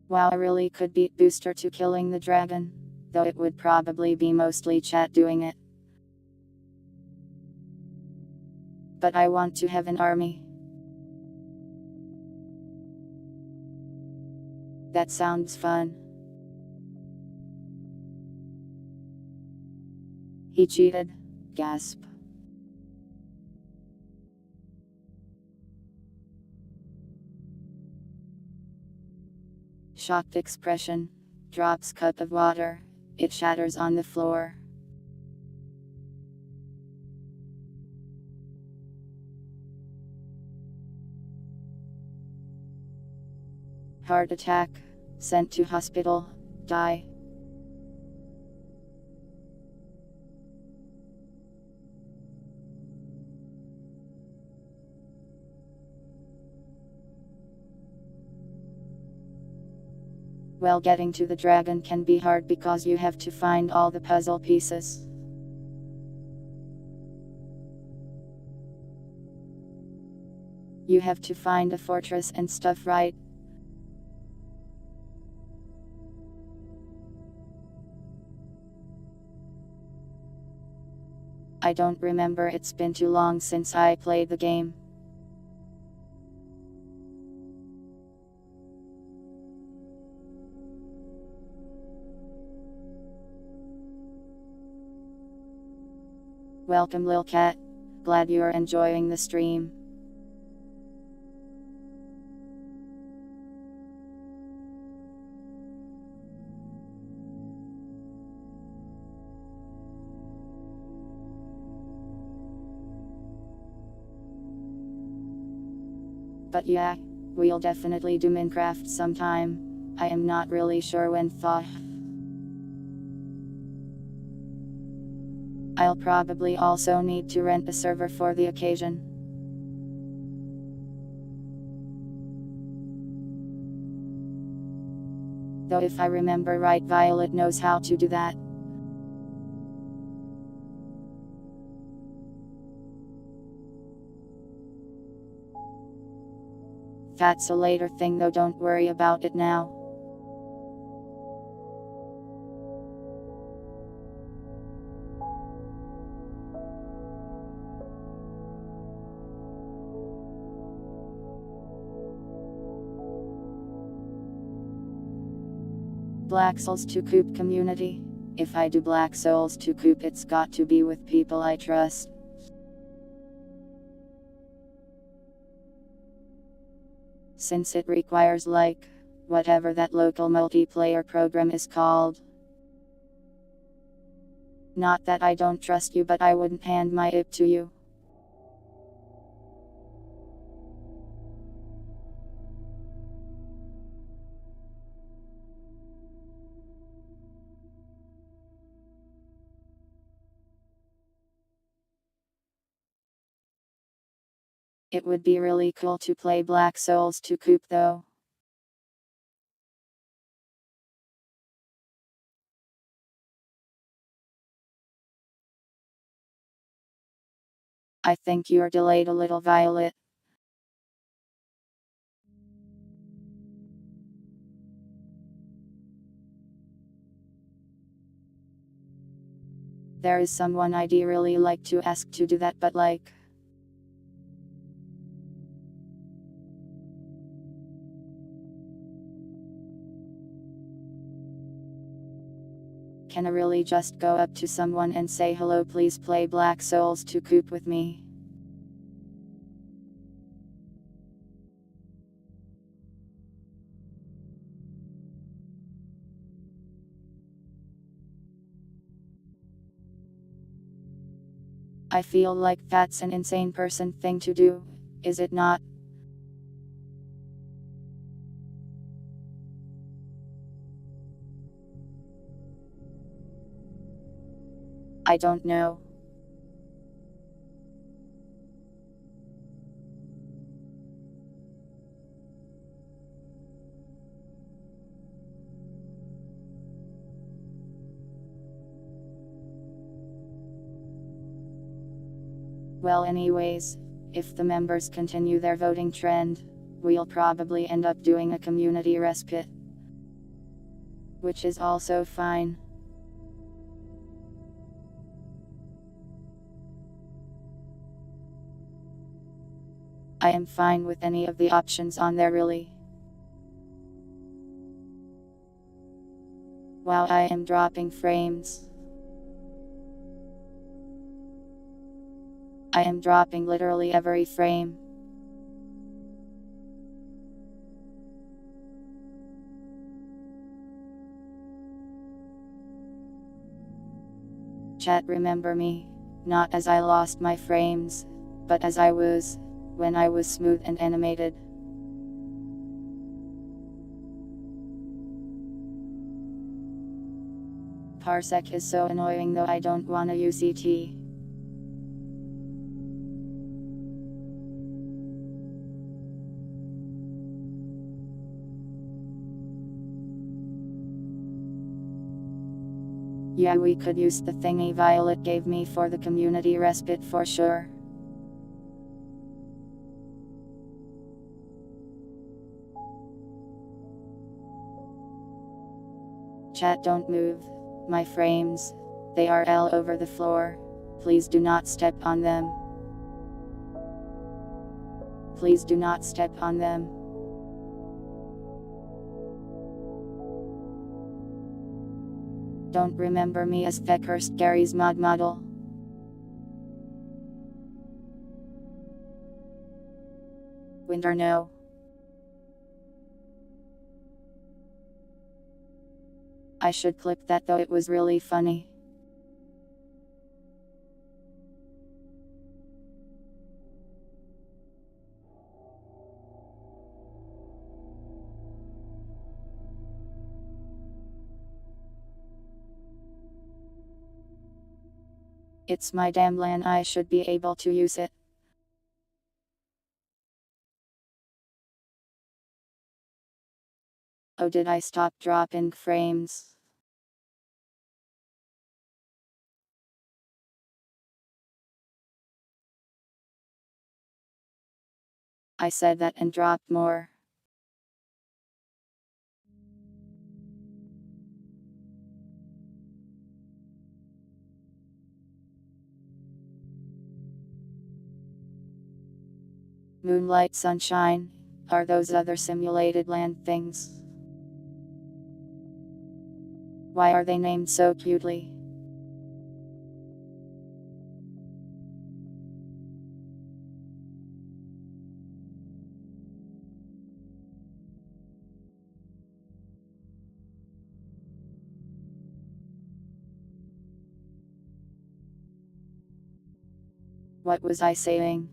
Wow, I really could beat Booster to killing the dragon, though it would probably be mostly chat doing it. But I want to have an army. That sounds fun. He cheated. Gasp. Shocked expression. Drops cup of water. It shatters on the floor. Heart attack. Sent to hospital. Die. Well, getting to the dragon can be hard because you have to find all the puzzle pieces. You have to find a fortress and stuff, right? I don't remember, it's been too long since I played the game. Welcome, Lil Cat. Glad you're enjoying the stream. But yeah, we'll definitely do Minecraft sometime. I am not really sure when though. I'll probably also need to rent a server for the occasion. Though if I remember right, Violet knows how to do that. That's a later thing though, don't worry about it now. Black Souls to Coop community. If I do Black Souls to Coop, it's got to be with people I trust. since it requires whatever that local multiplayer program is called. Not that I don't trust you, but I wouldn't hand my IP to you. It would be really cool to play Black Souls 2 Coop though. I think you're delayed a little, Violet. There is someone I'd really like to ask to do that, but can I really just go up to someone and say hello, please play Black Souls 2 Coop with me? I feel like that's an insane person thing to do, is it not? I don't know. Well, anyways, if the members continue their voting trend, we'll probably end up doing a community respite. Which is also fine. I am fine with any of the options on there, really. Wow, I am dropping frames. I am dropping literally every frame. Chat, remember me, not as I lost my frames, but as I was, when I was smooth and animated. Parsec is so annoying though, I don't wanna use ET. Yeah, we could use the thingy Violet gave me for the community respite for sure. Chat, don't move. My frames. They are all over the floor. Please do not step on them. Please do not step on them. Don't remember me as the cursed Garry's mod model. Winter, no. I should clip that though, it was really funny. It's my damn LAN, I should be able to use it. Oh, did I stop dropping frames? I said that and dropped more. Moonlight, sunshine, are those other simulated land things? Why are they named so cutely? What was I saying?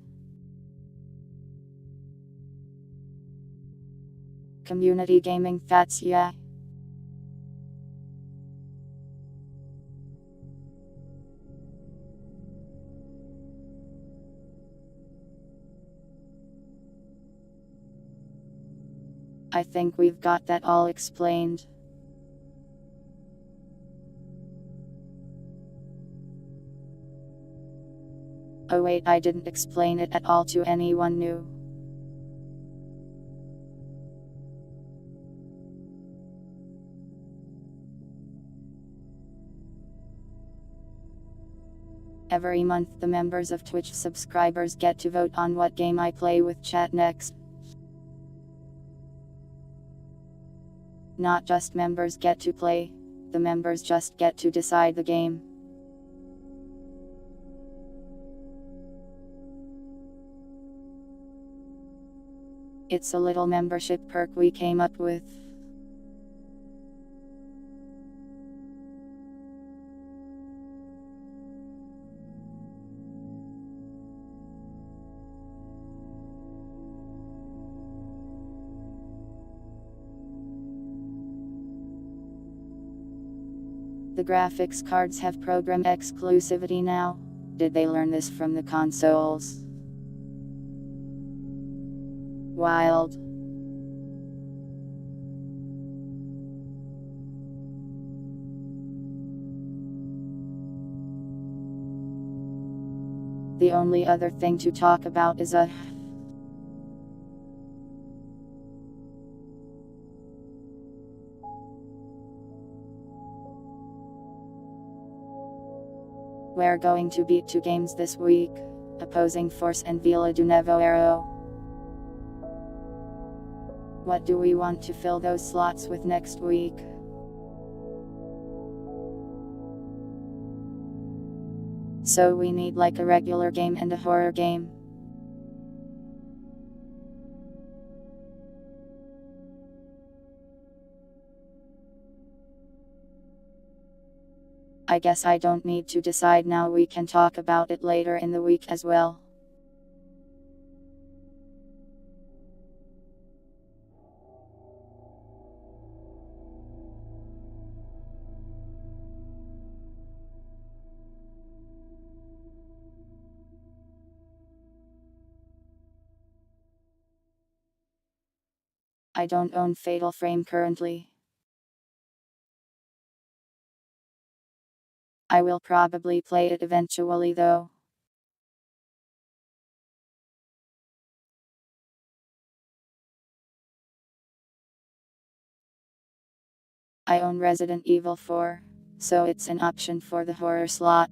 Community gaming fats, yeah. I think we've got that all explained. Oh wait, I didn't explain it at all to anyone new. Every month the members of Twitch subscribers get to vote on what game I play with chat next. Not just members get to play, the members just get to decide the game. It's a little membership perk we came up with. The graphics cards have program exclusivity now. Did they learn this from the consoles? Wild. The only other thing to talk about is we're going to beat 2 games this week, Opposing Force and Villa do Nevo Arrow. What do we want to fill those slots with next week? So we need like a regular game and a horror game. I guess I don't need to decide now, we can talk about it later in the week as well. I don't own Fatal Frame currently. I will probably play it eventually though. I own Resident Evil 4, so it's an option for the horror slot.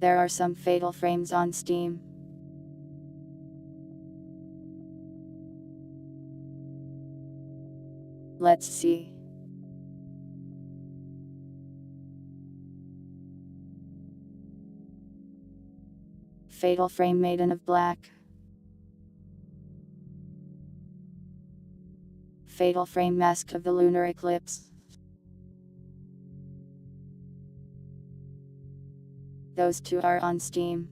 There are some Fatal Frames on Steam. Let's see. Fatal Frame Maiden of Black. Fatal Frame Mask of the Lunar Eclipse. Those 2 are on Steam.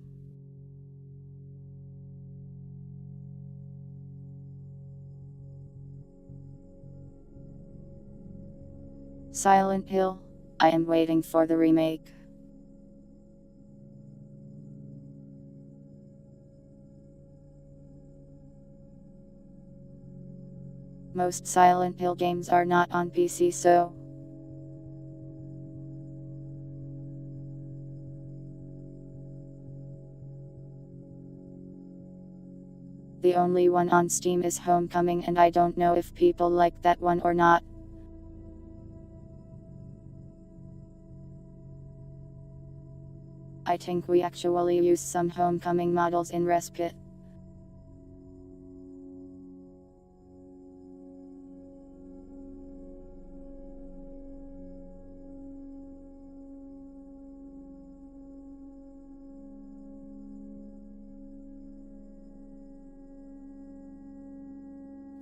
Silent Hill. I am waiting for the remake. Most Silent Hill games are not on PC, so the only one on Steam is Homecoming, and I don't know if people like that one or not. I think we actually used some Homecoming models in Respite.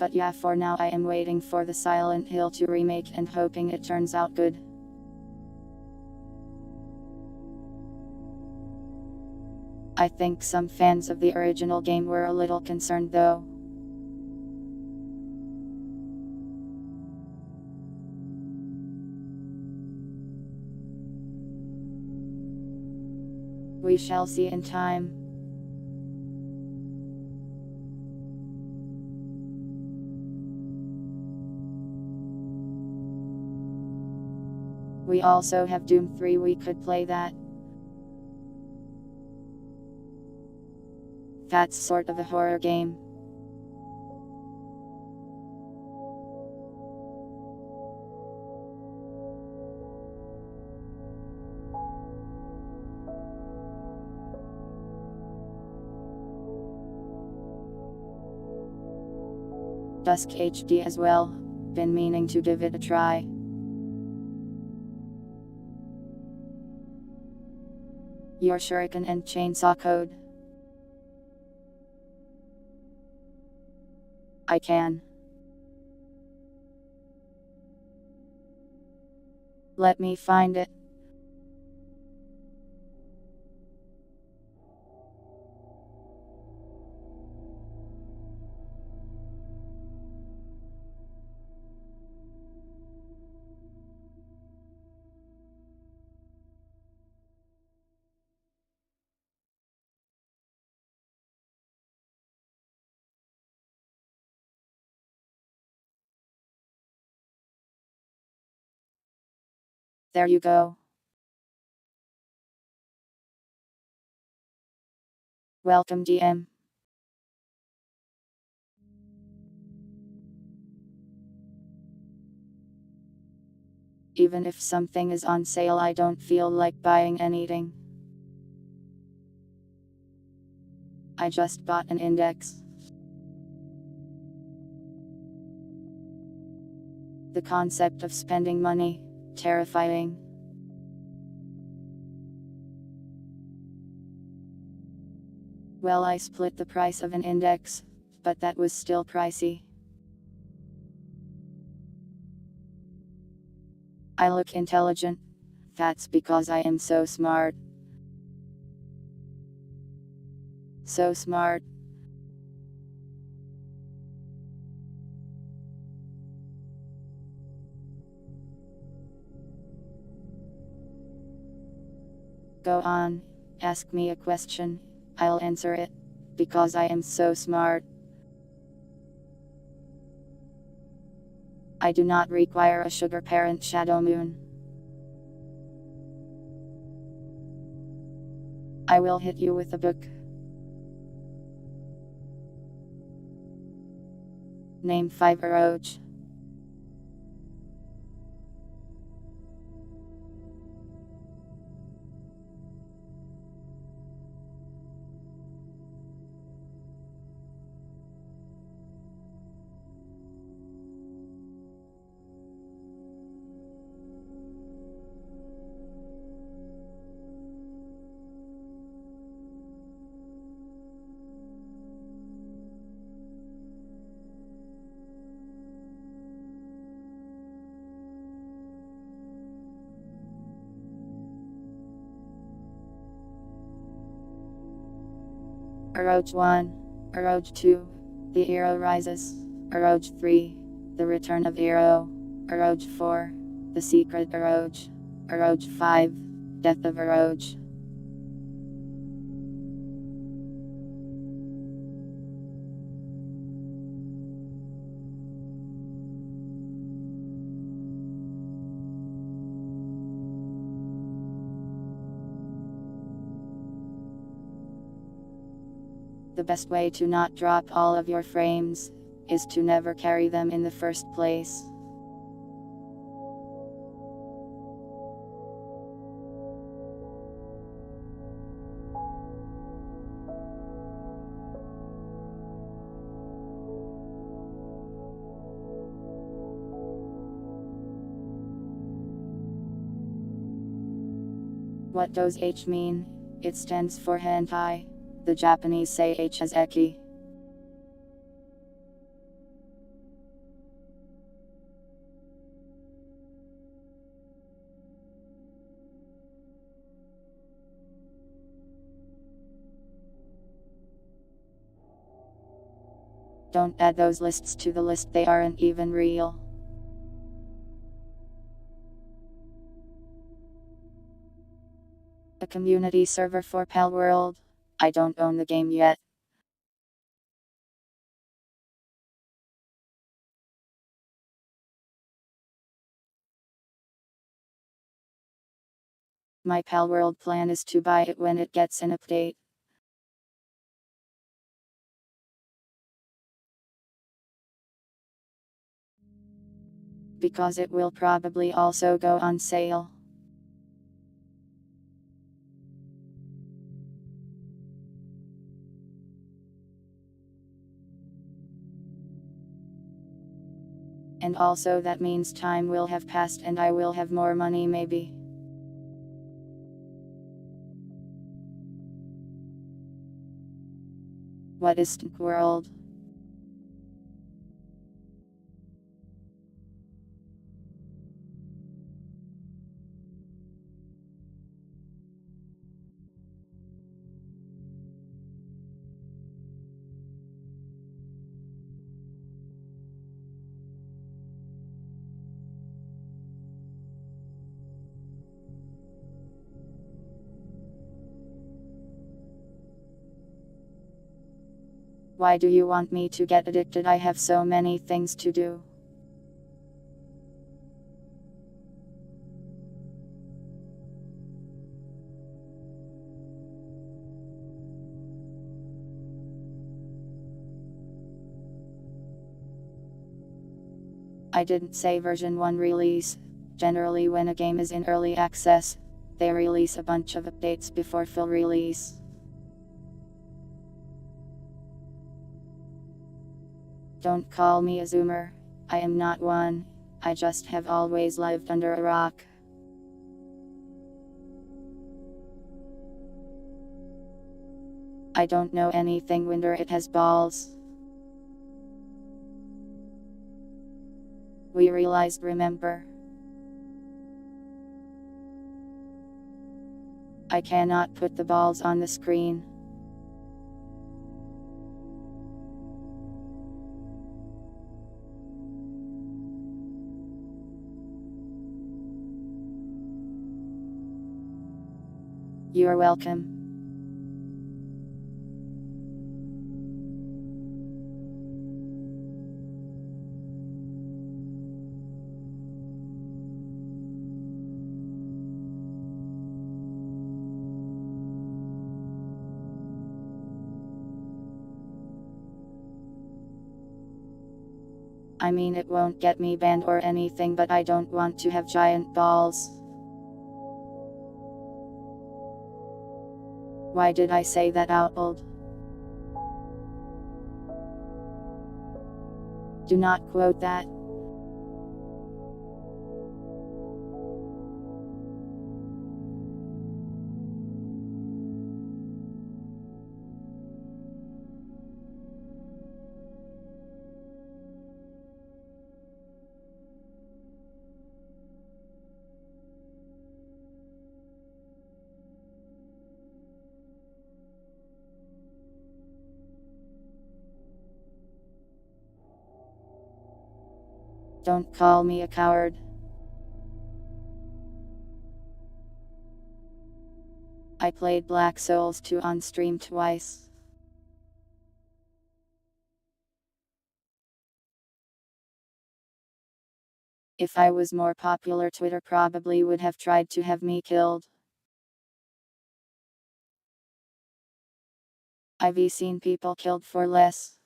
But yeah, for now I am waiting for the Silent Hill 2 remake and hoping it turns out good. I think some fans of the original game were a little concerned though. We shall see in time. We also have Doom 3, we could play that. That's sort of a horror game. Dusk HD as well, been meaning to give it a try. Your shuriken and chainsaw code. I can. Let me find it. There you go. Welcome GM. Even if something is on sale, I don't feel like buying anything. I just bought an index. The concept of spending money, terrifying. Well, I split the price of an index, but that was still pricey. I look intelligent. That's because I am so smart. So smart. Go on, ask me a question, I'll answer it, because I am so smart. I do not require a sugar parent shadow moon. I will hit you with a book. Name 5 Oroge. Oroge 1, Oroge 2, The Hero Rises, Oroge 3, The Return of Hero, Oroge 4, The Secret Oroge, Oroge 5, Death of Oroge. The best way to not drop all of your frames is to never carry them in the first place. What does H mean? It stands for hentai. The Japanese say H as eki. Don't add those lists to the list, they aren't even real. A community server for Pal World. I don't own the game yet. My Pal World plan is to buy it when it gets an update. Because it will probably also go on sale. And also that means time will have passed and I will have more money maybe. What is Stink World? Why do you want me to get addicted? I have so many things to do. I didn't say version 1 release. Generally when a game is in early access, they release a bunch of updates before full release. Don't call me a zoomer, I am not one, I just have always lived under a rock. I don't know anything wonder it has balls. We realized, remember? I cannot put the balls on the screen. You're welcome. I mean, it won't get me banned or anything, but I don't want to have giant balls. Why did I say that out loud? Do not quote that. Don't call me a coward. I played Black Souls 2 on stream twice. If I was more popular, Twitter probably would have tried to have me killed. I've seen people killed for less.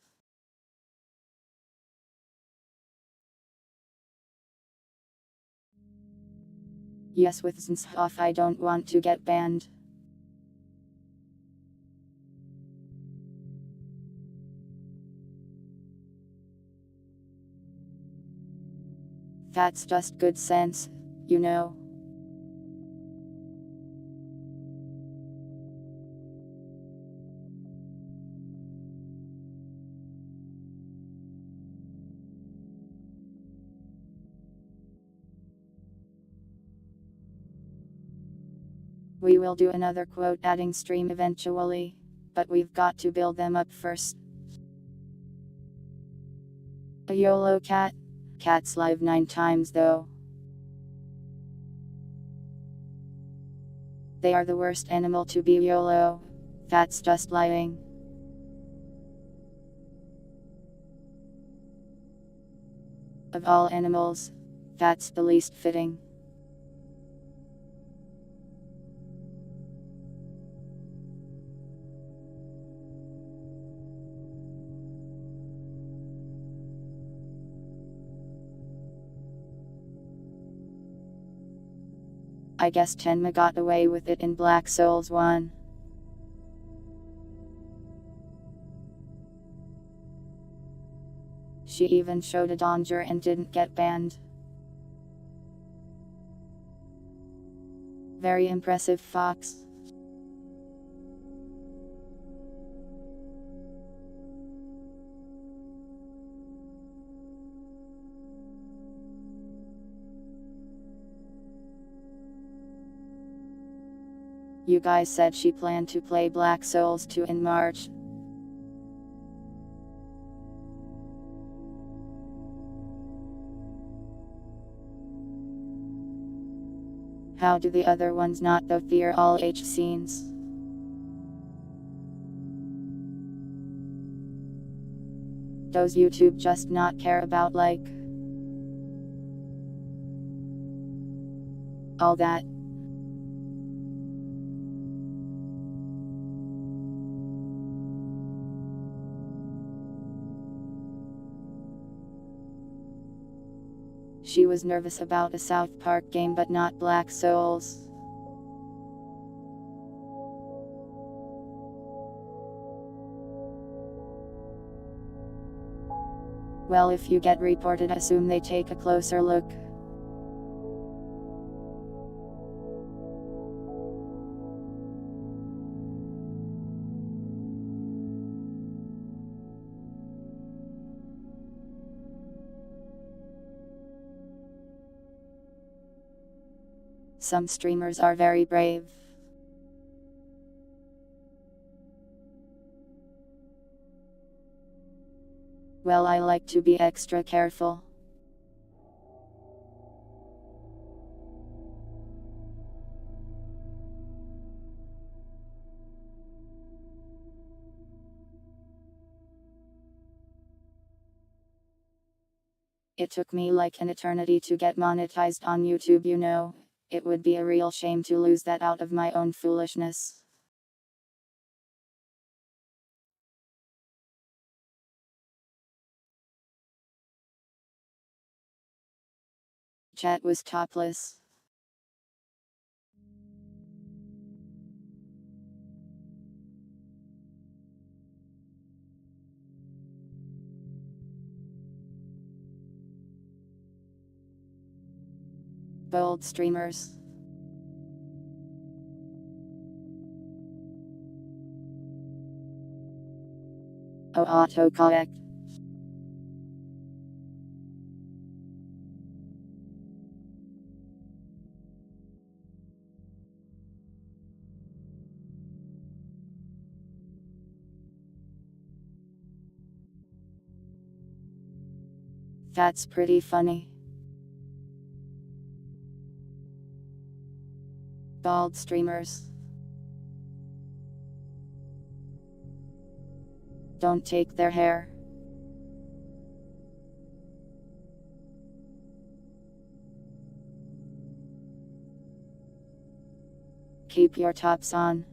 Yes, with Zinsoff I don't want to get banned. That's just good sense, you know. We will do another quote adding stream eventually, but we've got to build them up first. A YOLO cat. Cats live 9 times though. They are the worst animal to be YOLO. That's just lying. Of all animals, that's the least fitting. I guess Tenma got away with it in Black Souls 1. She even showed a danger and didn't get banned. Very impressive, Fox. You guys said she planned to play Black Souls 2 in March. How do the other ones not though? They're all H scenes. Does YouTube just not care about like all that? She was nervous about a South Park game but not Black Souls. Well, if you get reported, assume they take a closer look. Some streamers are very brave. Well, I like to be extra careful. It took me like an eternity to get monetized on YouTube, you know. It would be a real shame to lose that out of my own foolishness. Chat was topless. Bold streamers. Oh, autocorrect. That's pretty funny. Bald streamers. Don't take their hair. Keep your tops on.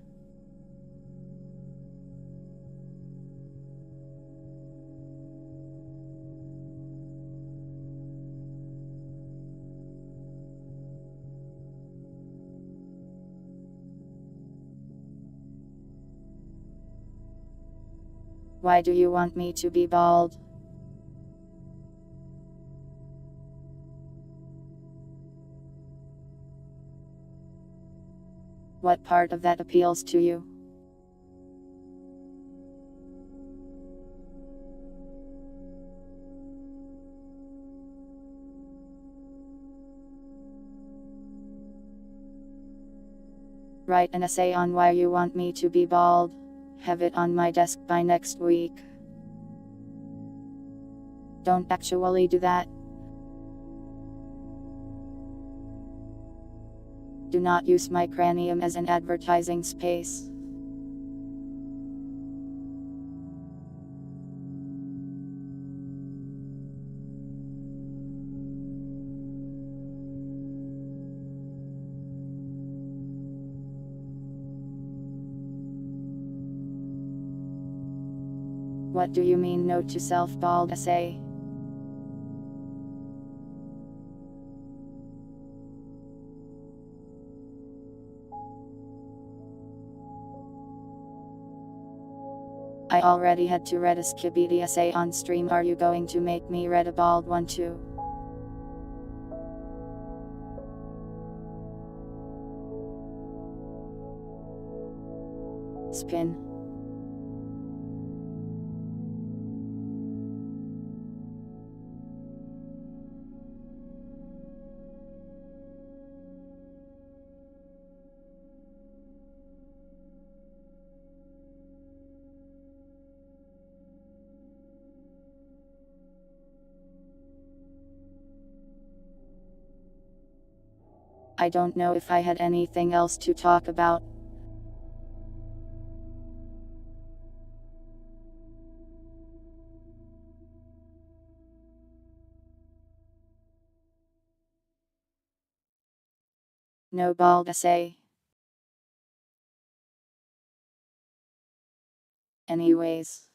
Why do you want me to be bald? What part of that appeals to you? Write an essay on why you want me to be bald. Have it on my desk by next week. Don't actually do that. Do not use my cranium as an advertising space. What do you mean note to self, bald essay? I already had to read a skibidi essay on stream. Are you going to make me read a bald one too? Spin. I don't know if I had anything else to talk about. No bald essay. Anyways.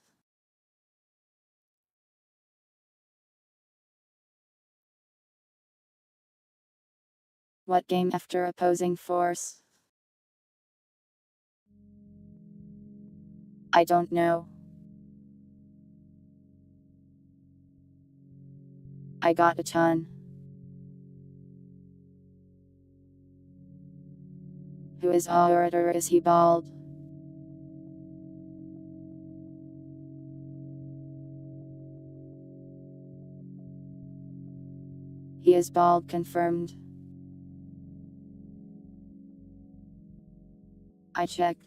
What game after opposing force? I don't know. I got a ton. Who is orator? Is he bald? He is bald, confirmed. I checked.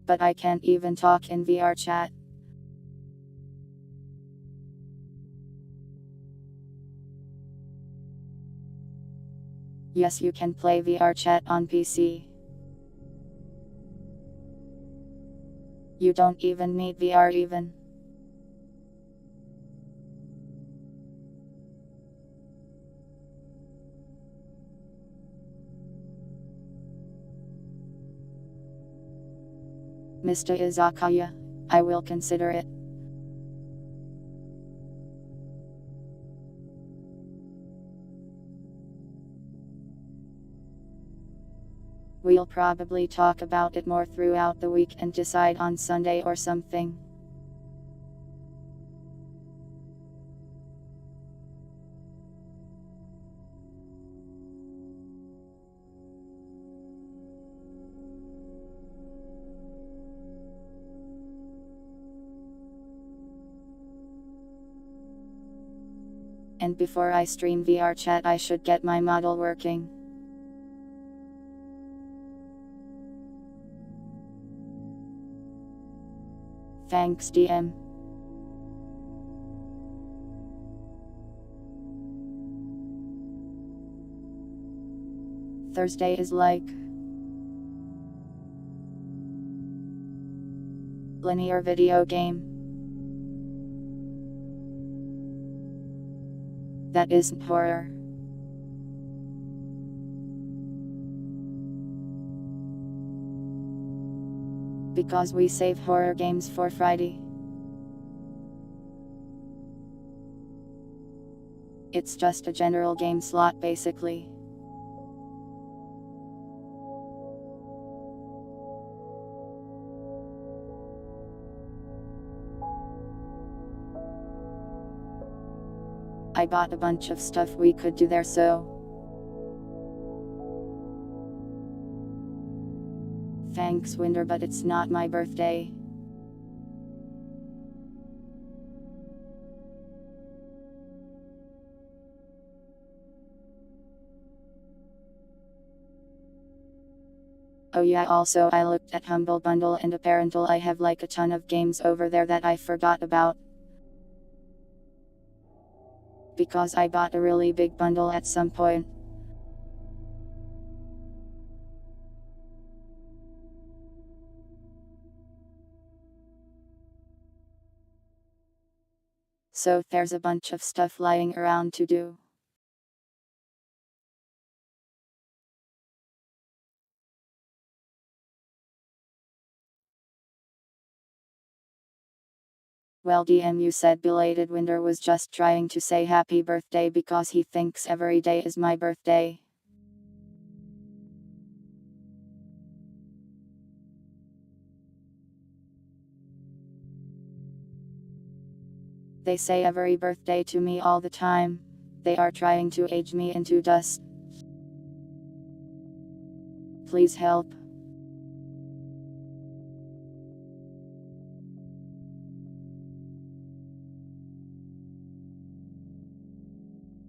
But I can't even talk in VR chat. Yes, you can play VR chat on PC. You don't even need VR even. Mr. Izakaya, I will consider it. We'll probably talk about it more throughout the week and decide on Sunday or something. And before I stream VR chat, I should get my model working. Thanks, DM. Thursday is like linear video game. That isn't horror. Because we save horror games for Friday. It's just a general game slot basically. I bought a bunch of stuff we could do there, so thanks, Winder, but it's not my birthday. Oh yeah, also I looked at Humble Bundle and apparently I have like a ton of games over there that I forgot about. Because I bought a really big bundle at some point. So there's a bunch of stuff lying around to do. Well, DMU said belated Winder was just trying to say happy birthday because he thinks every day is my birthday. They say every birthday to me all the time. They are trying to age me into dust. Please help.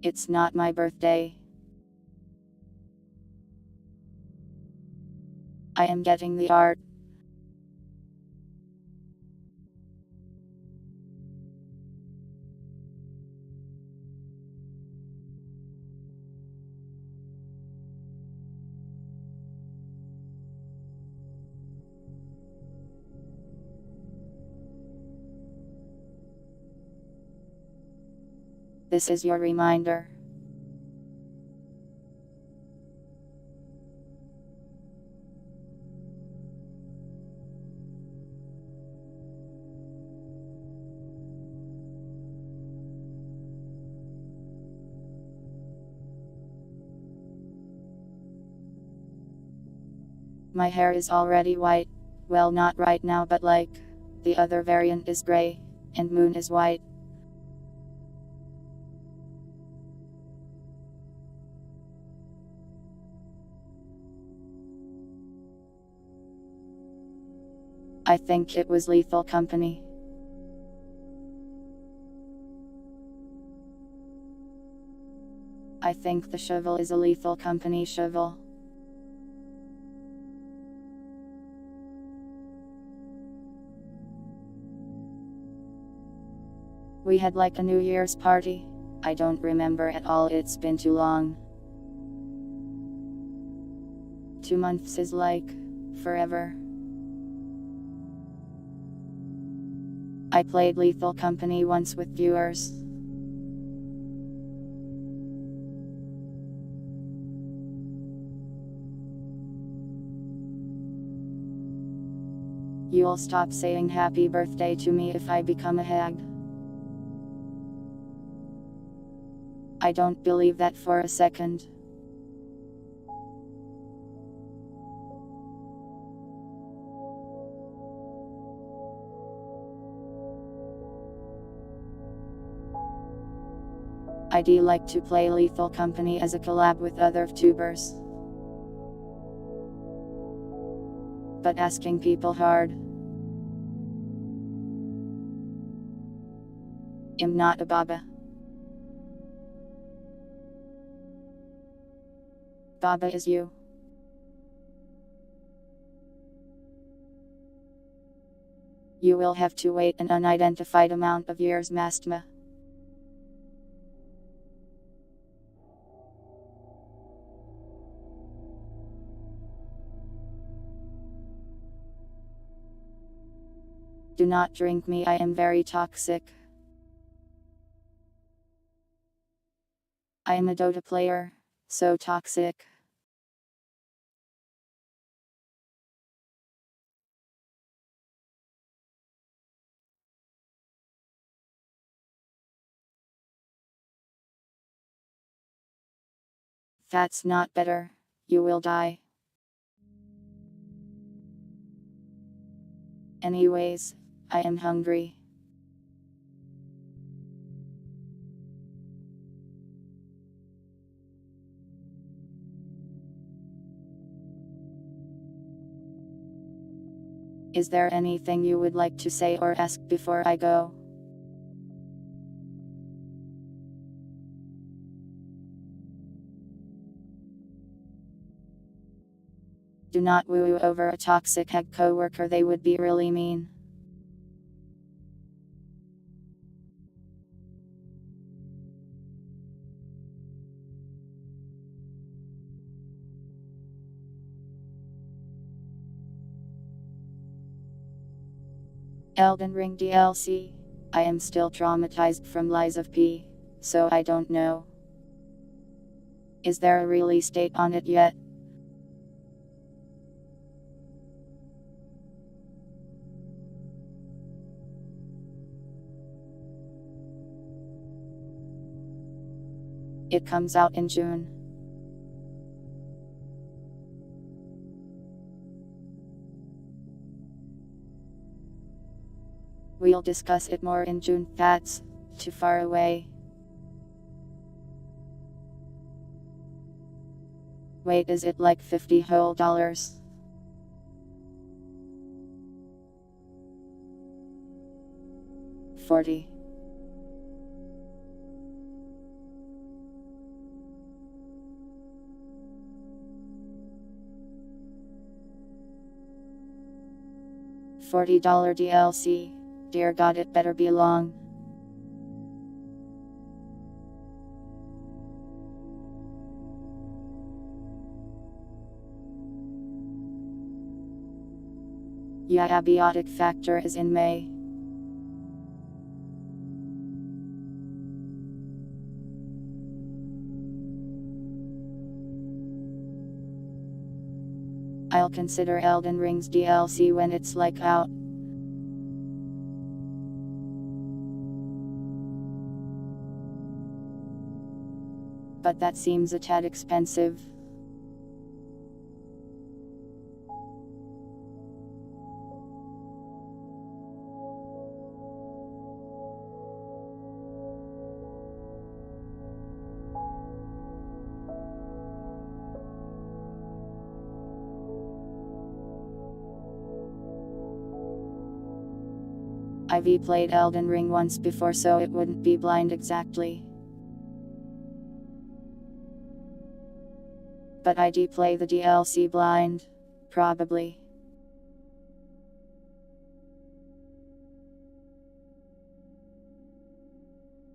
It's not my birthday. I am getting the art. This is your reminder. My hair is already white. Well, not right now, but like, the other variant is gray, and moon is white. I think it was Lethal Company. I think the shovel is a Lethal Company shovel. We had like a New Year's party. I don't remember at all, it's been too long. 2 months is like forever. I played Lethal Company once with viewers. You'll stop saying happy birthday to me if I become a hag. I don't believe that for a second. I'd like to play Lethal Company as a collab with other tubers. But asking people hard. I'm not a Baba. Baba is you. You will have to wait an unidentified amount of years, Mastma. Do not drink me, I am very toxic. I am a Dota player, so toxic. That's not better. You will die. Anyways, I am hungry. Is there anything you would like to say or ask before I go? Do not woo over a toxic egg coworker, they would be really mean. Elden Ring DLC. I am still traumatized from Lies of P, so I don't know. Is there a release date on it yet? It comes out in June. We'll discuss it more in June. That's too far away. Wait, is it like $50 whole? $40. $40 DLC. Dear God, it better be long. Yeah, abiotic factor is in May. I'll consider Elden Ring's DLC when it's like out. But that seems a tad expensive. I've played Elden Ring once before, so it wouldn't be blind exactly. But I'd play the DLC blind. Probably.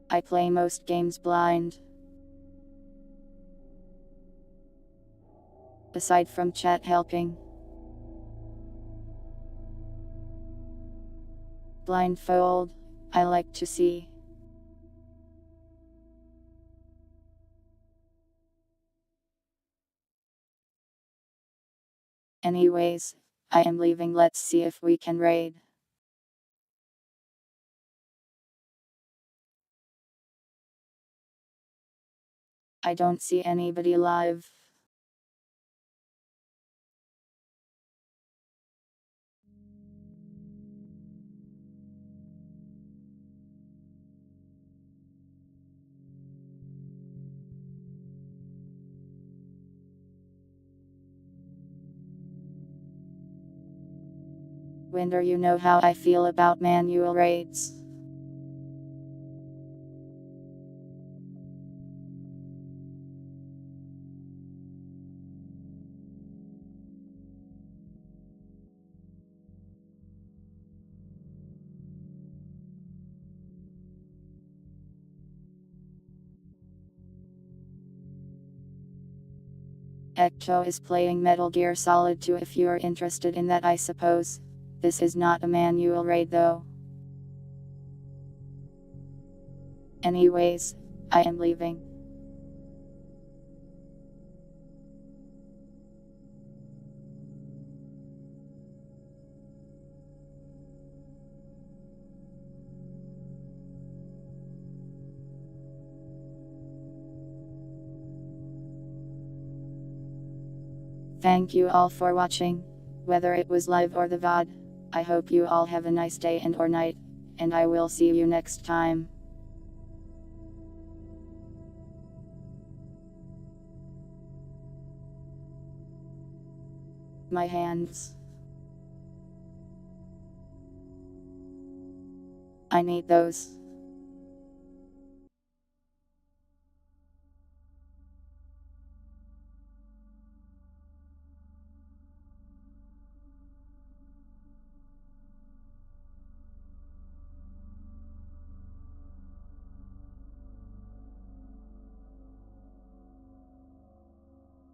I play most games blind. Aside from chat helping. Blindfold, I like to see. Anyways, I am leaving. Let's see if we can raid. I don't see anybody live. Winder, you know how I feel about manual raids. Ecto is playing Metal Gear Solid 2 if you're interested in that, I suppose. This is not a manual raid though. Anyways, I am leaving. Thank you all for watching, whether it was live or the VOD. I hope you all have a nice day and or night, and I will see you next time. My hands. I need those.